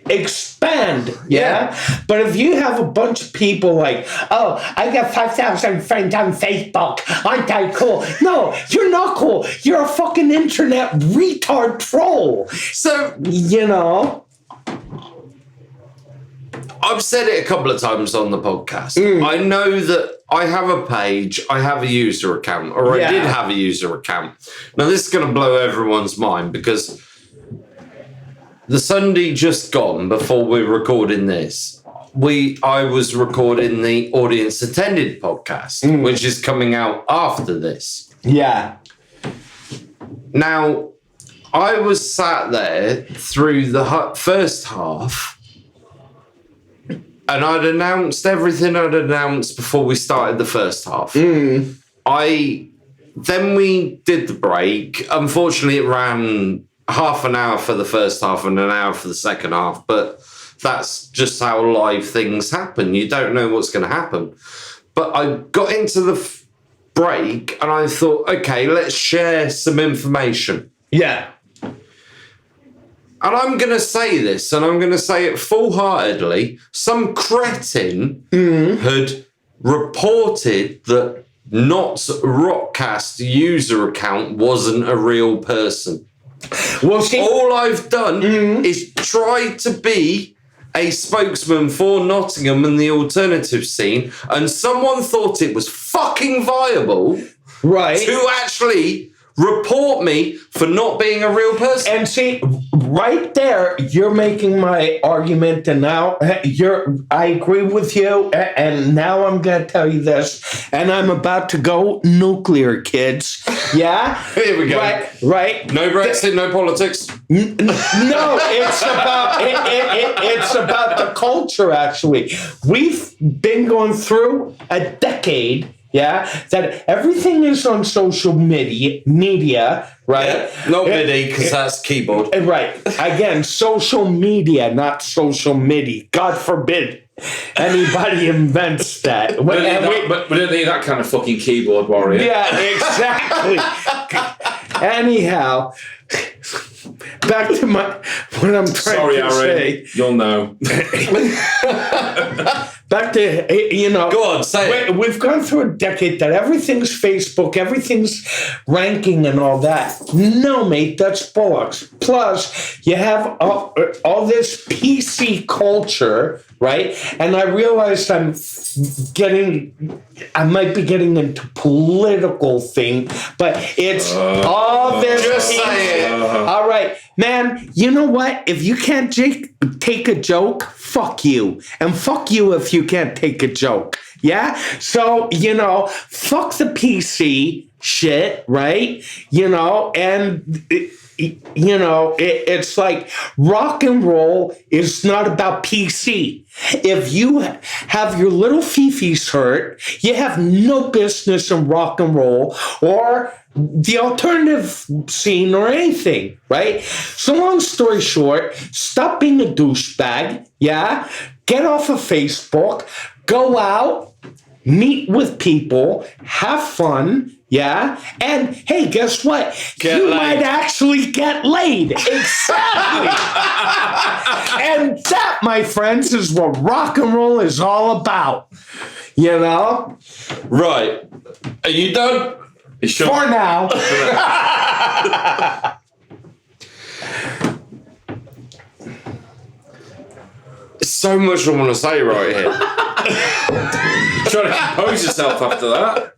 Speaker 4: expand, yeah? But if you have a bunch of people like, oh, I got 5,000 friends on Facebook, aren't I cool? No, you're not cool. You're a fucking internet retard troll.
Speaker 2: So,
Speaker 4: You know?
Speaker 2: I've said it a couple of times on the podcast. I know that I have a page, I have a user account, or I did have a user account. Now, this is going to blow everyone's mind because the Sunday just gone before we're recording this, I was recording the Audience Attended podcast, which is coming out after this.
Speaker 4: Yeah.
Speaker 2: Now, I was sat there through the first half, and I'd announced everything I'd announced before we started the first half. Then we did the break. Unfortunately, it ran half an hour for the first half and an hour for the second half, but that's just how live things happen. You don't know what's going to happen. But I got into the break and I thought, okay, let's share some information.
Speaker 4: Yeah.
Speaker 2: And I'm going to say this, and I'm going to say it full-heartedly. Some cretin had reported that NottsRockCast user account wasn't a real person.
Speaker 4: Well, see,
Speaker 2: All I've done is try to be a spokesman for Nottingham and the alternative scene, and someone thought it was fucking viable
Speaker 4: right.
Speaker 2: to actually report me for not being a real person.
Speaker 4: And see, right there, you're making my argument, and now I agree with you, and now I'm going to tell you this, and I'm about to go nuclear, kids. Yeah?
Speaker 2: Here we go.
Speaker 4: Right.
Speaker 2: No Brexit, no politics.
Speaker 4: No, it's about it's about the culture, actually. We've been going through a decade, yeah, that everything is on social media, right?
Speaker 2: Yeah, not MIDI, because that's keyboard.
Speaker 4: Right. Again, social media, not social MIDI. God forbid anybody invents that.
Speaker 3: But we don't need that kind of fucking keyboard warrior.
Speaker 4: Yeah, exactly. Anyhow, back to what I'm trying to say.
Speaker 3: You'll know.
Speaker 4: Back to, you know.
Speaker 2: Go on, say it.
Speaker 4: We've gone through a decade that everything's Facebook, everything's ranking and all that. No, mate, that's bollocks. Plus, you have all this PC culture, right? And I realized I might be getting into political thing, but it's all this.
Speaker 2: Just say it.
Speaker 4: All right, man, you know what? If you can't take a joke, fuck you. And fuck you if you can't take a joke. Yeah? So, you know, fuck the PC shit, right? You know, and... You know, it's like rock and roll is not about PC. If you have your little fifis hurt, you have no business in rock and roll or the alternative scene or anything, right? So long story short, stop being a douchebag, yeah? Get off of Facebook, go out, meet with people, have fun, yeah? And hey, guess what? You might actually get laid. Exactly. And that, my friends, is what rock and roll is all about. You know?
Speaker 2: Right. Are you done?
Speaker 4: For now.
Speaker 2: So much I want to say right here.
Speaker 3: Trying to compose yourself after that.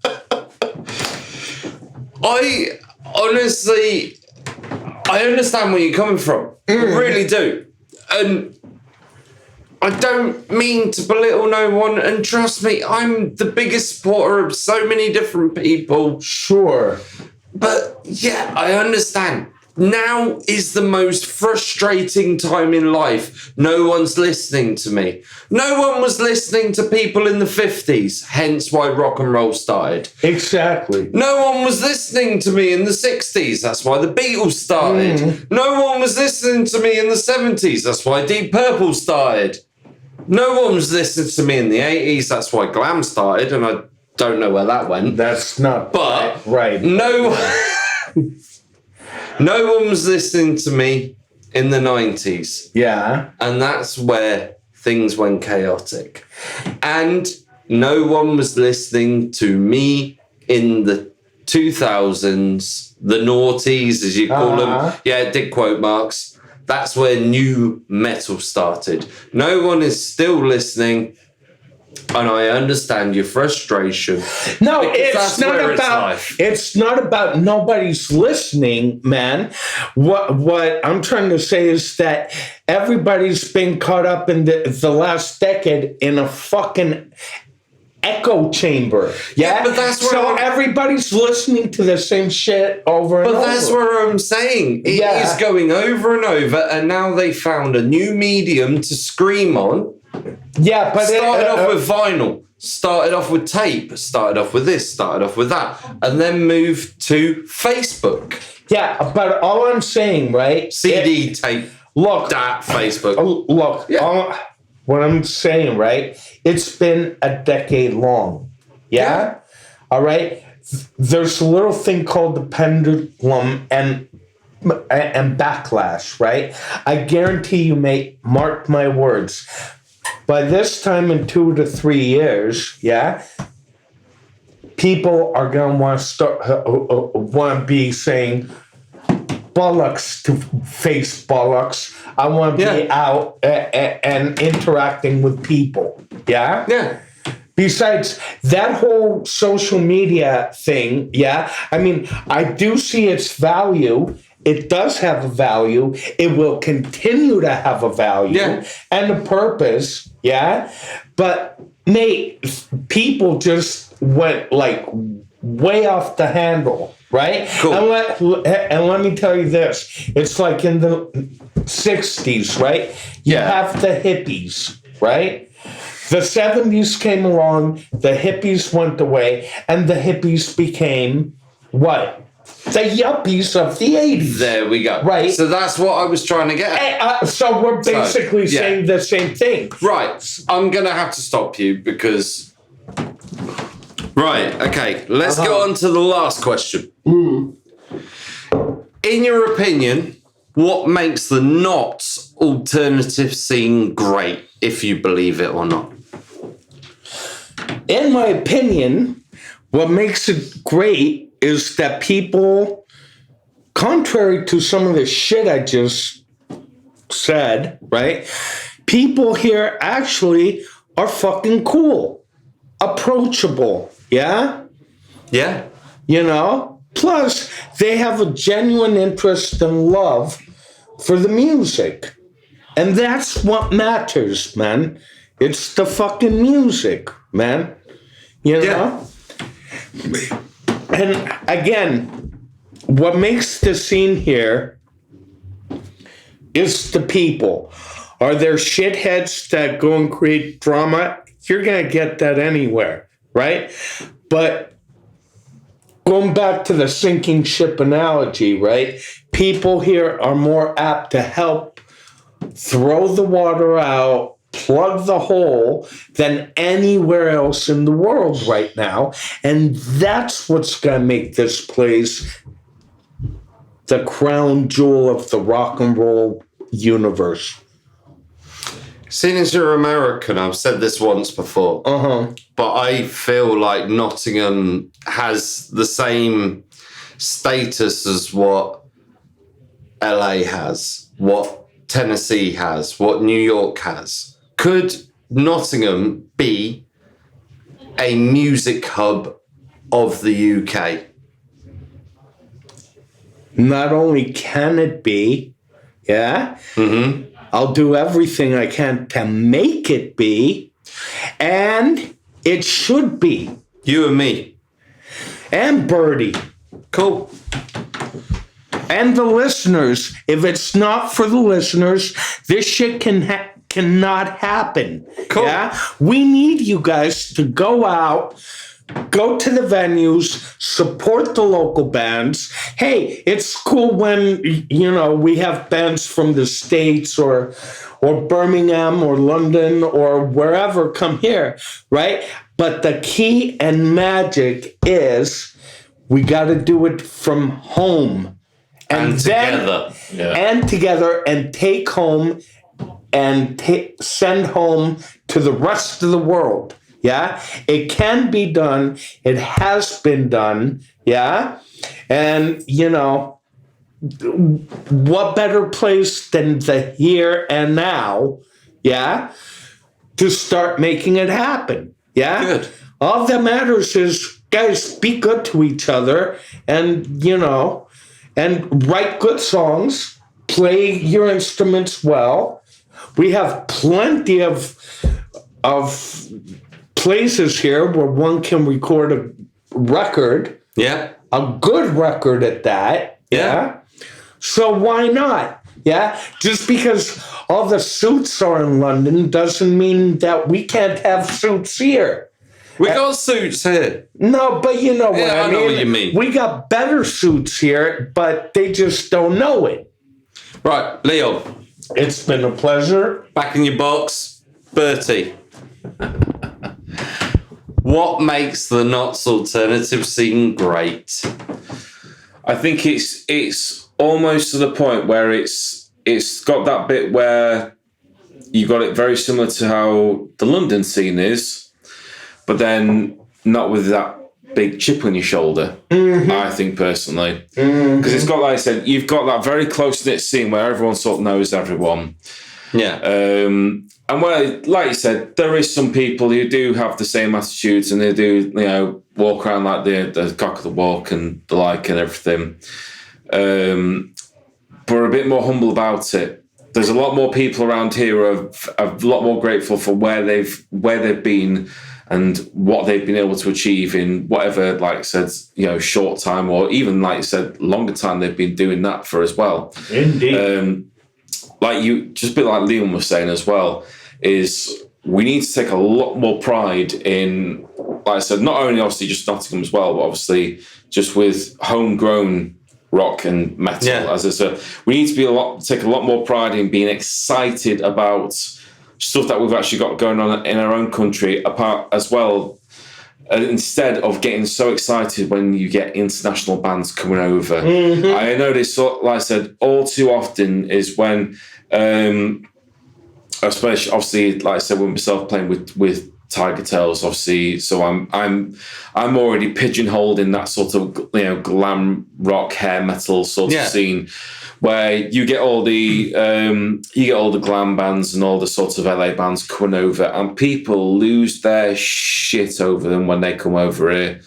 Speaker 2: I honestly, I understand where you're coming from. I really do. And I don't mean to belittle no one. And trust me, I'm the biggest supporter of so many different people.
Speaker 4: Sure.
Speaker 2: But yeah, I understand. Now is the most frustrating time in life. No one's listening to me. No one was listening to people in the 50s, hence why rock and roll started.
Speaker 4: Exactly.
Speaker 2: No one was listening to me in the 60s, that's why the Beatles started. No one was listening to me in the 70s, that's why Deep Purple started. No one was listening to me in the 80s, that's why glam started, and I don't know where that went.
Speaker 4: That's not
Speaker 2: But
Speaker 4: right.
Speaker 2: No one was listening to me in the 90s.
Speaker 4: Yeah.
Speaker 2: And that's where things went chaotic. And no one was listening to me in the 2000s, the noughties, as you call them. Yeah, it did quote marks. That's where new metal started. No one is still listening. And I understand your frustration.
Speaker 4: No, it's not about nobody's listening, man. What I'm trying to say is that everybody's been caught up in the last decade in a fucking echo chamber. Yeah,
Speaker 2: but that's where
Speaker 4: everybody's listening to the same shit over and over.
Speaker 2: But that's what I'm saying. It is going over and over, and now they found a new medium to scream on.
Speaker 4: Yeah, but
Speaker 2: started off with vinyl, started off with tape, started off with this, started off with that, and then moved to Facebook.
Speaker 4: Yeah, but all I'm saying, right?
Speaker 2: CD, tape, that, Facebook.
Speaker 4: Look, what I'm saying, right? It's been a decade long. Yeah? All right? There's a little thing called the pendulum and backlash, right? I guarantee you, mate, mark my words. By this time in 2 to 3 years, people are going to want to be saying bollocks to face bollocks. I want to be out and interacting with people. Yeah?
Speaker 2: Yeah.
Speaker 4: Besides that whole social media thing, I mean, I do see its value. It does have a value. It will continue to have a value and a purpose, But, mate, people just went, like, way off the handle, right?
Speaker 2: Cool.
Speaker 4: And let me tell you this. It's like in the 60s, right? You have the hippies, right? The 70s came along, the hippies went away, and the hippies became what? The yuppies of the 80s.
Speaker 2: There we go.
Speaker 4: Right.
Speaker 2: So that's what I was trying to get at.
Speaker 4: So we're basically saying the same thing.
Speaker 2: Right. I'm going to have to stop you because... Right. Okay. Let's go on to the last question. In your opinion, what makes the Notts alternative scene great, if you believe it or not?
Speaker 4: In my opinion, what makes it great is that people, contrary to some of the shit I just said, right? People here actually are fucking cool, approachable, yeah?
Speaker 2: Yeah.
Speaker 4: You know? Plus, they have a genuine interest and love for the music. And that's what matters, man. It's the fucking music, man. You know? And again, what makes the scene here is the people. Are there shitheads that go and create drama? You're going to get that anywhere, right? But going back to the sinking ship analogy, right? People here are more apt to help throw the water out, plug the hole than anywhere else in the world right now. And that's what's going to make this place the crown jewel of the rock and roll universe.
Speaker 2: Seeing as you're American, I've said this once before, but I feel like Nottingham has the same status as what LA has, what Tennessee has, what New York has. Could Nottingham be a music hub of the UK?
Speaker 4: not only can it be, yeah, I'll do everything I can to make it be, and it should be.
Speaker 2: You and me.
Speaker 4: And Berty.
Speaker 2: Cool.
Speaker 4: And the listeners. If it's not for the listeners, this shit cannot happen.
Speaker 2: Cool.
Speaker 4: Yeah? We need you guys to go out, go to the venues, support the local bands. Hey, it's cool when, we have bands from the States or Birmingham or London or wherever come here, right? But the key and magic is we got to do it from home. And
Speaker 2: together.
Speaker 4: And together, and take home and send home to the rest of the world. Yeah, it can be done. It has been done. Yeah, and what better place than the here and now? Yeah, to start making it happen. Yeah,
Speaker 2: good.
Speaker 4: All that matters is, guys, be good to each other, and and write good songs. Play your instruments well. We have plenty of places here where one can record a record.
Speaker 2: Yeah.
Speaker 4: A good record at that. Yeah. So why not? Yeah. Just because all the suits are in London doesn't mean that we can't have suits here.
Speaker 2: We got suits here.
Speaker 4: No, but you know what I mean.
Speaker 2: I know what you mean.
Speaker 4: We got better suits here, but they just don't know it.
Speaker 2: Right, Leo.
Speaker 4: It's been a pleasure.
Speaker 2: Back in your box. Bertie. What makes the Notts alternative scene great?
Speaker 3: I think it's almost to the point where it's got that bit where you got it very similar to how the London scene is, but then not with that big chip on your shoulder, I think personally. Because it's got, like I said, you've got that very close-knit scene where everyone sort of knows everyone.
Speaker 2: Yeah.
Speaker 3: And where, like you said, there is some people who do have the same attitudes and they do, walk around like the cock of the walk and the like and everything. But are a bit more humble about it. There's a lot more people around here who are a lot more grateful for where they've been and what they've been able to achieve in whatever, like I said, short time or even, like you said, longer time they've been doing that for as well.
Speaker 4: Indeed.
Speaker 3: Just a bit like Liam was saying as well, is we need to take a lot more pride in, like I said, not only obviously just Nottingham as well, but obviously just with homegrown rock and metal.
Speaker 2: Yeah.
Speaker 3: As I said, we need to take a lot more pride in being excited about stuff that we've actually got going on in our own country, apart as well. Instead of getting so excited when you get international bands coming over. I notice, like I said, all too often is when, especially obviously, like I said, with myself playing with Tiger Tails, obviously, so I'm already pigeonholed in that sort of glam rock, hair metal sort of scene, where you get all the glam bands and all the sorts of LA bands coming over, and people lose their shit over them when they come over here,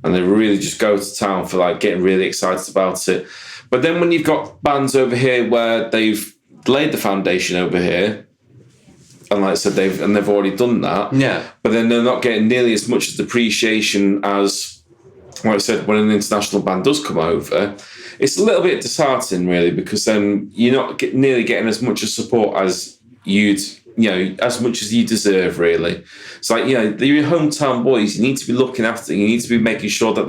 Speaker 3: and they really just go to town for getting really excited about it. But then when you've got bands over here where they've laid the foundation over here, and like I said, they've already done that. Yeah. But then they're not getting nearly as much appreciation as, like I said, when an international band does come over. It's a little bit disheartening, really, because then you're not nearly getting as much support as as much as you deserve, really. It's like, they're your hometown boys. You need to be looking after them. You need to be making sure that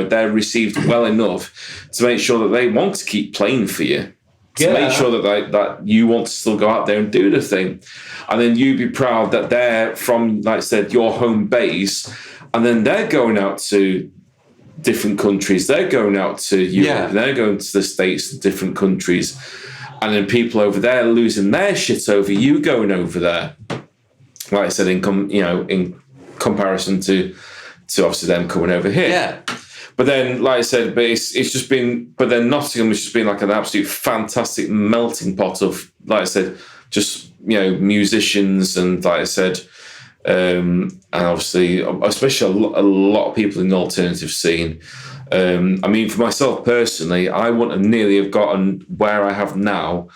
Speaker 3: they're received well enough to make sure that they want to keep playing for you. To make sure that you want to still go out there and do the thing. And then you be proud that they're from, like I said, your home base. And then they're going out to different countries. They're going out to Europe. They're going to the States and different countries. And then people over there losing their shit over you going over there. Like I said, in comparison to obviously them coming over here. Yeah. But then, like I said, it's just been. But then Nottingham has just been like an absolute fantastic melting pot of, like I said, just musicians and, like I said, and obviously, especially a lot of people in the alternative scene. I mean, for myself personally, I wouldn't have nearly have gotten where I have now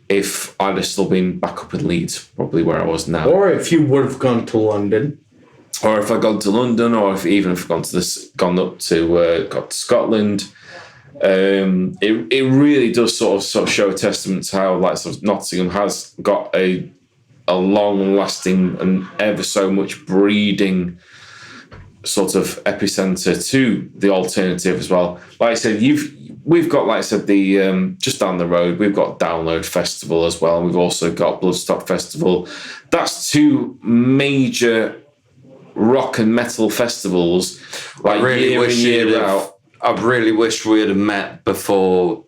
Speaker 3: if I'd have still been back up in Leeds, probably where I was now.
Speaker 4: Or if you would have gone to London.
Speaker 3: Or if I'd gone to London, or if I've got to Scotland. It really does sort of show a testament to how like sort of Nottingham has got a long-lasting and ever so much breeding sort of epicenter to the alternative as well. Like I said, we've got, like I said, the just down the road, we've got Download Festival as well. We've also got Bloodstock Festival. That's two major rock and metal festivals. Like
Speaker 2: I really wish we'd have met before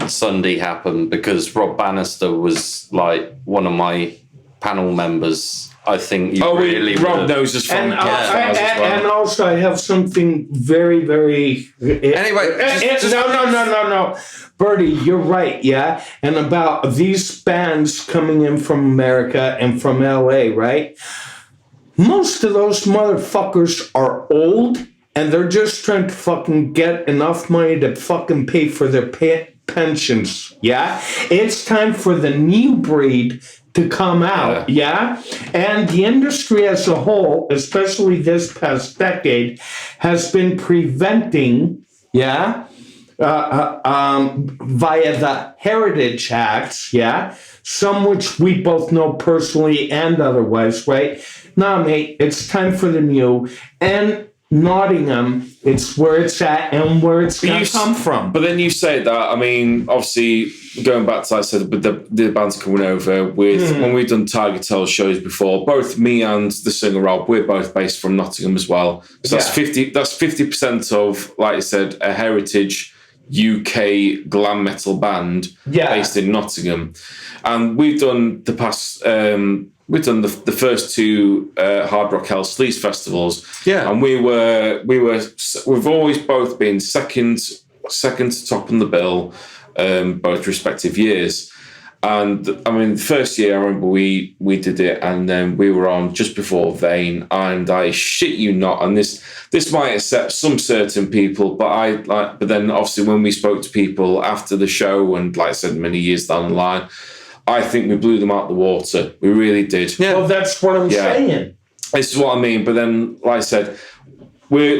Speaker 2: Sunday happened, because Rob Bannister was like one of my panel members. I think
Speaker 3: Rob knows us from
Speaker 4: and also I have something very, very...
Speaker 2: Anyway,
Speaker 4: No. Bertie, you're right, yeah? And about these bands coming in from America and from LA, right? Most of those motherfuckers are old, and they're just trying to fucking get enough money to fucking pay for their pensions, yeah? It's time for the new breed to come out, yeah? And the industry as a whole, especially this past decade, has been preventing, via the Heritage Acts, yeah? Some which we both know personally and otherwise, right? Nah, mate, it's time for the new. And Nottingham, it's where it's at and where it's going to come from.
Speaker 3: But then you say that, I mean, obviously, going back to, like I said, with the bands coming over, when we've done Tiger Tail shows before, both me and the singer Rob, we're both based from Nottingham as well. So that's 50% of, like I said, a heritage UK glam metal band based in Nottingham. And we've done the past... we've done the first two Hard Rock Hell Sleaze festivals, and we've always both been second to top on the bill, both respective years. And I mean, the first year I remember we did it, and then we were on just before Vane, and I shit you not, and this might upset some certain people, but then obviously when we spoke to people after the show, and like I said, many years down the line, I think we blew them out of the water. We really did.
Speaker 4: Yeah. Well, that's what I'm saying.
Speaker 3: This is what I mean. But then, like I said, we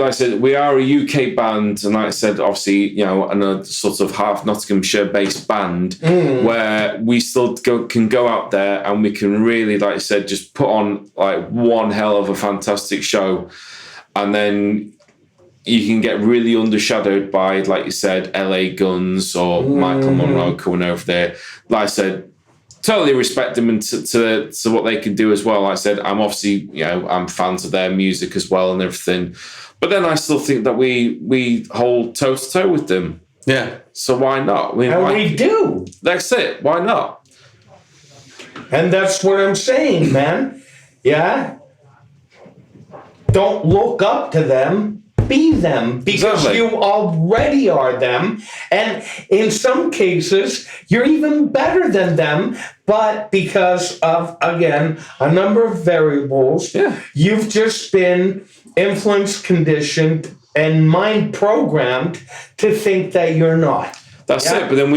Speaker 3: are a UK band, and like I said, obviously, and a sort of half Nottinghamshire-based band where we still can go out there and we can really, like I said, just put on like one hell of a fantastic show, and then you can get really undershadowed by, like you said, LA Guns or Michael Monroe coming over there. Like I said, totally respect them and to what they can do as well. Like I said, I'm obviously, I'm fans of their music as well and everything. But then I still think that we hold toe to toe with them. Yeah. So why not?
Speaker 4: We do.
Speaker 3: That's it. Why not?
Speaker 4: And that's what I'm saying, man. Yeah. Don't look up to them. Be them, because you already are them, and in some cases you're even better than them, but because of, again, a number of variables, you've just been influenced, conditioned, and mind programmed to think that you're not.
Speaker 3: That's it. But then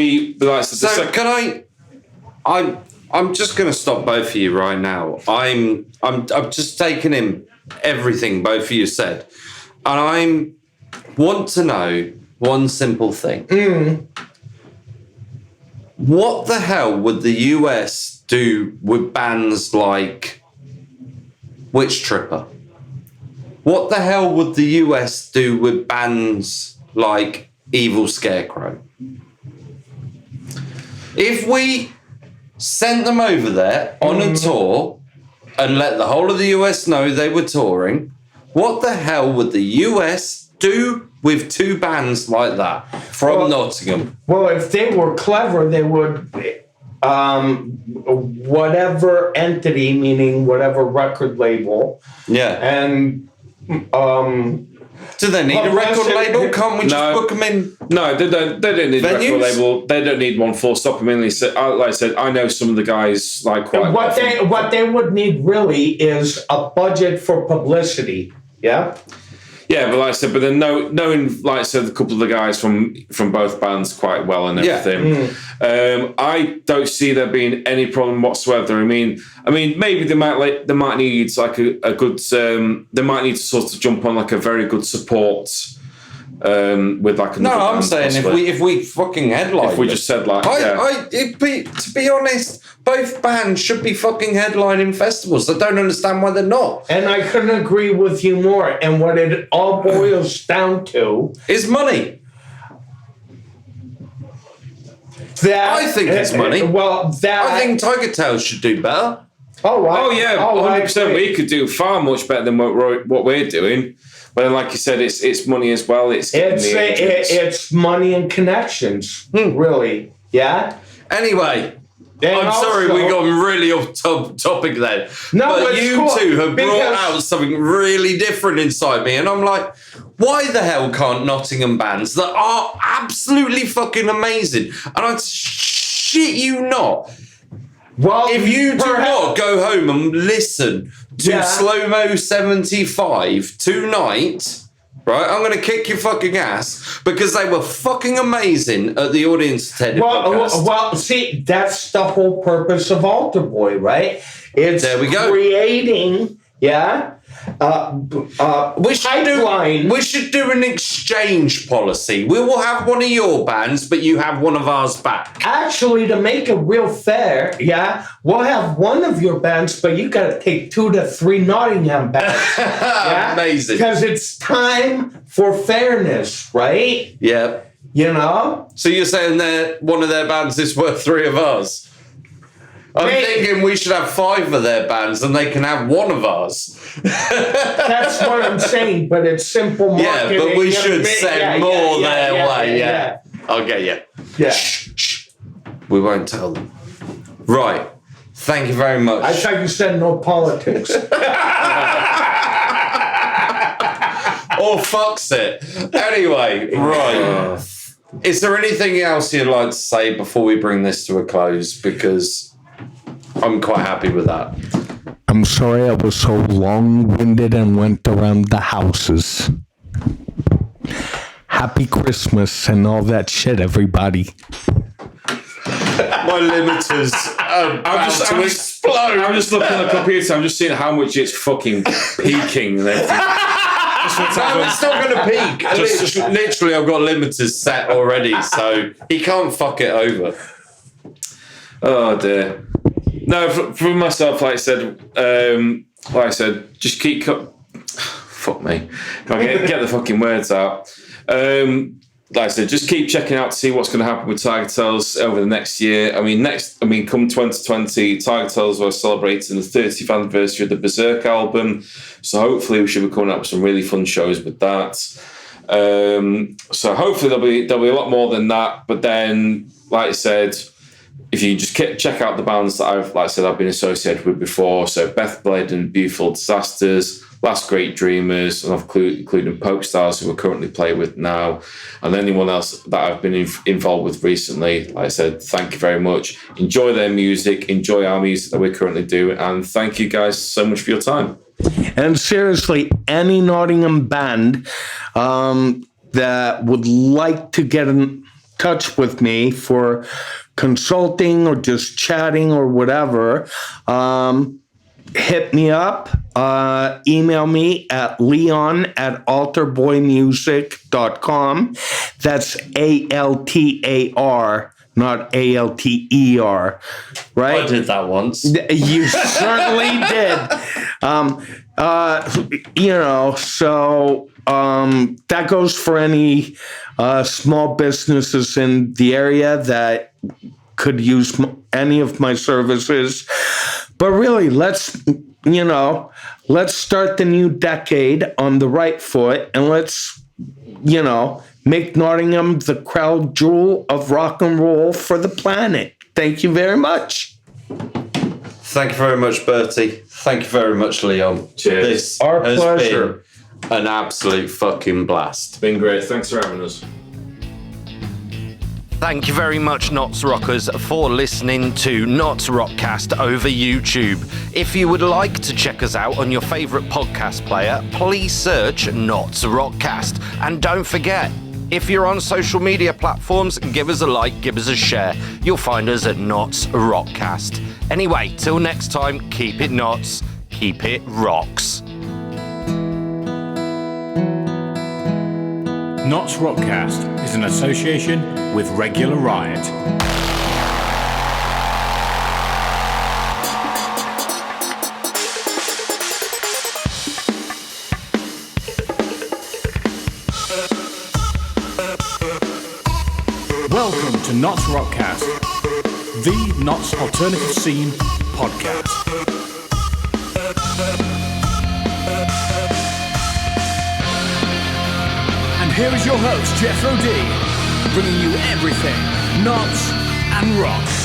Speaker 2: I'm just going to stop both of you right now. I'm just taking in everything both of you said. And I want to know one simple thing. What the hell would the US do with bands like Witch Tripper? What the hell would the US do with bands like Evil Scarecrow? If we sent them over there on a tour and let the whole of the US know they were touring, what the hell would the US do with two bands like that from Nottingham?
Speaker 4: Well, if they were clever, they would, whatever entity, meaning whatever record label. Yeah. And,
Speaker 2: do they need a record label? Can't we just book them in?
Speaker 3: No, they don't need venues? A record label. They don't need one full stop. I mean, like I said, I know some of the guys like quite.
Speaker 4: What they would need really is a budget for publicity. Yeah.
Speaker 3: Yeah, but like I said, but then knowing, like I said, a couple of the guys from both bands quite well and everything, I don't see there being any problem whatsoever. I mean, maybe they might need like a good, they might need to sort of jump on like a very good support with like another
Speaker 2: I'm
Speaker 3: band,
Speaker 2: saying
Speaker 3: possibly.
Speaker 2: if we fucking headline,
Speaker 3: if we just said like,
Speaker 2: to be honest, both bands should be fucking headlining festivals. I don't understand why they're not.
Speaker 4: And I couldn't agree with you more. And what it all boils down to
Speaker 2: is money.
Speaker 4: I
Speaker 2: think it's money.
Speaker 4: I
Speaker 2: think Tiger Tail should do better.
Speaker 4: Oh, right.
Speaker 3: Oh yeah, 100%. We could do far much better than what we're doing. But then, like you said, it's money as well.
Speaker 4: It's money and connections, really. Yeah.
Speaker 2: Anyway,
Speaker 4: and
Speaker 2: I'm sorry we got really off topic then.
Speaker 4: No,
Speaker 2: but you
Speaker 4: cool,
Speaker 2: two have brought out something really different inside me, and I'm like, why the hell can't Nottingham bands that are absolutely fucking amazing? And I shit you not.
Speaker 4: Well,
Speaker 2: if you do not go home and listen to Slow Mo 75 tonight, right, I'm going to kick your fucking ass because they were fucking amazing at the Audience Attended podcast.
Speaker 4: Well, see, that's the whole purpose of Altarboy, right? It's
Speaker 2: there we go.
Speaker 4: Creating,
Speaker 2: we should do an exchange policy. We will have one of your bands, but you have one of ours back.
Speaker 4: Actually, to make it real fair, we'll have one of your bands, but you got to take 2 to 3 Nottingham bands.
Speaker 2: Amazing.
Speaker 4: Because it's time for fairness, right?
Speaker 2: Yeah.
Speaker 4: You know?
Speaker 2: So you're saying that one of their bands is worth 3 of ours? I'm thinking we should have 5 of their bands and they can have 1 of ours.
Speaker 4: That's what I'm saying, but it's simple marketing.
Speaker 2: Yeah, but we should send more their way. Yeah. I'll get you.
Speaker 4: Yeah.
Speaker 2: Shh. We won't tell them. Right. Thank you very much.
Speaker 4: I thought you said no politics.
Speaker 2: Oh, fuck's it. Anyway, right. Is there anything else you'd like to say before we bring this to a close? Because I'm quite happy with that.
Speaker 4: I'm sorry I was so long-winded and went around the houses. Happy Christmas and all that shit, everybody.
Speaker 2: My limiter's about to explode.
Speaker 3: I'm just looking at the computer. I'm just seeing how much it's fucking peaking and everything.
Speaker 2: It's not going to peak. Literally, I've got limiters set already, so he can't fuck it over.
Speaker 3: Oh dear. No, for myself, like I said, just keep. Fuck me. If I get the fucking words out. Like I said, just keep checking out to see what's going to happen with Tiger Tails over the next year. Come 2020, Tiger Tails are celebrating the 30th anniversary of the Berserk album. So hopefully we should be coming up with some really fun shows with that. So hopefully there'll be a lot more than that. But then, like I said, if you just check out the bands that I've been associated with before. So Beth Blade and Beautiful Disasters, Last Great Dreamers, and including Poke Stars, who we're currently playing with now, and anyone else that I've been involved with recently. Like I said, thank you very much. Enjoy their music, enjoy our music that we're currently doing, and thank you guys so much for your time.
Speaker 4: And seriously, any Nottingham band that would like to get in touch with me for consulting or just chatting or whatever, hit me up, email me at leon@altarboymusic.com. That's ALTAR, not ALTER, right?
Speaker 2: I did that once.
Speaker 4: You certainly did. So that goes for any small businesses in the area that could use any of my services. But really, let's start the new decade on the right foot, and let's, make Nottingham the crown jewel of rock and roll for the planet. Thank you very much.
Speaker 2: Thank you very much, Bertie. Thank you very much, Leon.
Speaker 3: Cheers.
Speaker 2: This
Speaker 4: Our
Speaker 2: has
Speaker 4: pleasure.
Speaker 2: been an absolute fucking blast.
Speaker 3: It's been great. Thanks for having us.
Speaker 2: Thank you very much, Knots Rockers, for listening to NottsRockCast over YouTube. If you would like to check us out on your favourite podcast player, please search NottsRockCast. And don't forget, if you're on social media platforms, give us a like, give us a share. You'll find us at NottsRockCast. Anyway, till next time, keep it Knots, keep it rocks.
Speaker 1: NottsRockCast is an association with Regular Riot. Welcome to NottsRockCast, the Notts Alternative Scene podcast. And here is your host, Jethro D, bringing you everything Notts and rock.